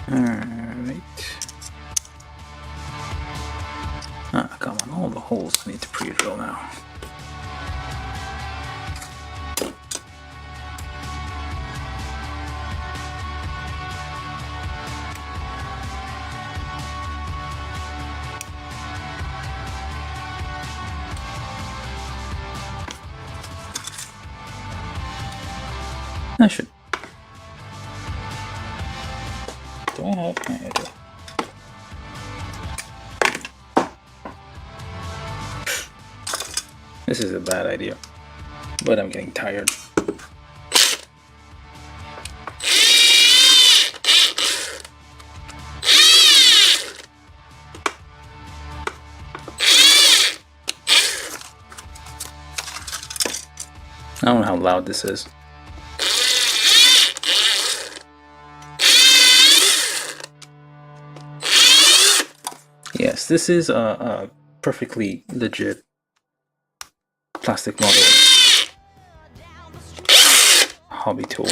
Alright. Ah, come on, all the holes I need to pre-drill now. I should. Do I have? Yeah, I do. This is a bad idea, but I'm getting tired. I don't know how loud this is. Yes, this is a perfectly legit plastic model hobby tool.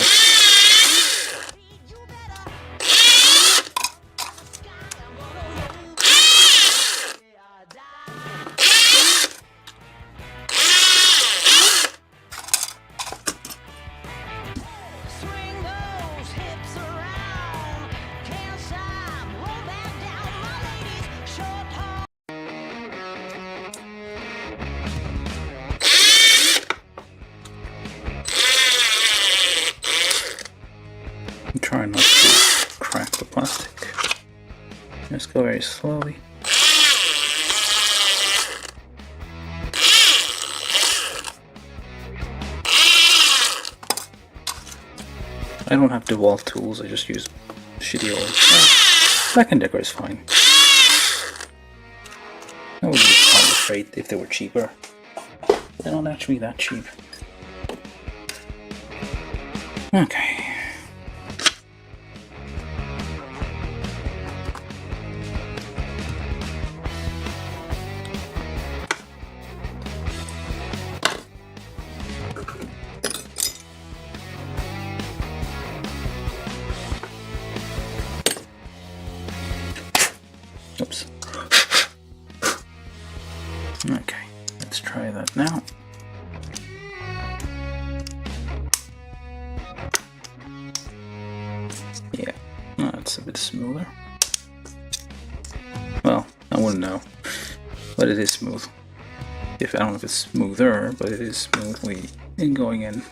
I'm trying not to crack the plastic. Just go very slowly. I don't have DeWalt tools, I just use shitty old. Black and Decker is fine. I would use Pound Freight if they were cheaper. They're not actually that cheap. Okay. Oops. Okay, let's try that now. Yeah, that's a bit smoother. Well, I wouldn't know, but it is smooth. I don't know if it's smoother, but it is smoothly going in.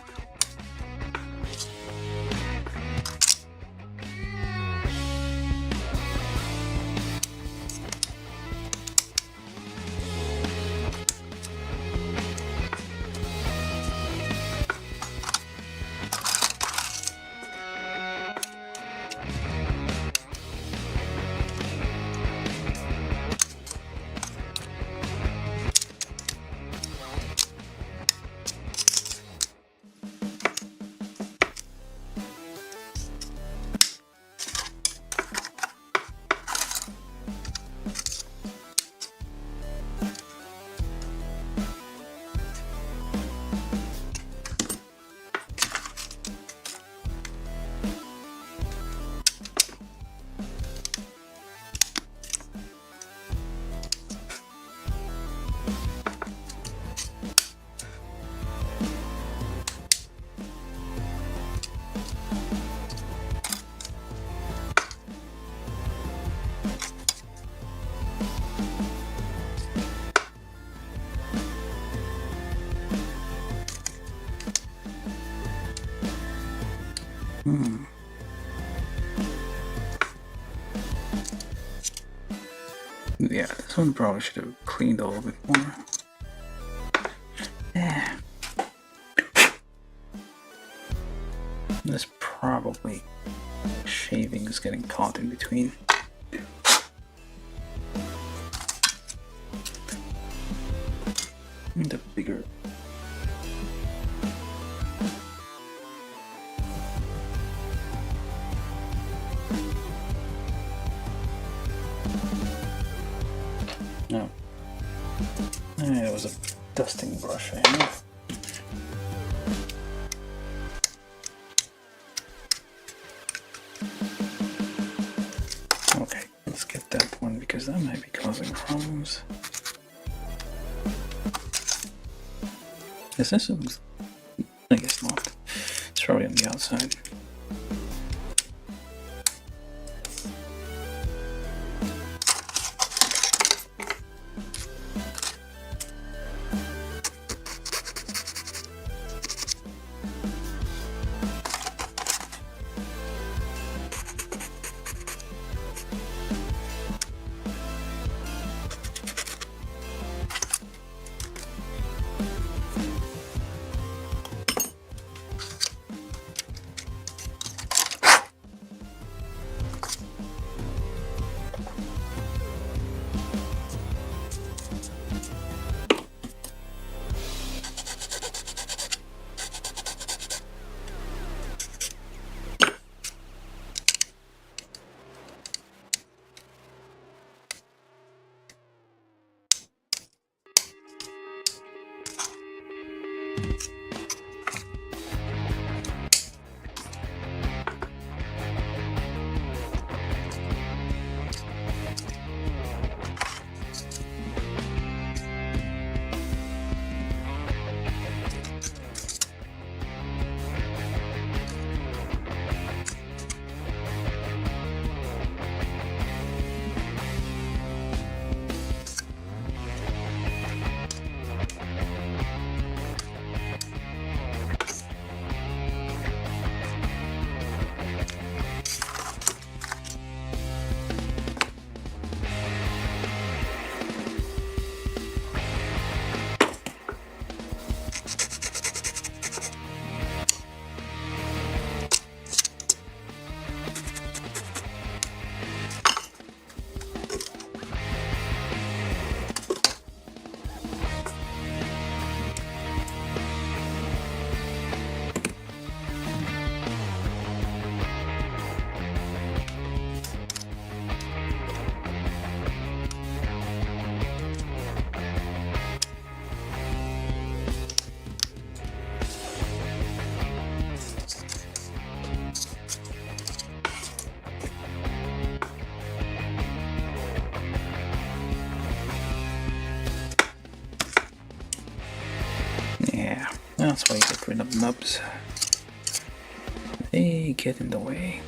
Yeah, this one probably should have cleaned a little bit more. Yeah. This probably shaving is getting caught in between. And the bigger. No. That was a dusting brush I have. Okay, let's get that one because that might be causing problems. Is this? I guess not. It's probably on the outside. Yeah, that's why you get rid of nubs. They get in the way.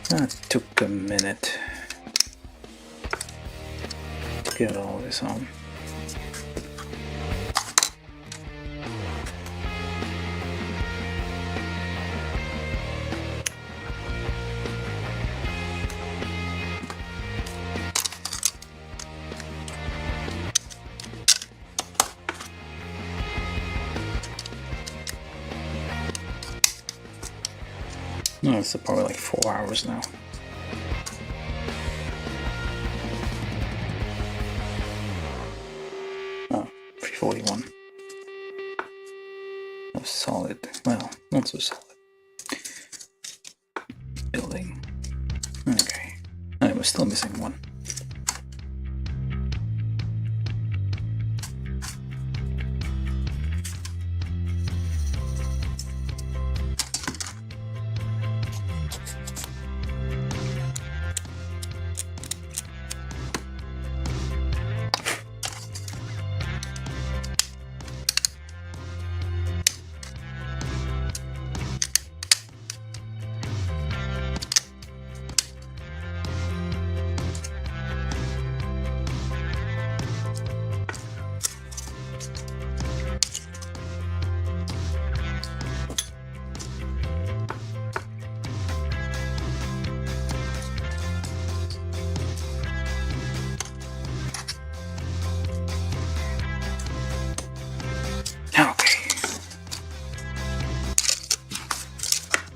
That took a minute to get all this on. No, it's probably like 4 hours now. Oh, 341. Oh, solid. Well, not so solid. Building. Okay. I was still missing one.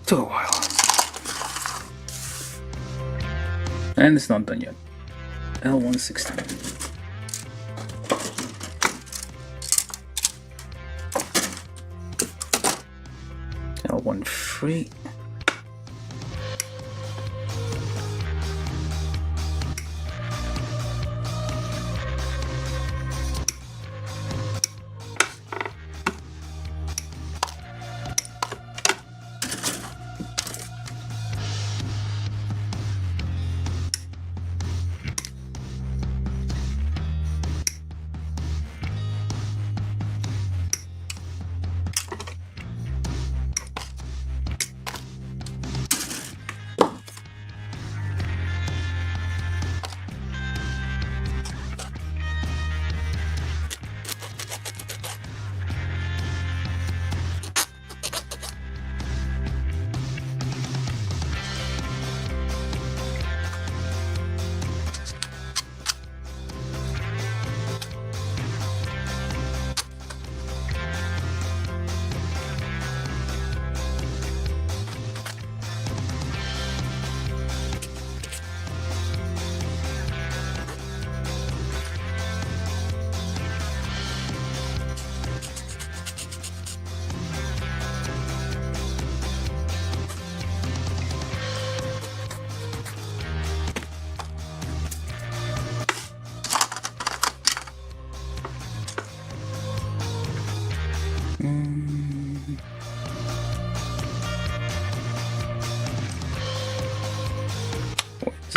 Took a while. And it's not done yet. L116. L13.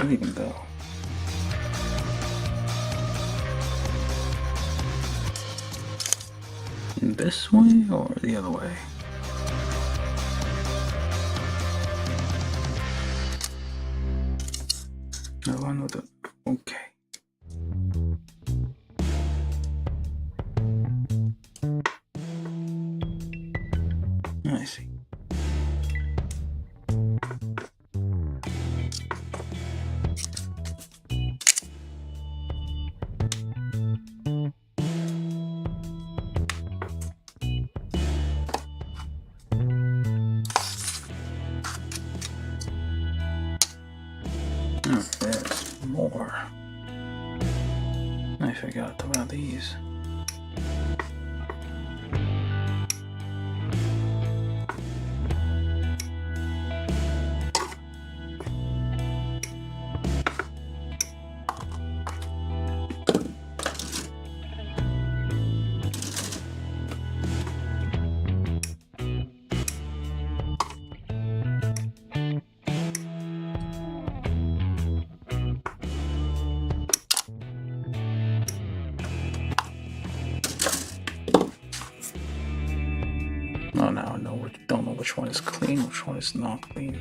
shooting though? This way or the other way? No one with it. Okay. I see. Oh, there's more. I forgot about these. Oh, now I don't know which one is clean, which one is not clean.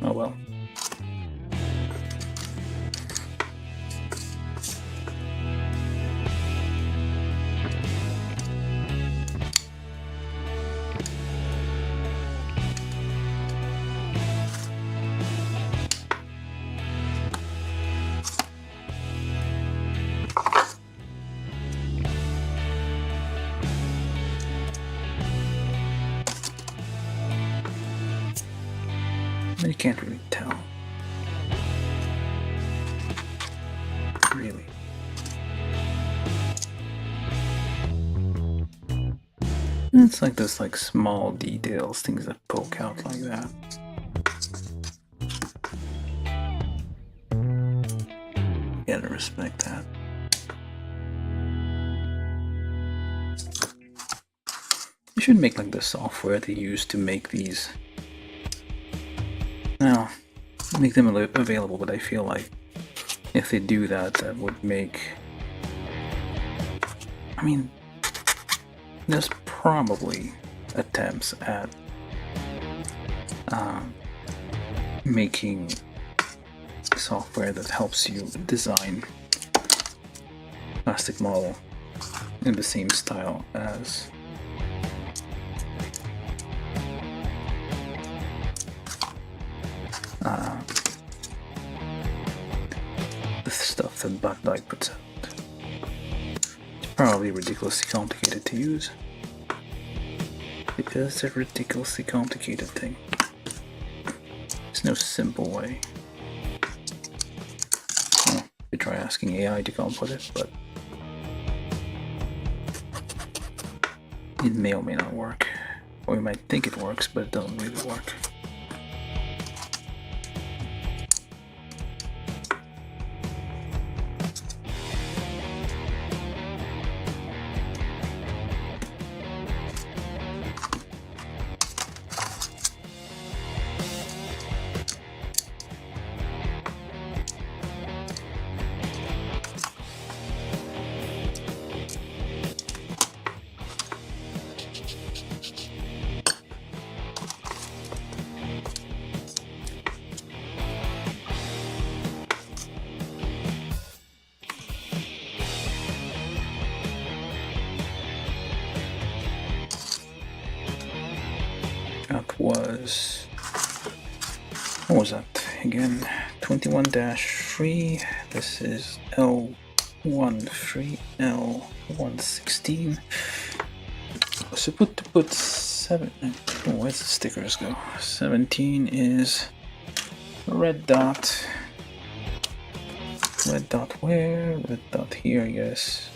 Oh well. You can't really tell. Really. It's like those small details, things that poke out like that. Gotta respect that. You should make the software they use to make these. Now, make them available, but I feel like if they do that, that would make... I mean, there's probably attempts at making software that helps you design plastic model in the same style as the stuff that Backlight puts out. It's probably ridiculously complicated to use. Because it's a ridiculously complicated thing. There's no simple way. Well, you try asking AI to come up with it, but it may or may not work. Or you might think it works, but it doesn't really work. That was, what was that again? 21-3. This is L13, L116. So put 7. Oh, where's the stickers go? 17 is red dot. Red dot where? Red dot here, I guess.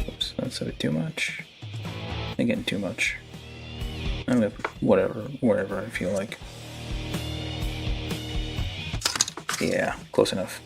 Oops, that's a bit too much. Again, too much. I'm gonna put wherever I feel like. Yeah, close enough.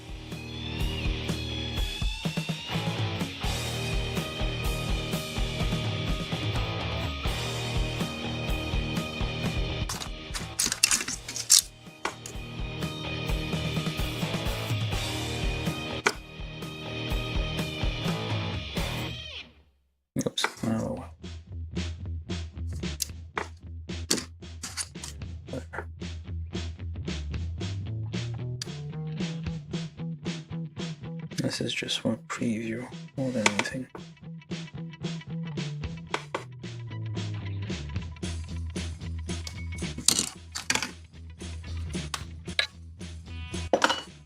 This is just for preview more than anything.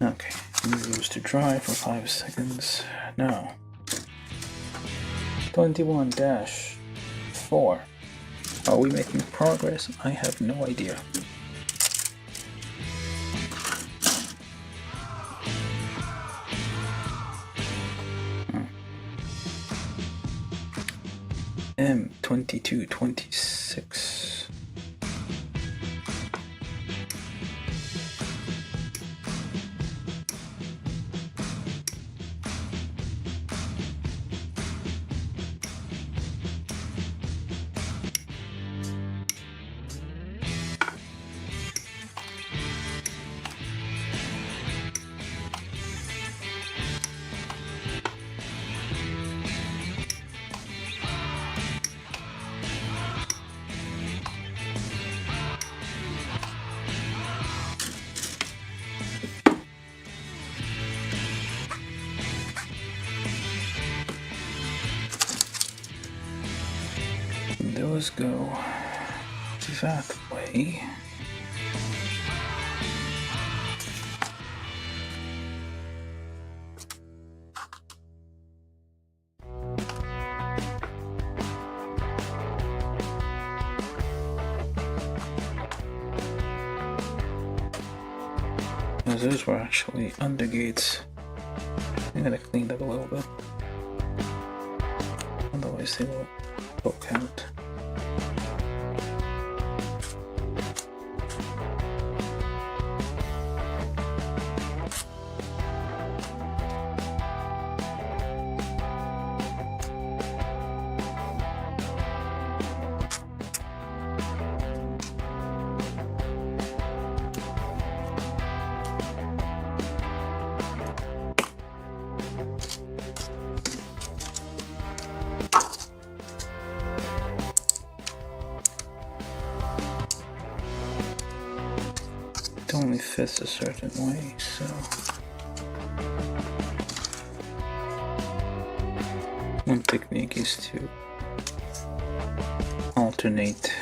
Okay, it goes to dry for 5 seconds. Now, 21-4. Are we making progress? I have no idea. M2226. Those go that way. Those were actually under gates. I'm gonna clean that a little bit. Otherwise they will poke out. It only fits a certain way, so one technique is to alternate.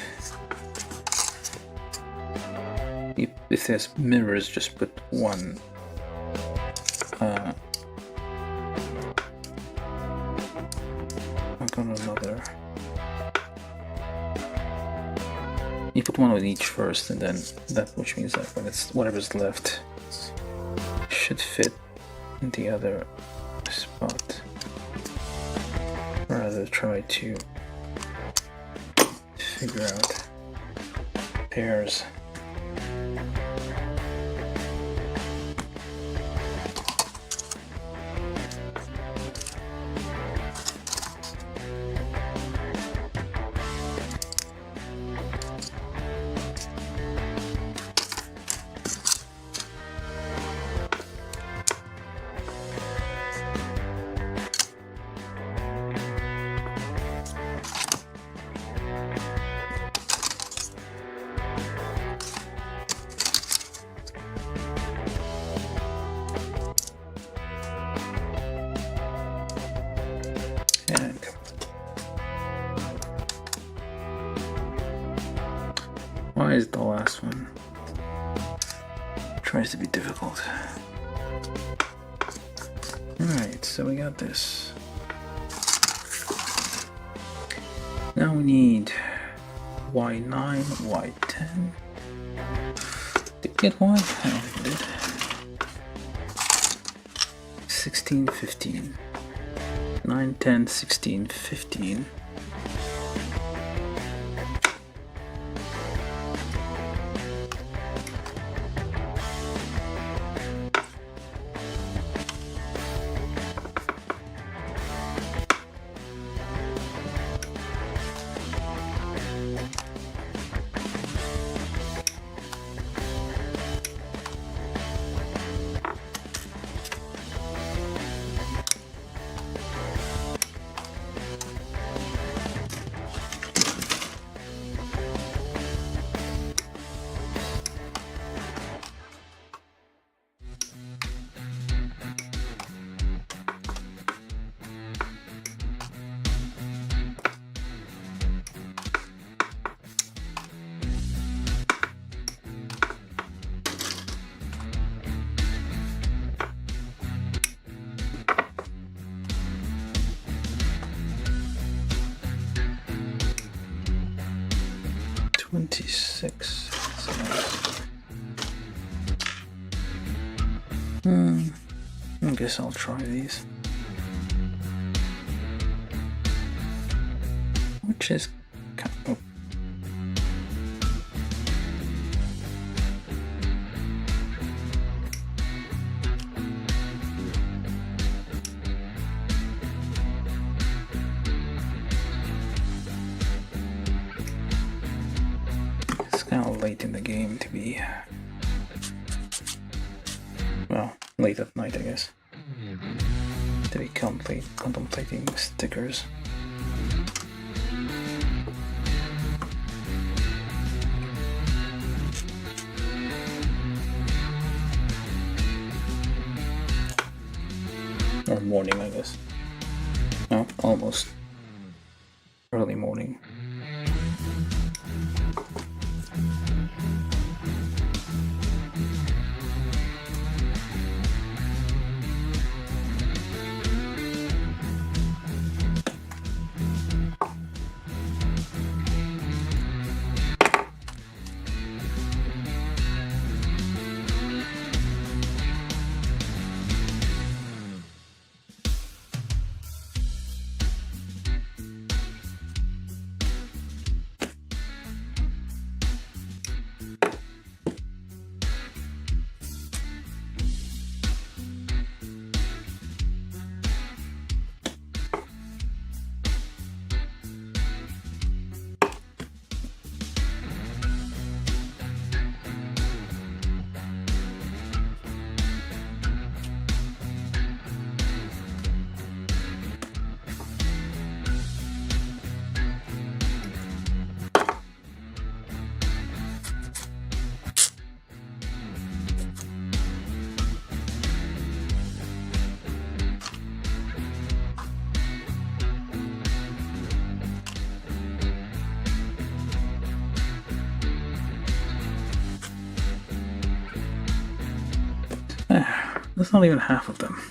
If there's mirrors, just put one I've got another. You put one with each first, and then that, which means that when it's whatever's left should fit in the other spot. Rather try to figure out pairs. Why is the last one tries to be difficult? Alright, so we got this. Now we need Y9, Y10. Did we get Y? I don't think we did. 16, 15. 9, 10, 16, 15. I guess I'll try these. Which is kind of... It's kind of late in the game to be... Well, late at night, I guess. To be contemplating stickers. Or morning, I guess. No, almost early morning. That's not even half of them.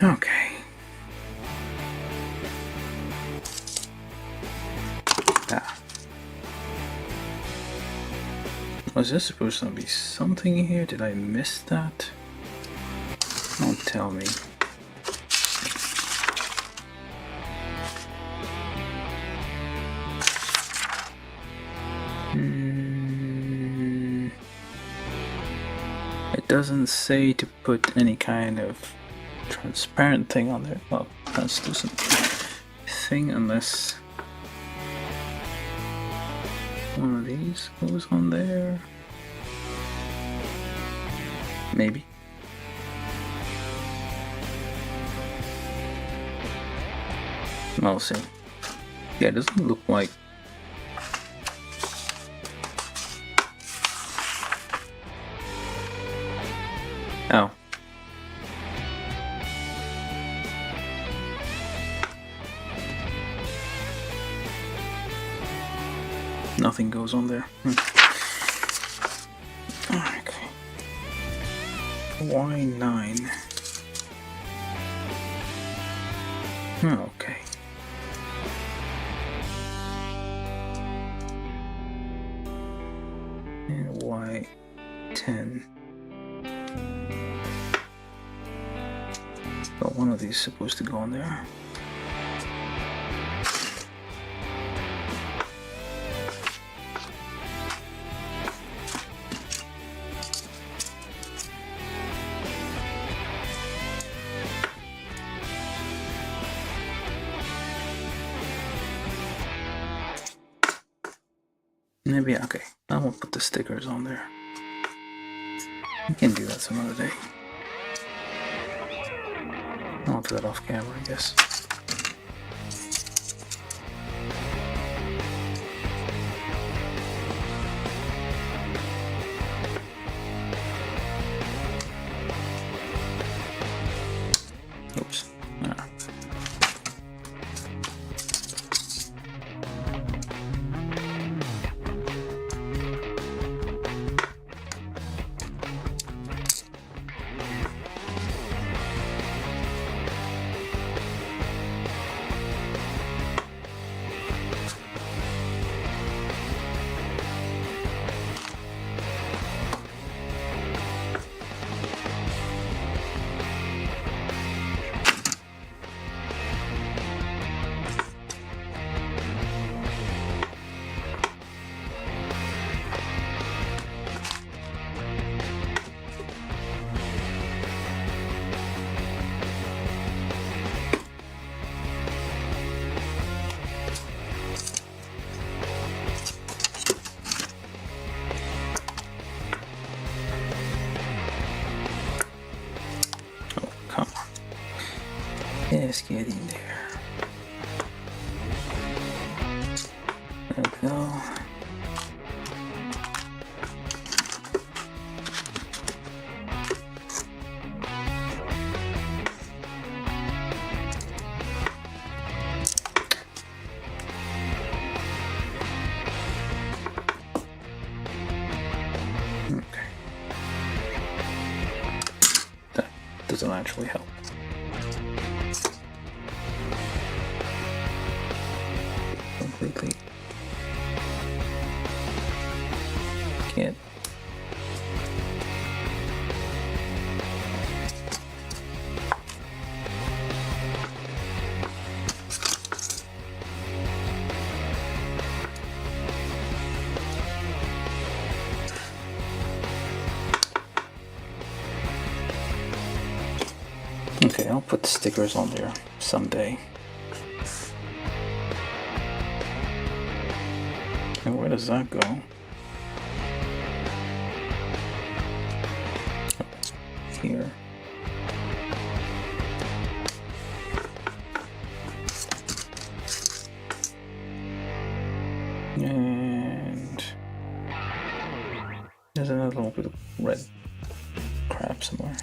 Okay. Was there supposed to be something here? Did I miss that? Don't tell me. It doesn't say to put any kind of transparent thing on there. Well, translucent thing, unless one of these goes on there. Maybe. I'll see. Yeah, it doesn't look like... Oh. Nothing goes on there. Okay. Why 9? Okay. And why 10? But one of these is supposed to go on there. Maybe, okay, I won't put the stickers on there. We can do that some other day. I'll do that off camera, I guess. Oops. Ah. Come on. Let's get in there. There we go. Okay. That doesn't actually help. Completely. Can't. Okay, I'll put the stickers on there someday. And where does that go? Here. And there's another one with red crap somewhere.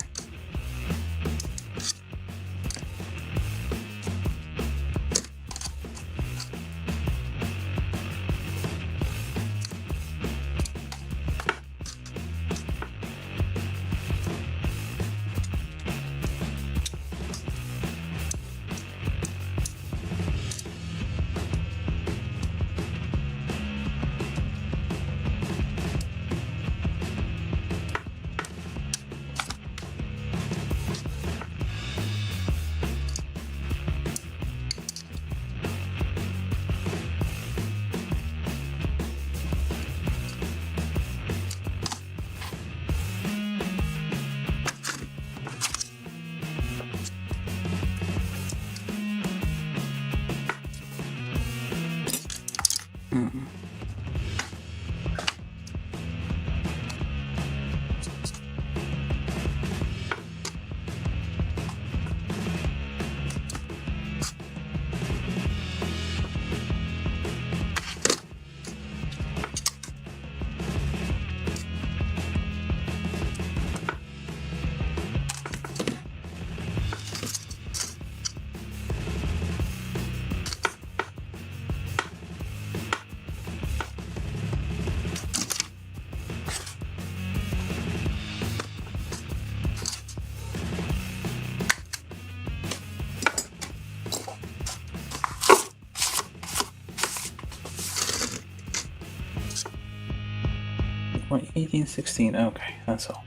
What, 1816? Okay, that's all.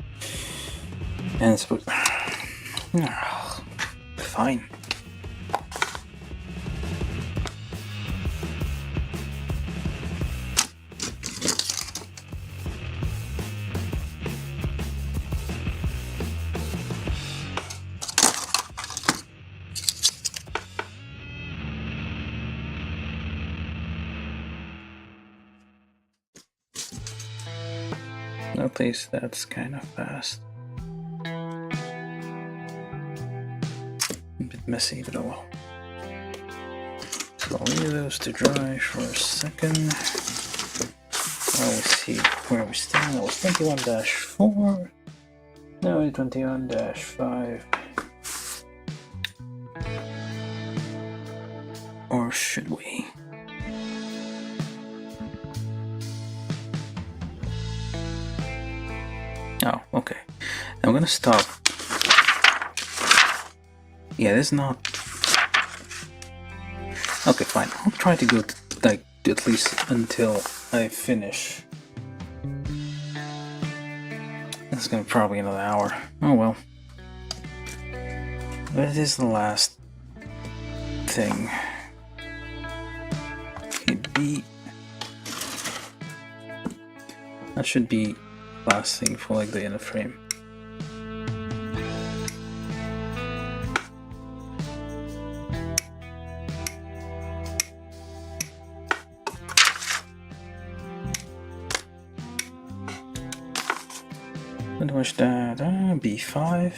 And it's fine. At least that's kind of fast. A bit messy, but oh well. So I'll leave those to dry for a second. While we see where we stand. That was 21-4. Now we're 21-5. Or should we? Oh, okay. I'm gonna stop. Yeah, this is not. Okay, fine. I'll try to go like at least until I finish. This is gonna probably another hour. Oh well. But it is the last thing. Okay, B. That should be last thing for like the inner frame. What was that? B5.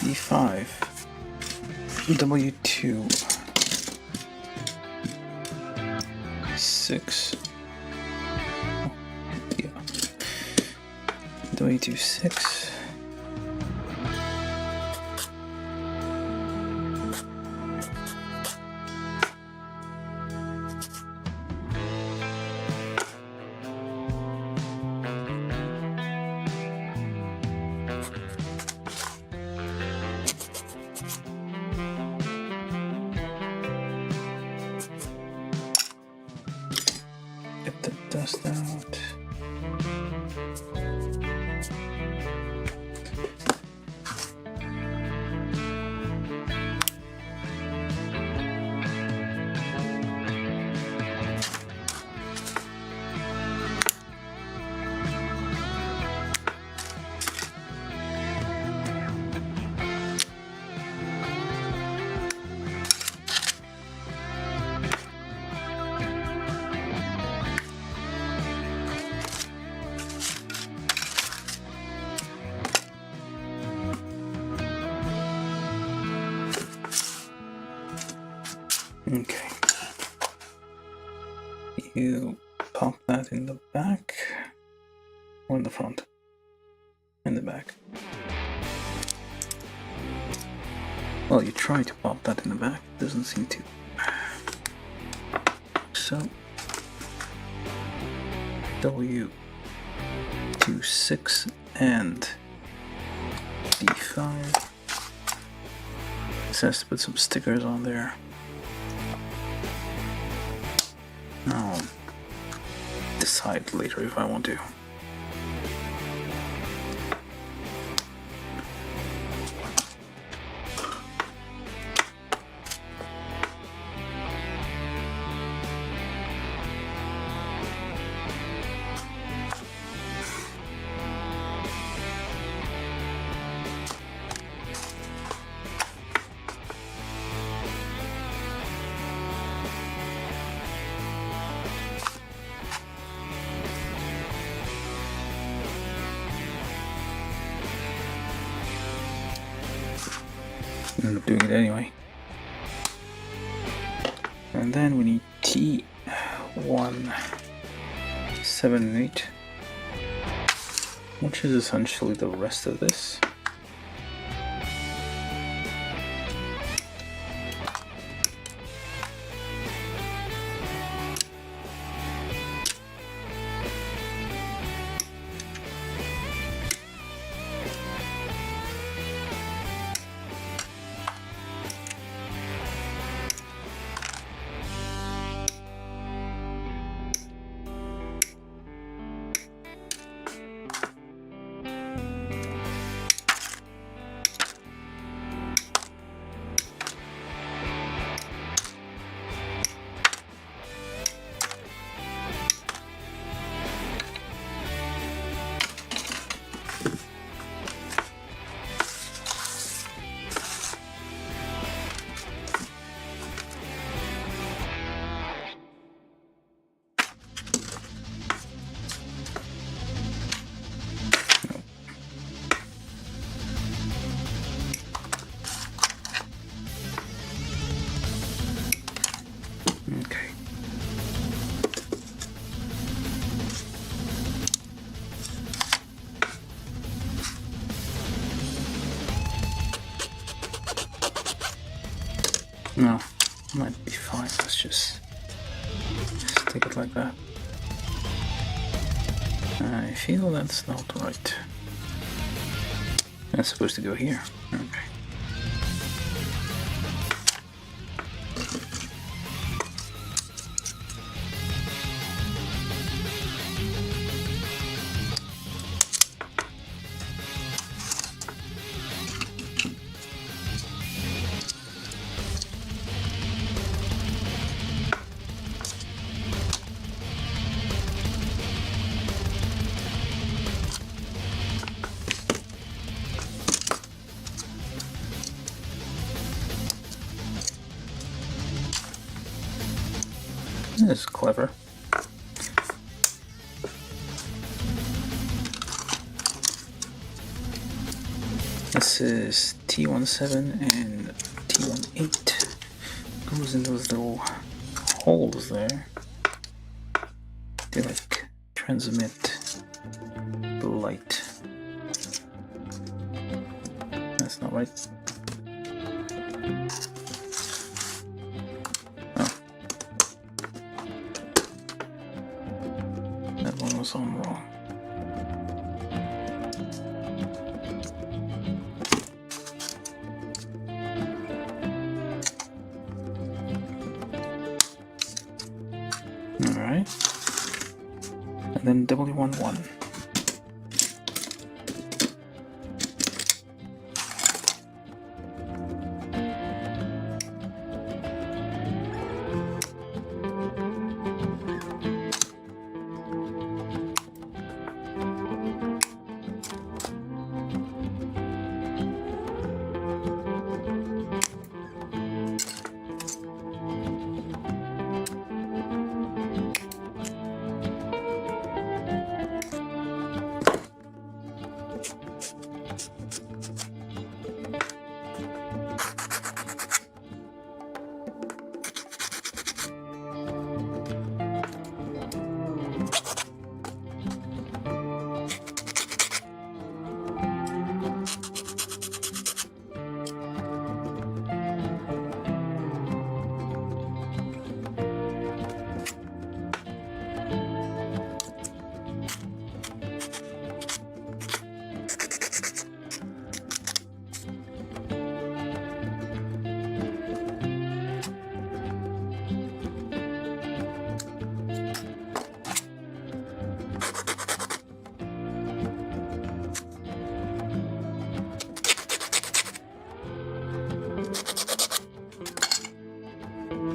B5. W2. 6. Yeah. W2 6. Get the dust out. Okay. You pop that in the back or in the front? In the back. Well, you try to pop that in the back, doesn't seem to. So W26 and D5. This has to put some stickers on there. I'll decide later if I want to. End up doing it anyway. And then we need T1, 7, and 8, which is essentially the rest of this. No, might be fine. Let's just stick it like that. I feel that's not right. That's supposed to go here. Okay. This is clever. This is T17 and T18. Goes in those little holes there. They like transmit the light. That's not right. I'm wrong. All right, and then W11.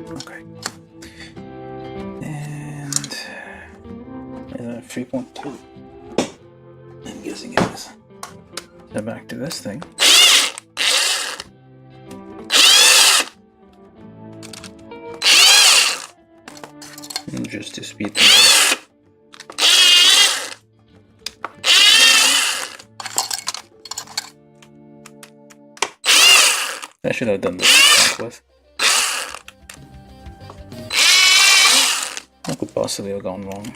Okay. And 3.2. I'm guessing it is. So back to this thing. And just to speed things up. I should have done this to start with. What could possibly have gone wrong?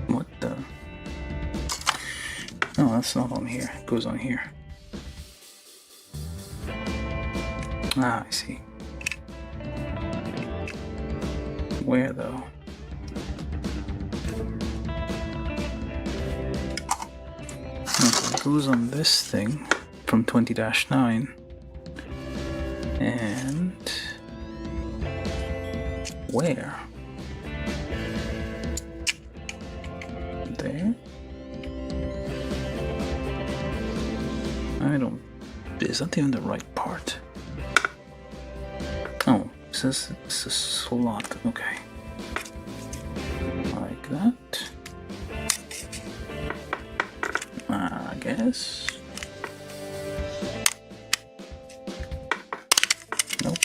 What the? No, that's not on here. It goes on here. Ah, I see. Where though? Okay, it goes on this thing from 20-9 and where? There? I don't... Is that even the right part? Oh, it says it's a slot. Okay. Like that. I guess. Nope.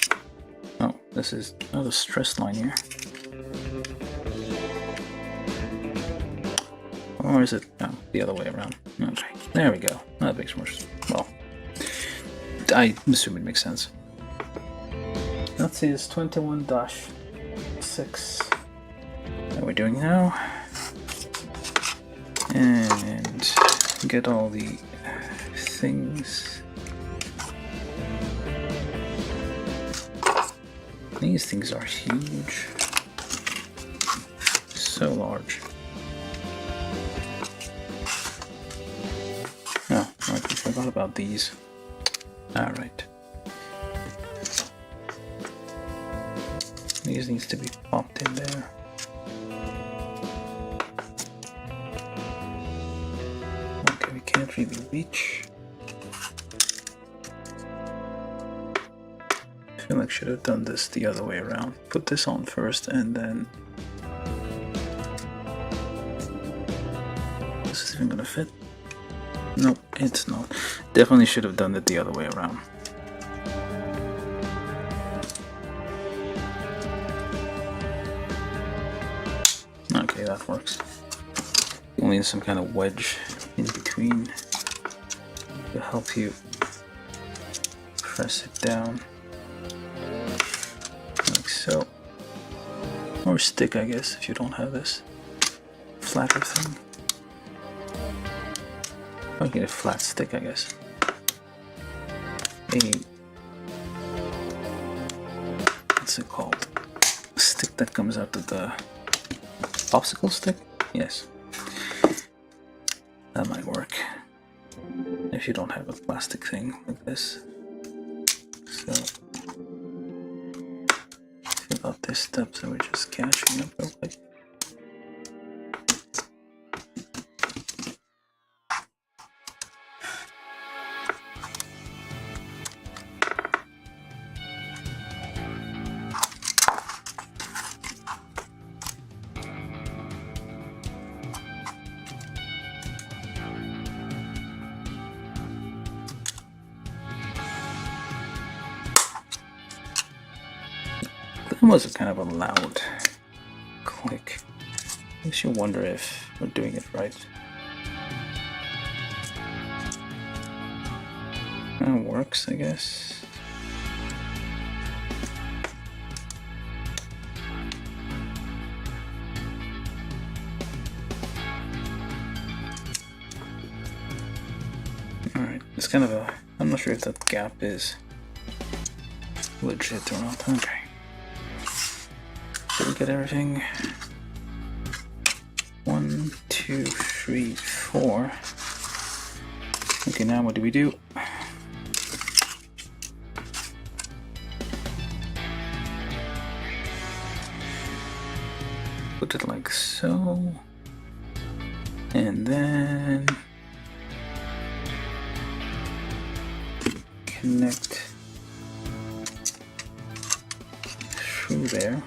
Oh, this this is not a stress line here. Or is it the other way around? Okay, there we go. That makes more sense. Well, I assume it makes sense. Let's see, it's 21-6 that we're doing now. And get all the things. These things are huge. So large. Oh, I forgot about these. Alright. These needs to be popped in there. Okay, we can't really reach. I feel like I should have done this the other way around. Put this on first and then... This is even gonna fit? Nope, it's not. Definitely should have done it the other way around. Okay, that works. You'll need some kind of wedge in between to help you press it down. Like so. Or stick, I guess, if you don't have this flatter thing. I'll get a flat stick, I guess. What's it called? A stick that comes out of the popsicle stick? Yes. That might work. If you don't have a plastic thing like this. So, fill out this step so we're just catching up real quick. That was a kind of a loud click. Makes you wonder if we're doing it right. That works, I guess. Alright, it's kind of a... I'm not sure if that gap is legit or not. Okay. Did we get everything? 1, 2, 3, 4. Okay, now what do we do? Put it like so. And then connect through there.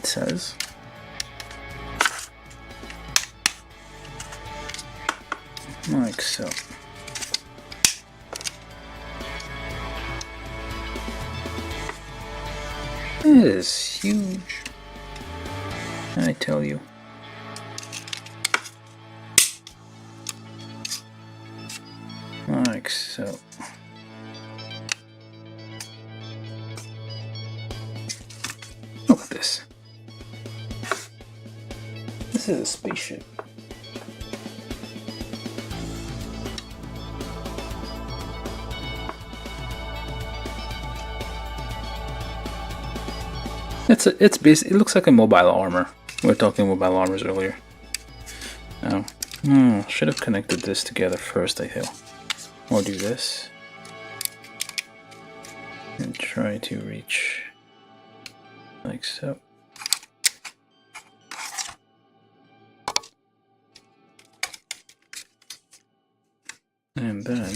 Says like so. It is huge, I tell you. Like so. Look at this. This is a spaceship. It's basically, it looks like a mobile armor. We were talking mobile armors earlier. Oh, should have connected this together first, I feel. Or do this. And try to reach like so. And then,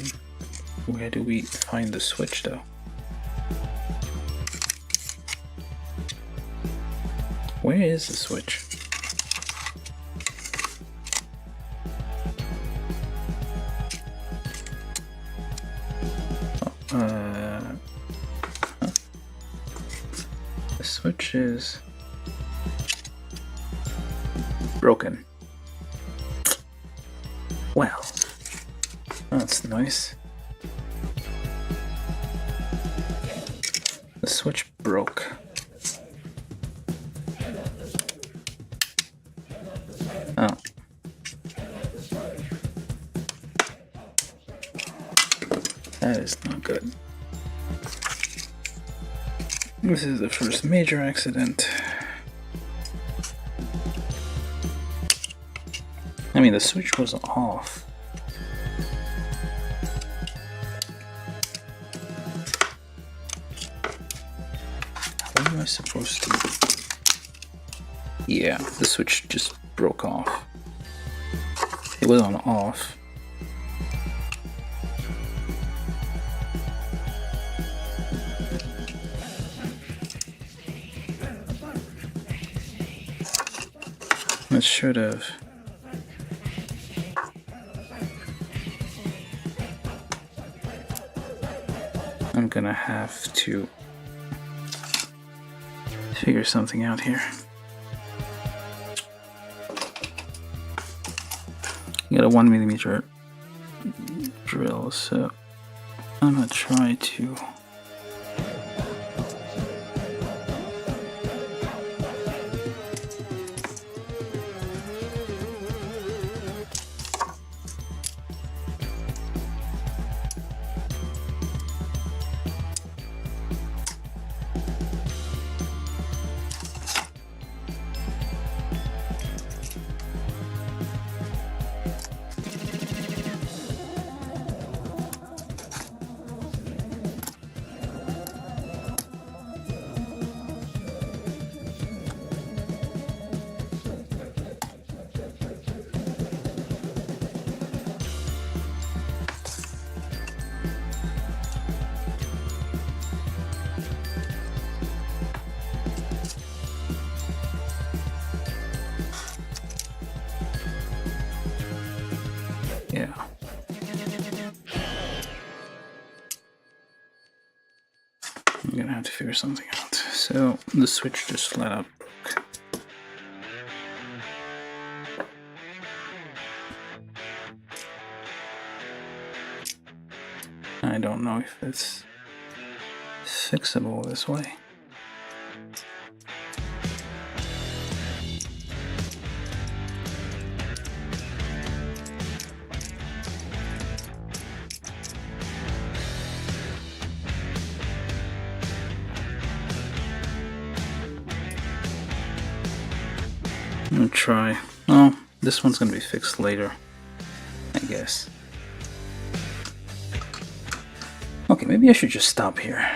where do we find the switch though? Where is the switch? switch is broken. Well, that's nice. The switch broke. Oh. That is not good. This is the first major accident. I mean, the switch was off. What am I supposed to... Yeah, the switch just broke off. It was on off. It should have. I'm gonna have to figure something out here. I got a 1mm drill, so I'm gonna try to yeah. I'm gonna have to figure something out. So the switch just flat out broke. I don't know if it's fixable this way. I'm gonna try. Oh, this one's gonna be fixed later, I guess. Okay, maybe I should just stop here.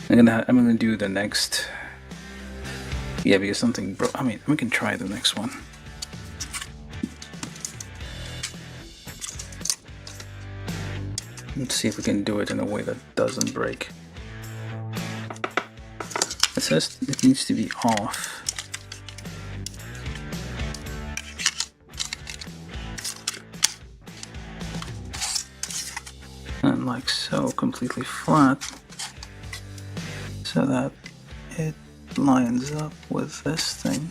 I'm gonna do the next. Yeah, because something broke. I mean, we can try the next one. Let's see if we can do it in a way that doesn't break. It says it needs to be off. And like so, completely flat, so that it lines up with this thing.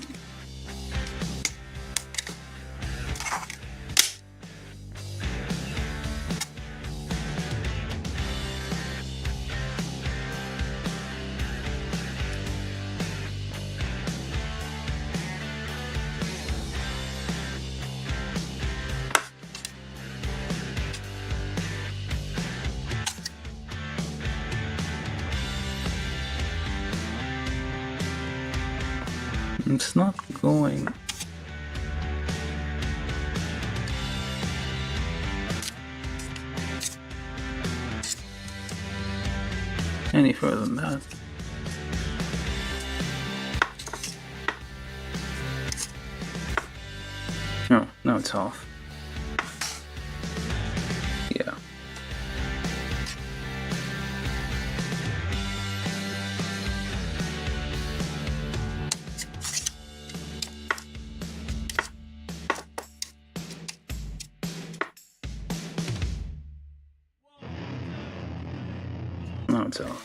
It's not going. Any further than that. No, now it's off. Yeah. Now it's off.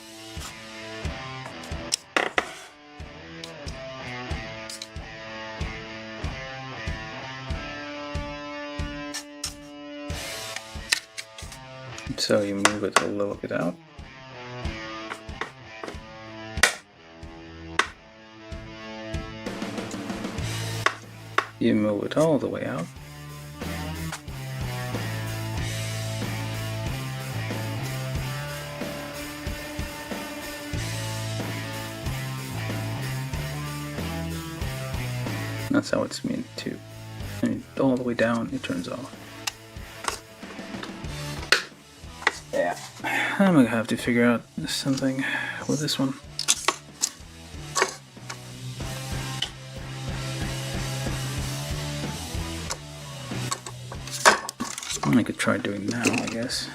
So you move it a little bit out. You move it all the way out. That's how it's meant to. And all the way down, it turns off. Yeah, I'm gonna have to figure out something with this one. I could try doing now, I guess.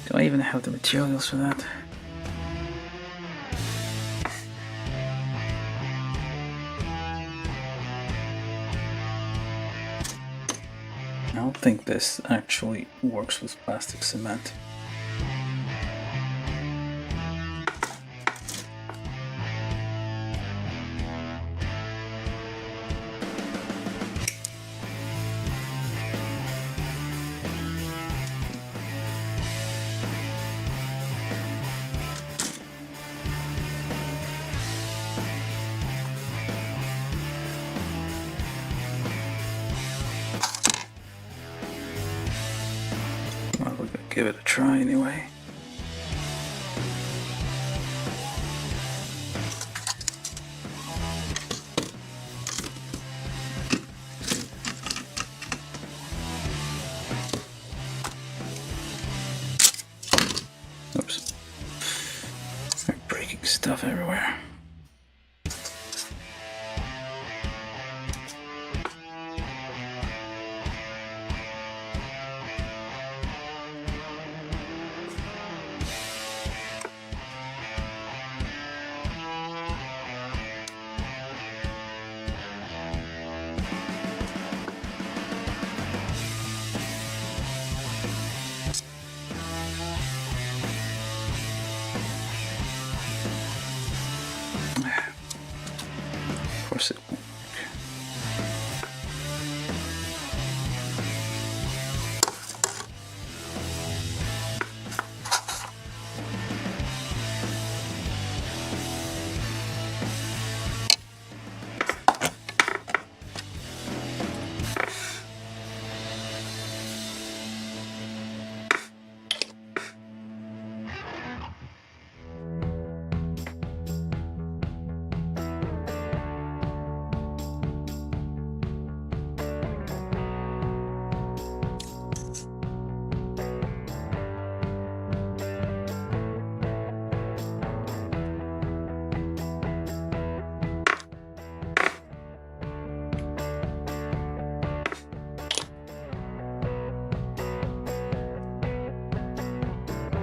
Do I even have the materials for that? I don't think this actually works with plastic cement. Give it a try anyway. Oops. I'm breaking stuff everywhere. Of course it won't work.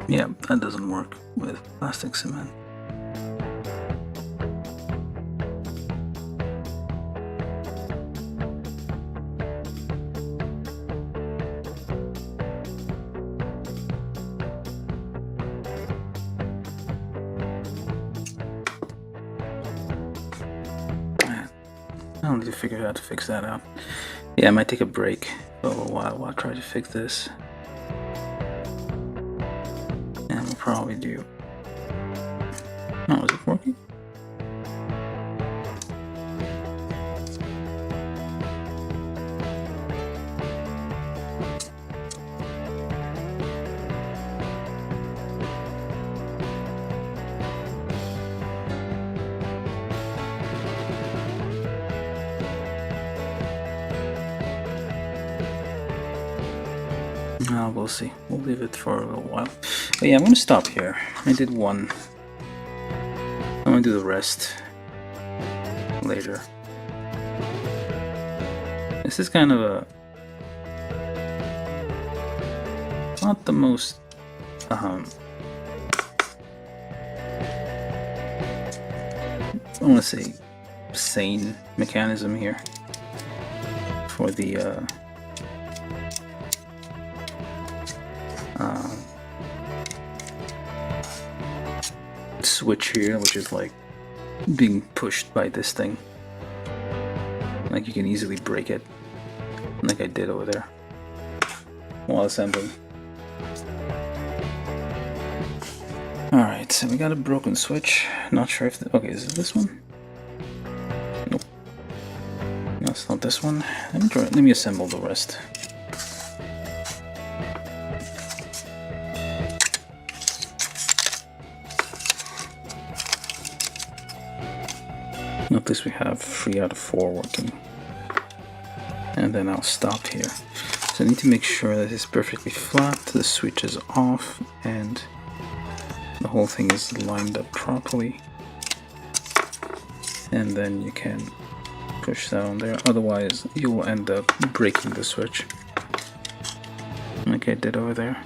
Yeah, that doesn't work with plastic cement. I'll need to figure out how to fix that out. Yeah, I might take a break for a while I try to fix this. And we'll probably do... Oh, is it working? We'll see. We'll leave it for a little while. But yeah, I'm gonna stop here. I did one. I'm gonna do the rest later. This is kind of a... not the most... I want to say sane mechanism here for the switch here, which is like being pushed by this thing. Like you can easily break it, like I did over there while assembling. Alright, so we got a broken switch. Not sure if... okay, is it this one? Nope. No, it's not this one. Let me assemble the rest. At least we have 3 out of 4 working. And then I'll stop here. So I need to make sure that it's perfectly flat, the switch is off, and the whole thing is lined up properly. And then you can push that on there, otherwise you'll end up breaking the switch. Like I did over there.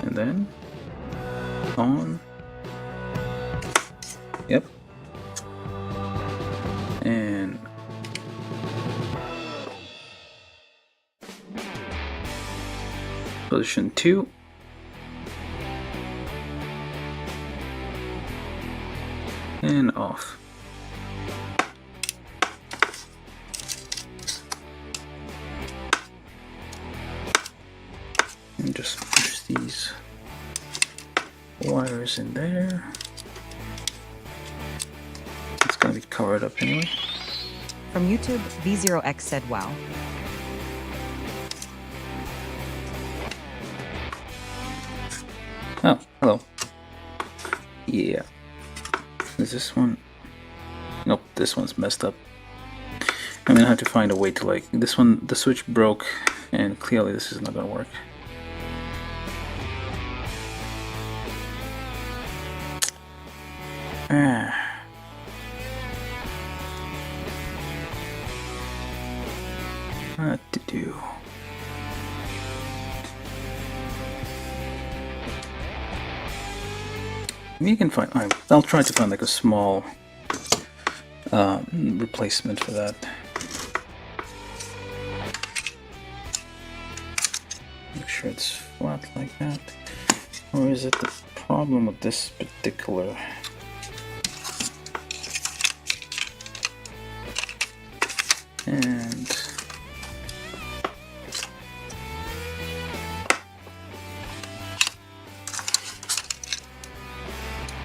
And then on. Yep. And position 2. And off. And just push these wires in there. It's gonna be covered up anyway. From YouTube, V0X said, wow. Oh, hello. Yeah. Is this one? Nope, this one's messed up. I'm gonna have to find a way to, like, this one, the switch broke, and clearly this is not gonna work. What to do? Maybe you can find. I'll try to find like a small replacement for that. Make sure it's flat like that. Or is it the problem with this particular? And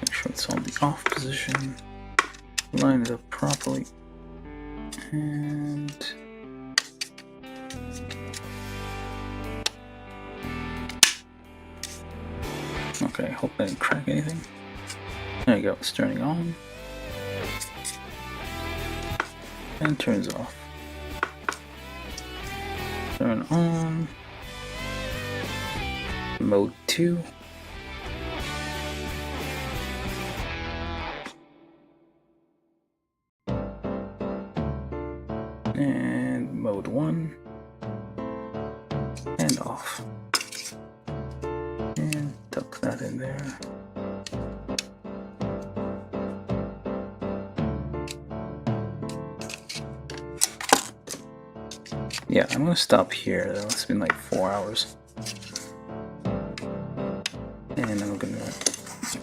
make sure it's on the off position. Line it up properly. And okay, hope I didn't crack anything. There you go, it's turning on. And turns off. Turn on. Mode 2. And mode 1. And off. And tuck that in there. Yeah, I'm gonna stop here though. It's been like 4 hours. And I'm gonna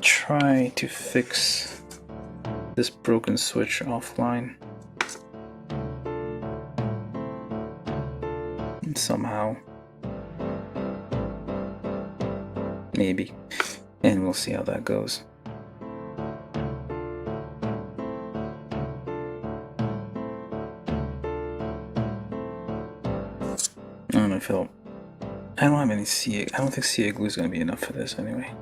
try to fix this broken switch offline. Somehow. Maybe. And we'll see how that goes. I don't know if it'll... I don't have any CA... I don't think CA glue is going to be enough for this anyway.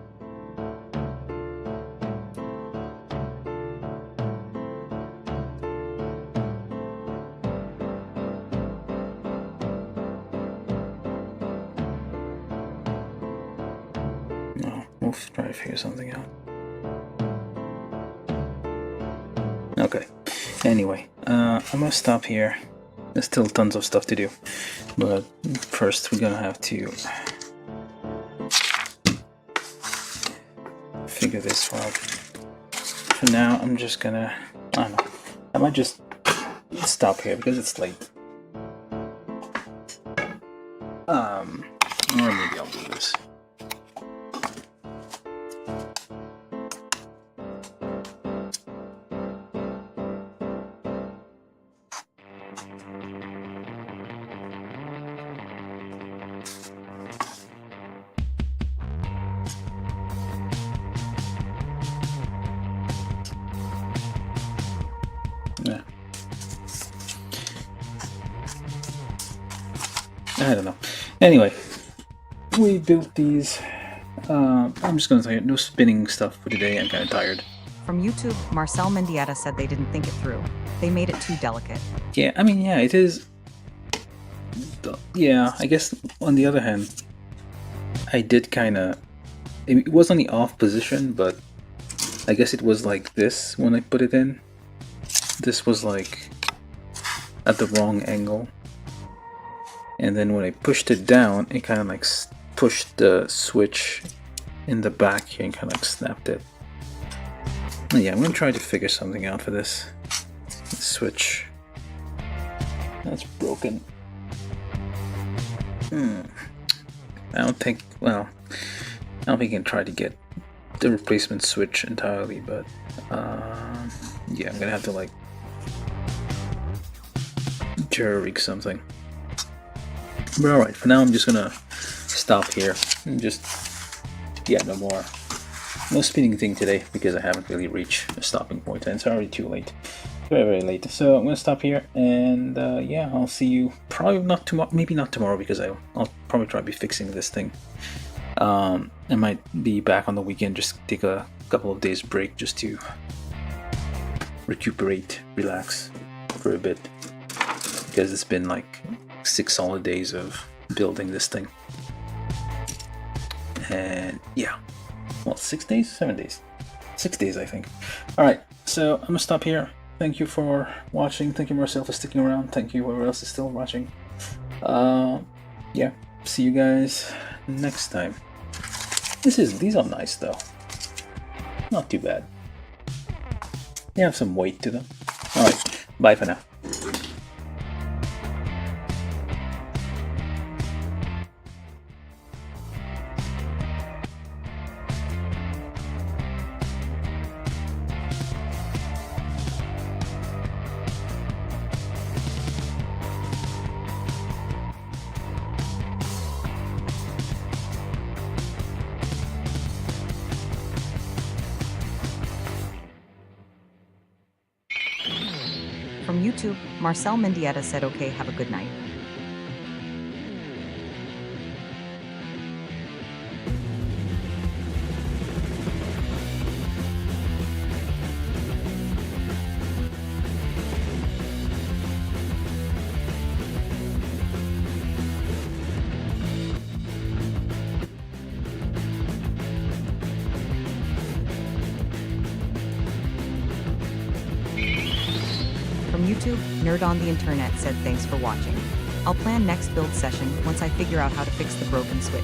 No, we'll try to figure something out. Okay. Anyway, I'm going to stop here. There's still tons of stuff to do, but first we're gonna have to figure this out. For now, I'm just gonna, I don't know, I might just stop here because it's late. Or maybe I'll do this. Yeah. I don't know. Anyway, we built these. I'm just gonna tell you, no spinning stuff for today. I'm kind of tired. From YouTube, Marcel Mendieta said they didn't think it through. They made it too delicate. Yeah, I mean, yeah, it is. Yeah, I guess on the other hand, I did kind of. It was on the off position, but I guess it was like this when I put it in. This was like at the wrong angle. And then when I pushed it down, it kind of like pushed the switch in the back here and kind of like snapped it. Yeah, I'm gonna try to figure something out for this. The switch. That's broken. I don't think, well, I don't think I can try to get the replacement switch entirely, but yeah, I'm gonna have to like jury rig something. But alright, for now I'm just gonna stop here and just, yeah, no spinning thing today because I haven't really reached a stopping point and it's already too late. Very, very late. So I'm gonna stop here and yeah, I'll see you probably not tomorrow, maybe not tomorrow because I'll probably try to be fixing this thing. I might be back on the weekend, just take a couple of days break just to recuperate, relax for a bit because it's been like 6 solid days of building this thing. And yeah, well, 6 days, 7 days, 6 days I think. Alright, so I'm gonna stop here. Thank you for watching. Thank you Marcel for sticking around. Thank you whoever else is still watching. Yeah, see you guys next time. These are nice though. Not too bad. They have some weight to them. Alright, bye for now. From YouTube, Marcel Mendieta said, okay, have a good night. From YouTube, Nerd on the Internet said thanks for watching. I'll plan next build session once I figure out how to fix the broken switch.